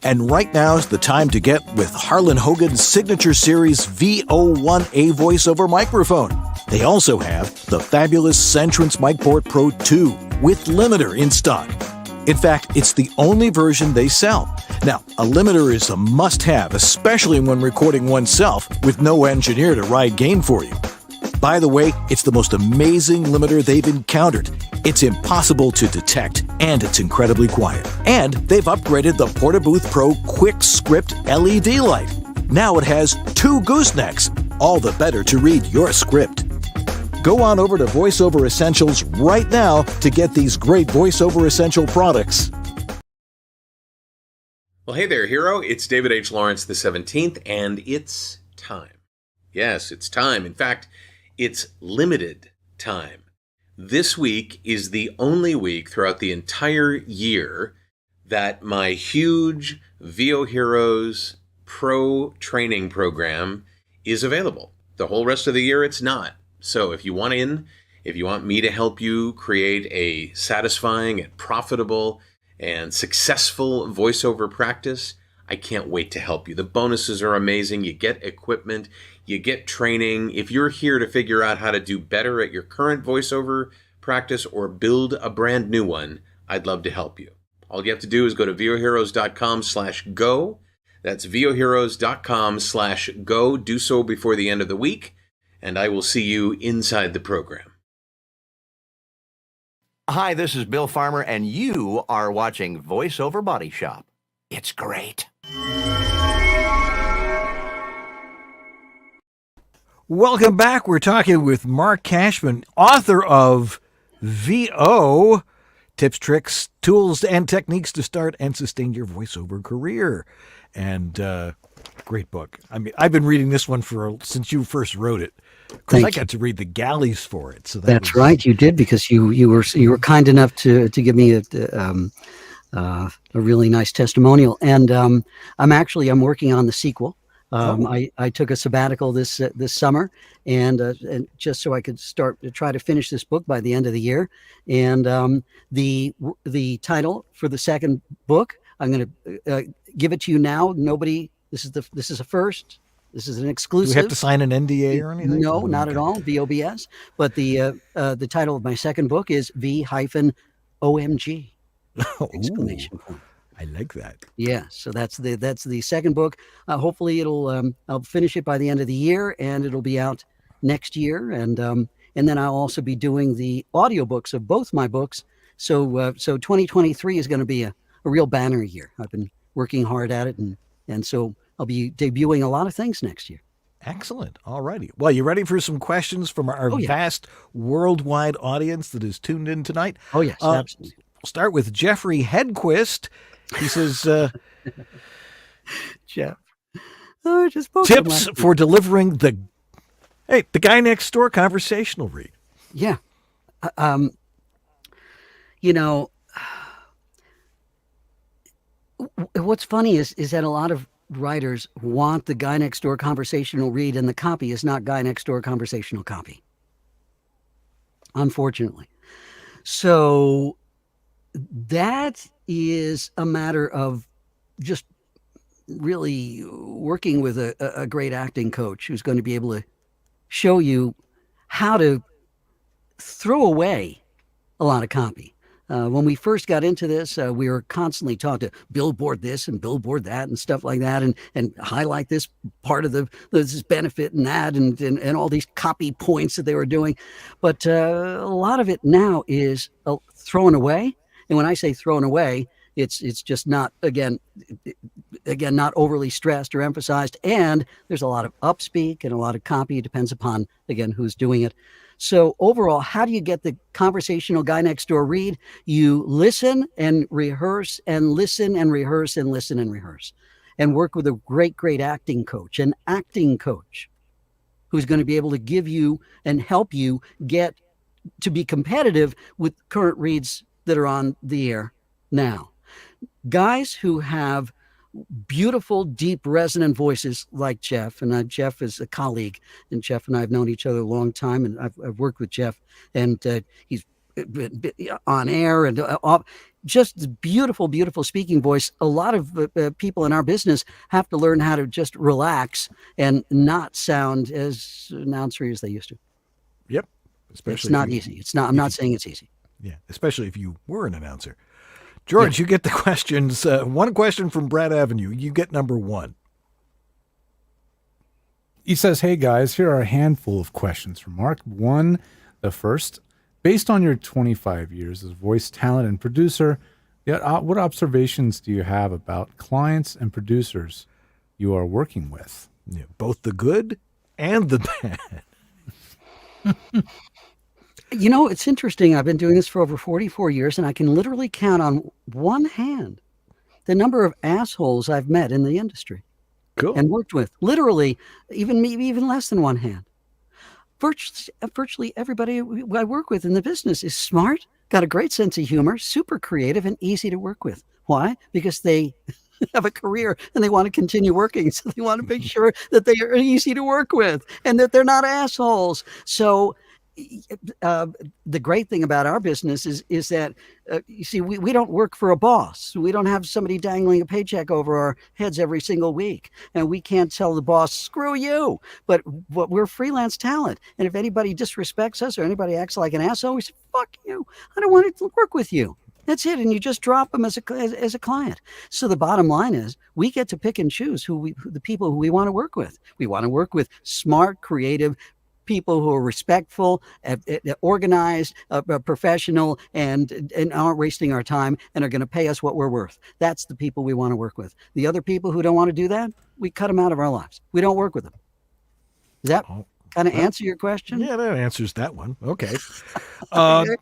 Speaker 4: And right now is the time to get with Harlan Hogan's signature series VO1A voiceover microphone. They also have the fabulous Centrance MicPort Pro 2 with limiter in stock. In fact, it's the only version they sell. Now, a limiter is a must-have, especially when recording oneself with no engineer to ride gain for you. By the way, it's the most amazing limiter they've encountered. It's impossible to detect, and it's incredibly quiet. And they've upgraded the Portabooth Pro Quick Script LED light. Now it has 2 goosenecks, all the better to read your script. Go on over to VoiceOver Essentials right now to get these great VoiceOver Essential products.
Speaker 17: Well, hey there, hero. It's David H. Lawrence the 17th, and it's time. Yes, it's time. In fact, it's limited time. This week is the only week throughout the entire year that my huge VO Heroes Pro training program is available. The whole rest of the year, it's not. So if you want in, if you want me to help you create a satisfying and profitable and successful voiceover practice, I can't wait to help you. The bonuses are amazing. You get equipment, you get training. If you're here to figure out how to do better at your current voiceover practice or build a brand new one, I'd love to help you. All you have to do is go to voheroes.com/go. That's voheroes.com/go. Do so before the end of the week, and I will see you inside the program.
Speaker 21: Hi, this is Bill Farmer, and you are watching VoiceOver Body Shop. It's great.
Speaker 2: Welcome back. We're talking with Marc Cashman, author of VO, Tips, Tricks, Tools, and Techniques to Start and Sustain Your Voiceover Career. And great book. I mean, I've been reading this one since you first wrote it. Because I got to read the galleys for it. So
Speaker 6: that's right. You did, because you were kind enough to give me a really nice testimonial. And I'm working on the sequel. I took a sabbatical this summer, and just so I could start to try to finish this book by the end of the year. And the title for the second book, I'm going to give it to you now. This is a first. This is an exclusive.
Speaker 2: Do we have to sign an NDA or anything?
Speaker 6: No, not at all. VOBS. But the title of my second book is V-OMG! Exclamation point.
Speaker 2: I like that.
Speaker 6: Yeah. So that's the second book. Hopefully I'll finish it by the end of the year, and it'll be out next year. And then I'll also be doing the audiobooks of both my books. So 2023 is going to be a real banner year. I've been working hard at it, and so I'll be debuting a lot of things next year.
Speaker 2: Excellent. All righty. Well, you ready for some questions from our vast worldwide audience that is tuned in tonight?
Speaker 6: Oh, yes, absolutely.
Speaker 2: We'll start with Jeffrey Hedquist. He says,
Speaker 6: Jeff, I just
Speaker 2: tips for delivering the guy next door conversational read.
Speaker 6: Yeah. What's funny is that a lot of writers want the guy next door conversational read, and the copy is not guy next door conversational copy, unfortunately. So that is a matter of just really working with a great acting coach who's going to be able to show you how to throw away a lot of copy. When we first got into this, we were constantly taught to billboard this and billboard that and stuff like that, and highlight this part of this benefit and that, and all these copy points that they were doing. But a lot of it now is thrown away. And when I say thrown away, it's just not, again, not overly stressed or emphasized. And there's a lot of upspeak and a lot of copy. It depends upon, again, who's doing it. So overall, how do you get the conversational guy next door read? You listen and rehearse and listen and rehearse and listen and rehearse, and work with a great, great acting coach, an acting coach who's going to be able to give you and help you get to be competitive with current reads that are on the air now. Guys who have beautiful, deep, resonant voices like Jeff, and Jeff is a colleague, and Jeff and I have known each other a long time, and I've worked with Jeff, and he's on air and just beautiful, beautiful speaking voice. A lot of people in our business have to learn how to just relax and not sound as announcery as they used to.
Speaker 2: Yep. Especially
Speaker 6: it's not easy. It's not. I'm not saying it's easy.
Speaker 2: Yeah, especially if you were an announcer. George, you get the questions. One question from Brad Avenue. You get number one.
Speaker 3: He says, hey guys, here are a handful of questions from Mark. One, the first, based on your 25 years as voice talent and producer, what observations do you have about clients and producers you are working with?
Speaker 2: Yeah, both the good and the bad.
Speaker 6: You know, it's interesting. I've been doing this for over 44 years, and I can literally count on one hand the number of assholes I've met in the industry.
Speaker 2: Cool.
Speaker 6: And worked with. Literally, even less than one hand. Virtually everybody I work with in the business is smart, got a great sense of humor, super creative, and easy to work with. Why? Because they have a career and they want to continue working. So they want to make sure that they are easy to work with and that they're not assholes. So the great thing about our business is that, you see, we don't work for a boss. We don't have somebody dangling a paycheck over our heads every single week. And we can't tell the boss, screw you. But we're freelance talent. And if anybody disrespects us or anybody acts like an asshole, we say, fuck you. I don't want to work with you. That's it. And you just drop them as a client. So the bottom line is we get to pick and choose the people who we want to work with. We want to work with smart, creative people who are respectful, organized, professional, and aren't wasting our time and are going to pay us what we're worth. That's the people we want to work with. The other people who don't want to do that, we cut them out of our lives. We don't work with them. Does that kind of answer your question?
Speaker 2: Yeah, that answers that one. Okay.
Speaker 6: What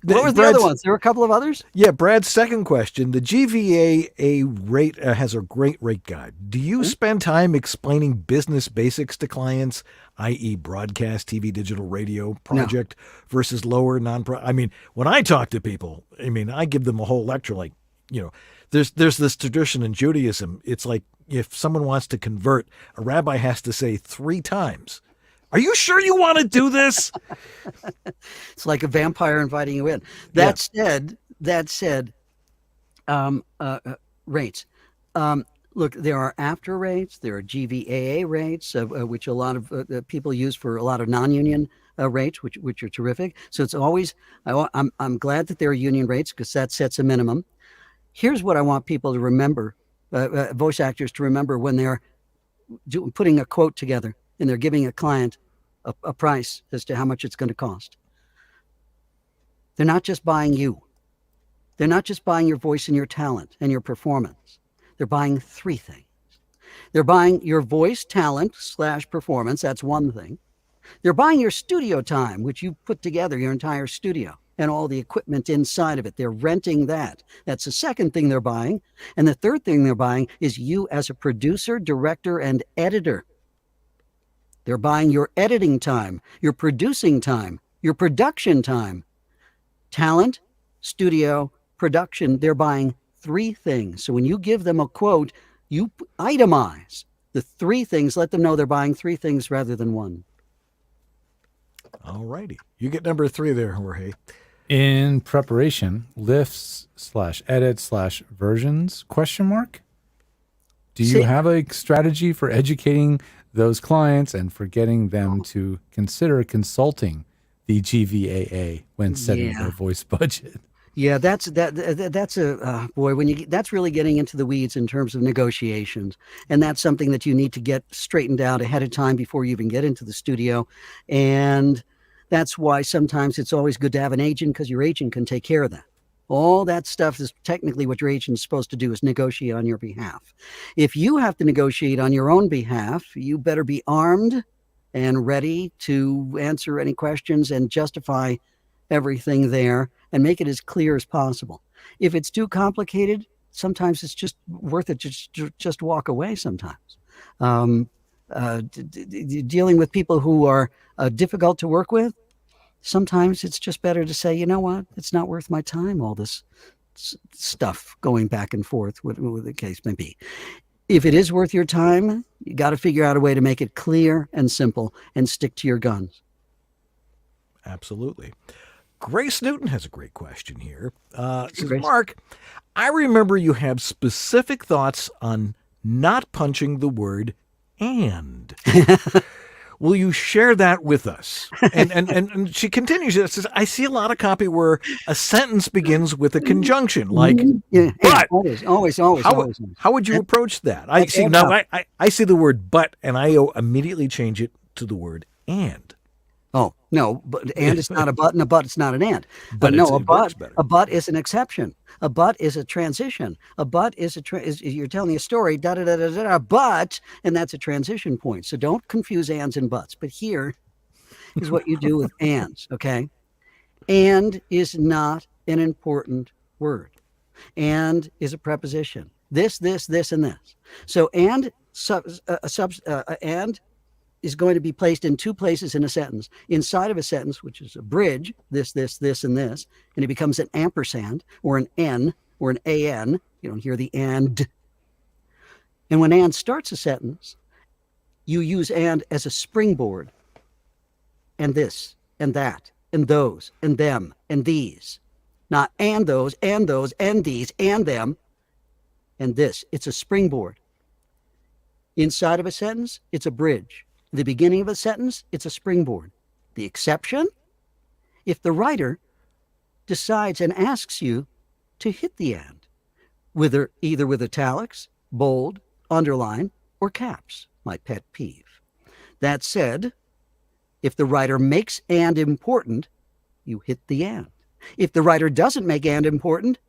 Speaker 6: was the other ones? There were a couple of others?
Speaker 2: Yeah, Brad's second question. The GVA rate has a great rate guide. Do you spend time explaining business basics to clients, i.e. broadcast, TV, digital, radio, project versus lower non-pro? I mean, when I talk to people, I give them a whole lecture like, there's this tradition in Judaism. It's like if someone wants to convert, a rabbi has to say 3 times, are you sure you want to do this?
Speaker 6: It's like a vampire inviting you in. That said, rates. Look, there are after rates. There are GVAA rates, which a lot of people use for a lot of non-union rates, which are terrific. So it's always, I'm glad that there are union rates because that sets a minimum. Here's what I want people to remember, voice actors to remember when they're putting a quote together and they're giving a client a price as to how much it's going to cost. They're not just buying you. They're not just buying your voice and your talent and your performance. They're buying 3 things. They're buying your voice, talent / performance. That's one thing. They're buying your studio time, which you put together, your entire studio and all the equipment inside of it. They're renting that. That's the second thing they're buying. And the third thing they're buying is you as a producer, director, and editor. They're buying your editing time, your producing time, your production time. Talent, studio, production, they're buying 3 things. So when you give them a quote, you itemize the 3 things, let them know they're buying 3 things rather than 1.
Speaker 2: All righty. You get number 3 there, Jorge.
Speaker 3: In preparation, lifts/edit/versions ? Do you have a strategy for educating those clients and for getting them to consider consulting the GVAA when setting their voice budget?
Speaker 6: Yeah, that's boy, that's really getting into the weeds in terms of negotiations, and that's something that you need to get straightened out ahead of time before you even get into the studio, and that's why sometimes it's always good to have an agent, because your agent can take care of that. All that stuff is technically what your agent is supposed to do, is negotiate on your behalf. If you have to negotiate on your own behalf, you better be armed and ready to answer any questions and justify everything there and make it as clear as possible. If it's too complicated, sometimes it's just worth it to just walk away sometimes. Dealing with people who are difficult to work with, sometimes it's just better to say, you know what, it's not worth my time, all this stuff going back and forth, whatever the case may be. If it is worth your time, you got to figure out a way to make it clear and simple and stick to your guns.
Speaker 2: Absolutely. Grace Newton has a great question here. Says, Mark, I remember you have specific thoughts on not punching the word "and." Will you share that with us? And she continues. She says, I see a lot of copy where a sentence begins with a conjunction, like "but."
Speaker 6: Always.
Speaker 2: How would you approach that? I see now. I see the word "but," and I immediately change it to the word "and."
Speaker 6: Oh, no, but and it's not a but, and a but it's not an and.
Speaker 2: But
Speaker 6: no, a but is an exception. A but is a transition. A but is you're telling a story, but, and that's a transition point. So don't confuse ands and buts. But here is what you do with ands, okay? And is not an important word. And is a preposition. This, and this. So and is going to be placed in two places in a sentence. Inside of a sentence, which is a bridge, this, and this, and it becomes an ampersand or an N or an AN. You don't hear the and. And when and starts a sentence, you use and as a springboard. And this, and that, and those, and them, and these. Not and those, and these, and them, and this. It's a springboard. Inside of a sentence, it's a bridge. The beginning of a sentence, it's a springboard. The exception, if the writer decides and asks you to hit the and, either with italics, bold, underline, or caps, my pet peeve. That said, if the writer makes and important, you hit the and. If the writer doesn't make and important,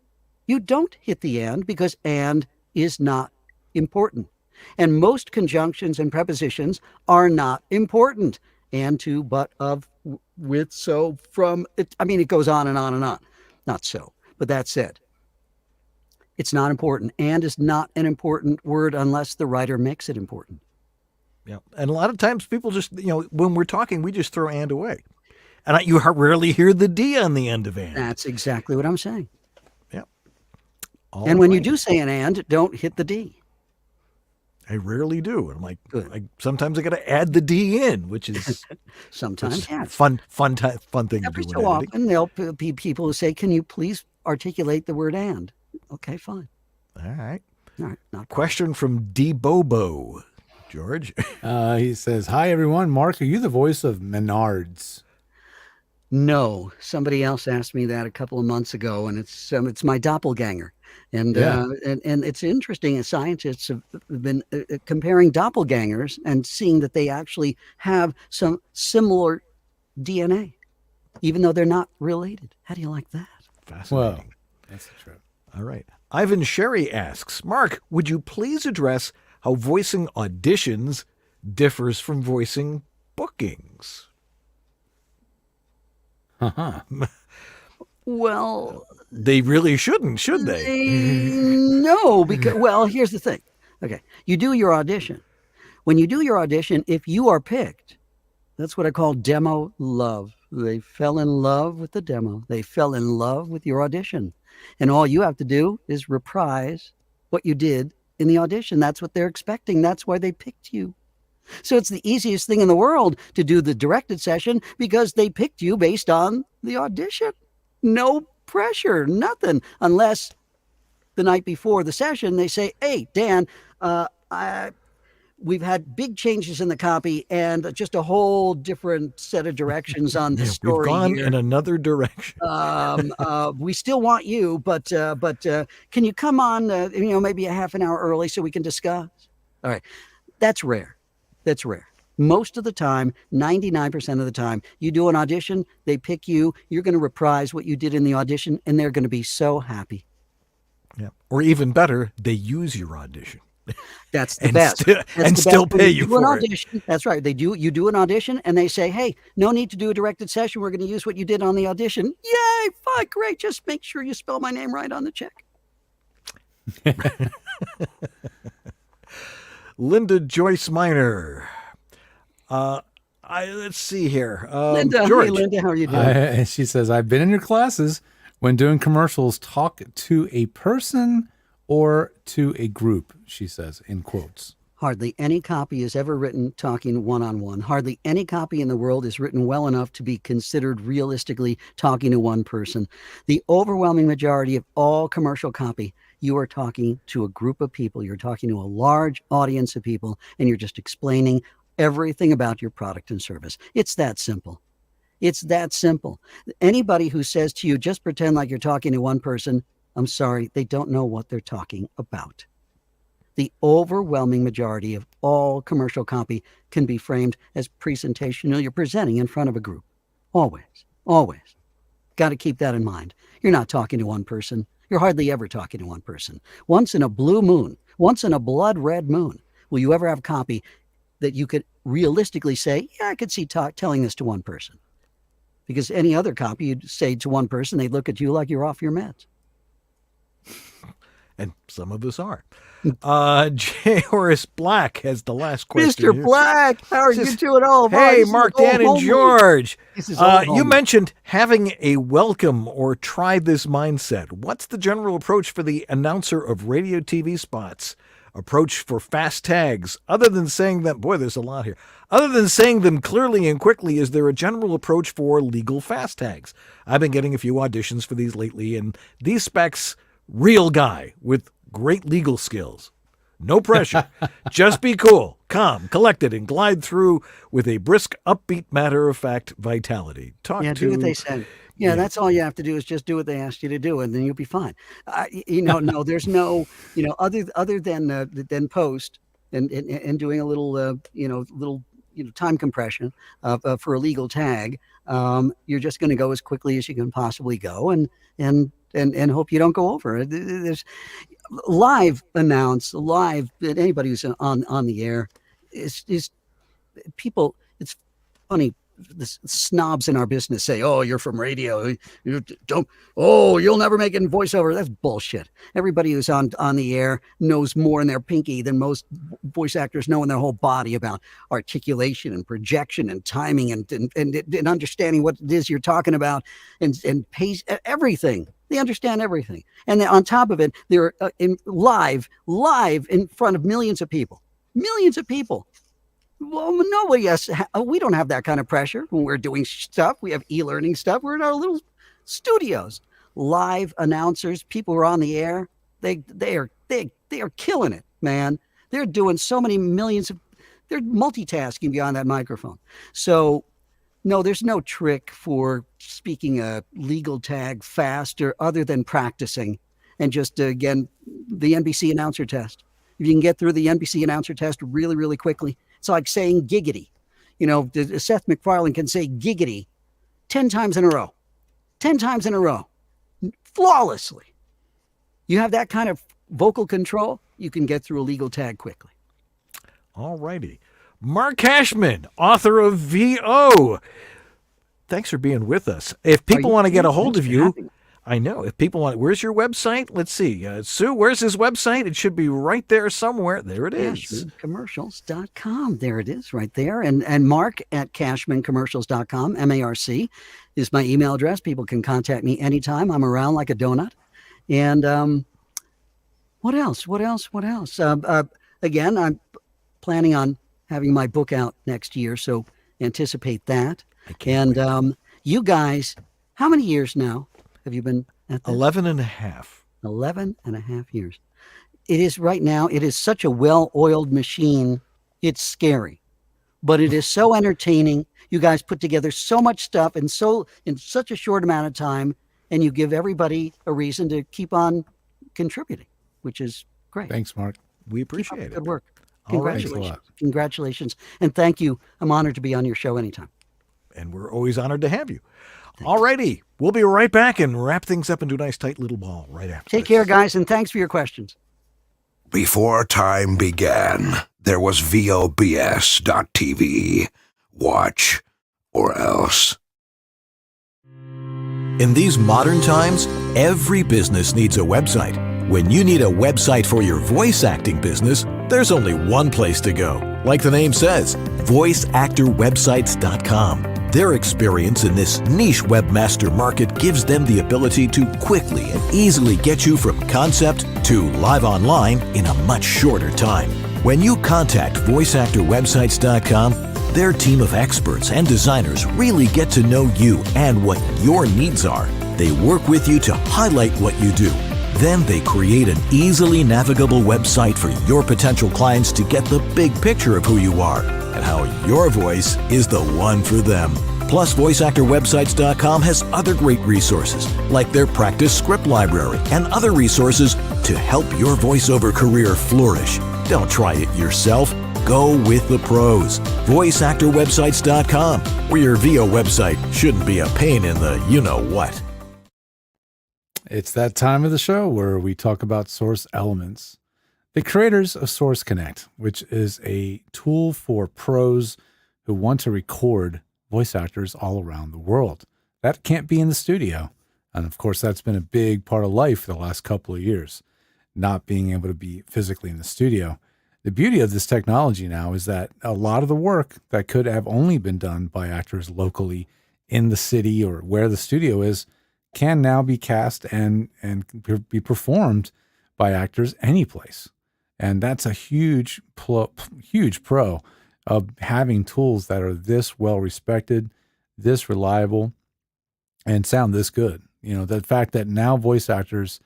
Speaker 6: you don't hit the and, because and is not important. And most conjunctions and prepositions are not important. And, to, but, of, with, so, from. It goes on and on and on. Not so. But that said, it's not important. And is not an important word unless the writer makes it important.
Speaker 2: Yeah. And a lot of times people just, when we're talking, we just throw and away. And you rarely hear the D on the end of and.
Speaker 6: That's exactly what I'm saying.
Speaker 2: Yeah.
Speaker 6: And when you do say an and, don't hit the D.
Speaker 2: I rarely do. I'm like, sometimes I got to add the D in, which is
Speaker 6: sometimes
Speaker 2: fun thing to
Speaker 6: Every
Speaker 2: do.
Speaker 6: so often, there'll be people who say, "Can you please articulate the word and?" Okay, fine.
Speaker 2: All right.
Speaker 6: Not
Speaker 2: question from D Bobo, George.
Speaker 3: He says, "Hi everyone, Mark. Are you the voice of Menards?"
Speaker 6: No, somebody else asked me that a couple of months ago, and it's my doppelganger. And it's interesting. Scientists have been comparing doppelgangers and seeing that they actually have some similar DNA, even though they're not related. How do you like that?
Speaker 2: Fascinating.
Speaker 3: Well, that's true.
Speaker 2: All right. Ivan Sherry asks, Mark, would you please address how voicing auditions differs from voicing bookings?
Speaker 6: Well,
Speaker 2: they really shouldn't, should they?
Speaker 6: No, because, well, here's the thing. Okay, you do your audition. When you do your audition, if you are picked, that's what I call demo love. They fell in love with the demo. They fell in love with your audition. And all you have to do is reprise what you did in the audition. That's what they're expecting. That's why they picked you. So it's the easiest thing in the world to do the directed session because they picked you based on the audition. No pressure, nothing, unless the night before the session they say, "Hey, Dan, we've had big changes in the copy and just a whole different set of directions on this story.
Speaker 2: We've gone
Speaker 6: here.
Speaker 2: in another direction.
Speaker 6: We still want you, but can you come on, maybe a half an hour early so we can discuss?" All right. That's rare. That's rare. Most of the time, 99% of the time, you do an audition, they pick you, you're going to reprise what you did in the audition, and they're going to be so happy.
Speaker 2: Yeah. Or even better, they use your audition.
Speaker 6: That's the best.
Speaker 2: And still pay you for it.
Speaker 6: That's right. You do an audition and they say, "Hey, no need to do a directed session. We're going to use what you did on the audition." Yay, fine, great. Just make sure you spell my name right on the check.
Speaker 2: Linda Joyce Minor. Let's see here.
Speaker 6: Linda,
Speaker 2: George.
Speaker 6: hey Linda, how are you doing?
Speaker 3: She says, "I've been in your classes. When doing commercials, talk to a person or to a group," she says, in quotes.
Speaker 6: Hardly any copy is ever written talking one-on-one. Hardly any copy in the world is written well enough to be considered realistically talking to one person. The overwhelming majority of all commercial copy, you are talking to a group of people. You're talking to a large audience of people, and you're just explaining everything about your product and service. It's that simple. It's that simple. Anybody who says to you, "Just pretend like you're talking to one person," I'm sorry, they don't know what they're talking about. The overwhelming majority of all commercial copy can be framed as presentational. You're presenting in front of a group. Always, always. Got to keep that in mind. You're not talking to one person. You're hardly ever talking to one person. Once in a blue moon, once in a blood red moon, will you ever have copy that you could realistically say, "Yeah, I could see telling this to one person." Because any other copy, you'd say to one person, they'd look at you like you're off your meds.
Speaker 2: And some of us are. J. Horace Black has the last question.
Speaker 6: Mr.
Speaker 2: Here.
Speaker 6: Black, how are you doing?
Speaker 2: Hey, Mark, Dan, and George. You
Speaker 6: You
Speaker 2: mentioned having a welcome or try this mindset. What's the general approach for the announcer of radio TV spots? Approach for fast tags, other than saying them, boy, there's a lot here. Other than saying them clearly and quickly, is there a general approach for legal fast tags? I've been getting a few auditions for these lately, and these specs, real guy with great legal skills. No pressure. Just be cool, calm, collected, and glide through with a brisk, upbeat, matter-of-fact vitality.
Speaker 6: do what they said. Yeah, that's all you have to do is just do what they asked you to do, and then you'll be fine. No, there's no, other than post and doing a little, time compression for a legal tag. You're just going to go as quickly as you can possibly go, and hope you don't go over. There's live anybody who's on the air is people. It's funny. The snobs in our business say, "Oh, you're from radio. You'll never make it in voiceover." That's bullshit. Everybody who's on the air knows more in their pinky than most voice actors know in their whole body about articulation and projection and timing and understanding what it is you're talking about and pace, everything. They understand everything. And then on top of it, they're live in front of millions of people. Millions of people. Well, nobody has. We don't have that kind of pressure when we're doing stuff. We have e-learning stuff. We're in our little studios. Live announcers, people who are on the air, they are killing it, man. They're doing so many millions of. They're multitasking beyond that microphone. So, no, there's no trick for speaking a legal tag faster other than practicing and just again the NBC announcer test. If you can get through the NBC announcer test really, really quickly. It's like saying giggity. Seth MacFarlane can say giggity 10 times in a row. 10 times in a row. Flawlessly. You have that kind of vocal control, you can get through a legal tag quickly.
Speaker 2: All righty. Marc Cashman, author of VO. Thanks for being with us. If people want to get a hold of you, I know. If people want, where's your website? Let's see. Sue, where's his website? It should be right there somewhere. There it is.
Speaker 6: Cashmancommercials.com. There it is right there. And Marc at Cashmancommercials.com, MARC, is my email address. People can contact me anytime. I'm around like a donut. And what else? Again, I'm planning on having my book out next year, so anticipate that. And you guys, how many years now have you been at this?
Speaker 2: 11 and a half.
Speaker 6: 11 and a half years. It is right now, it is such a well-oiled machine. It's scary, but it is so entertaining. You guys put together so much stuff in such a short amount of time, and you give everybody a reason to keep on contributing, which is great.
Speaker 3: Thanks, Mark.
Speaker 2: We appreciate it.
Speaker 6: Good work.
Speaker 2: All right.
Speaker 6: Congratulations. Congratulations. And thank you. I'm honored to be on your show anytime.
Speaker 2: And we're always honored to have you. All righty. We'll be right back and wrap things up into a nice tight little ball right after.
Speaker 6: Take care, guys, and thanks for your questions.
Speaker 1: Before time began, there was VOBS.TV. Watch or else.
Speaker 4: In these modern times, every business needs a website. When you need a website for your voice acting business, there's only one place to go. Like the name says, voiceactorwebsites.com. Their experience in this niche webmaster market gives them the ability to quickly and easily get you from concept to live online in a much shorter time. When you contact voiceactorwebsites.com, their team of experts and designers really get to know you and what your needs are. They work with you to highlight what you do. Then they create an easily navigable website for your potential clients to get the big picture of who you are and how your voice is the one for them. Plus, VoiceActorWebsites.com has other great resources, like their practice script library and other resources to help your voiceover career flourish. Don't try it yourself. Go with the pros. VoiceActorWebsites.com, where your VO website shouldn't be a pain in the you-know-what.
Speaker 3: It's that time of the show where we talk about Source Elements, the creators of Source Connect, which is a tool for pros who want to record voice actors all around the world. That can't be in the studio. And of course, that's been a big part of life for the last couple of years, not being able to be physically in the studio. The beauty of this technology now is that a lot of the work that could have only been done by actors locally in the city or where the studio is can now be cast and be performed by actors anyplace. And that's a huge pro of having tools that are this well respected, this reliable, and sound this good. You know, the fact that now voice actors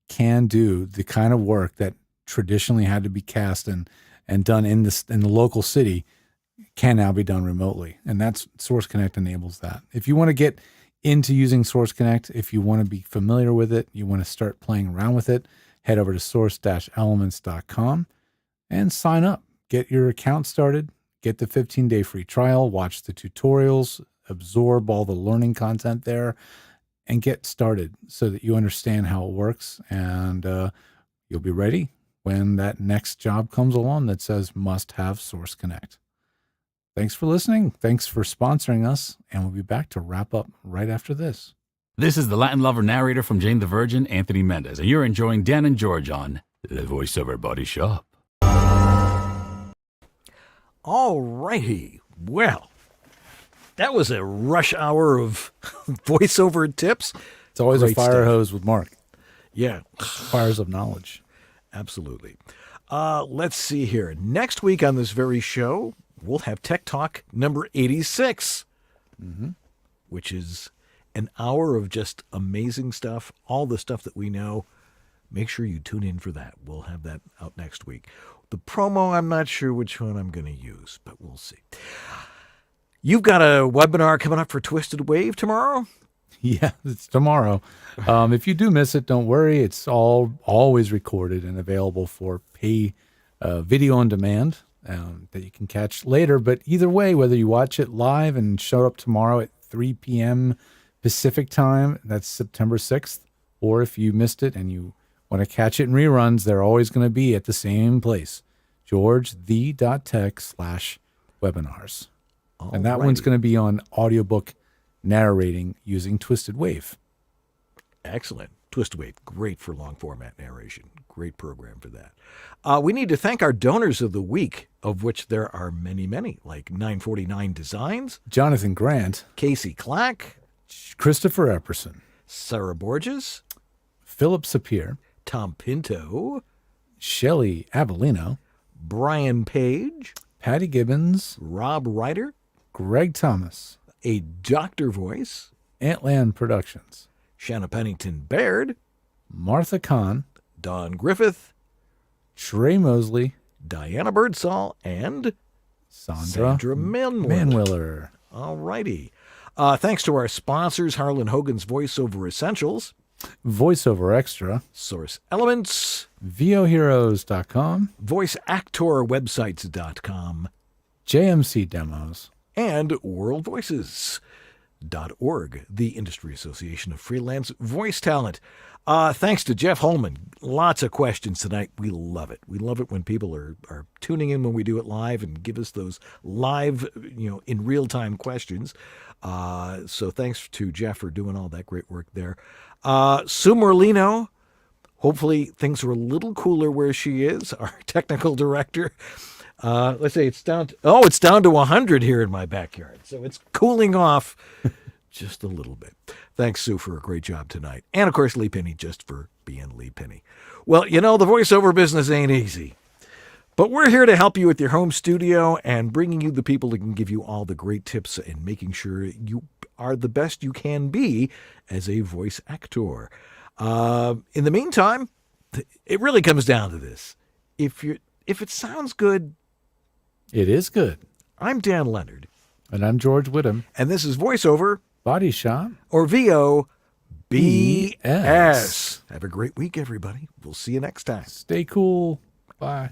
Speaker 3: can do the kind of work that traditionally had to be cast and done in the local city can now be done remotely. And that's Source Connect enables that. If you want to get into using Source Connect, if you want to be familiar with it, you want to start playing around with it, head over to source-elements.com and sign up. Get your account started, get the 15-day free trial, watch the tutorials, absorb all the learning content there, and get started so that you understand how it works, and you'll be ready when that next job comes along that says must have Source Connect. Thanks for listening. Thanks for sponsoring us. And we'll be back to wrap up right after this.
Speaker 7: This is the Latin lover narrator from Jane the Virgin, Anthony Mendez, and you're enjoying Dan and George on The Voiceover Body Shop.
Speaker 2: All righty. Well, that was a rush hour of voiceover tips.
Speaker 3: It's always
Speaker 2: Great
Speaker 3: a fire
Speaker 2: stuff.
Speaker 3: hose with Mark.
Speaker 2: Yeah.
Speaker 3: Fires of knowledge.
Speaker 2: Absolutely. Let's see here. Next week on this very show, we'll have Tech Talk number 86, which is an hour of just amazing stuff, all the stuff that we know. Make sure you tune in for that. We'll have that out next week. The promo, I'm not sure which one I'm going to use, but we'll see. You've got a webinar coming up for Twisted Wave tomorrow?
Speaker 3: Yeah, it's tomorrow. If you do miss it, don't worry. It's always recorded and available for pay video on demand that you can catch later. But either way, whether you watch it live and show up tomorrow at 3 p.m. Pacific time, that's September 6th, or if you missed it and you want to catch it in reruns, they're always going to be at the same place, georgethe.tech/webinars. And that one's going to be on audiobook narrating using Twisted Wave.
Speaker 2: Excellent. Twisted Wave, great for long format narration. Great program for that. We need to thank our donors of the week, of which there are many, many, like 949 Designs,
Speaker 3: Jonathan Grant,
Speaker 2: Casey Clack,
Speaker 3: Christopher Epperson,
Speaker 2: Sarah Borges,
Speaker 3: Philip Sapir,
Speaker 2: Tom Pinto,
Speaker 3: Shelley Avellino,
Speaker 2: Brian Page,
Speaker 3: Patty Gibbons,
Speaker 2: Rob Ryder,
Speaker 3: Greg Thomas,
Speaker 2: A Doctor Voice,
Speaker 3: Antland Productions,
Speaker 2: Shanna Pennington Baird,
Speaker 3: Martha Kahn,
Speaker 2: Don Griffith,
Speaker 3: Trey Mosley,
Speaker 2: Diana Birdsall, and
Speaker 3: Sandra
Speaker 2: Manwiller. All righty. Thanks to our sponsors, Harlan Hogan's VoiceOver Essentials,
Speaker 3: VoiceOver Extra,
Speaker 2: Source Elements,
Speaker 3: VOHeroes.com,
Speaker 2: VoiceActorWebsites.com,
Speaker 3: JMC Demos,
Speaker 2: and WorldVoices.org, the Industry Association of Freelance Voice Talent. Thanks to Jeff Holman. Lots of questions tonight. We love it. We love it when people are tuning in when we do it live and give us those live, in real-time questions. So thanks to Jeff for doing all that great work there. Sue Merlino, hopefully things are a little cooler where she is, our technical director. Let's say it's down to 100 here in my backyard. So it's cooling off just a little bit. Thanks, Sue, for a great job tonight. And, of course, Lee Penny, just for being Lee Penny. Well, the voiceover business ain't easy. But we're here to help you with your home studio and bringing you the people that can give you all the great tips and making sure you are the best you can be as a voice actor. In the meantime, it really comes down to this. If it sounds good,
Speaker 3: it is good.
Speaker 2: I'm Dan Leonard.
Speaker 3: And I'm George Whittam.
Speaker 2: And this is VoiceOver
Speaker 3: Body Shop,
Speaker 2: or VOBS. Have a great week, everybody. We'll see you next time.
Speaker 3: Stay cool. Bye.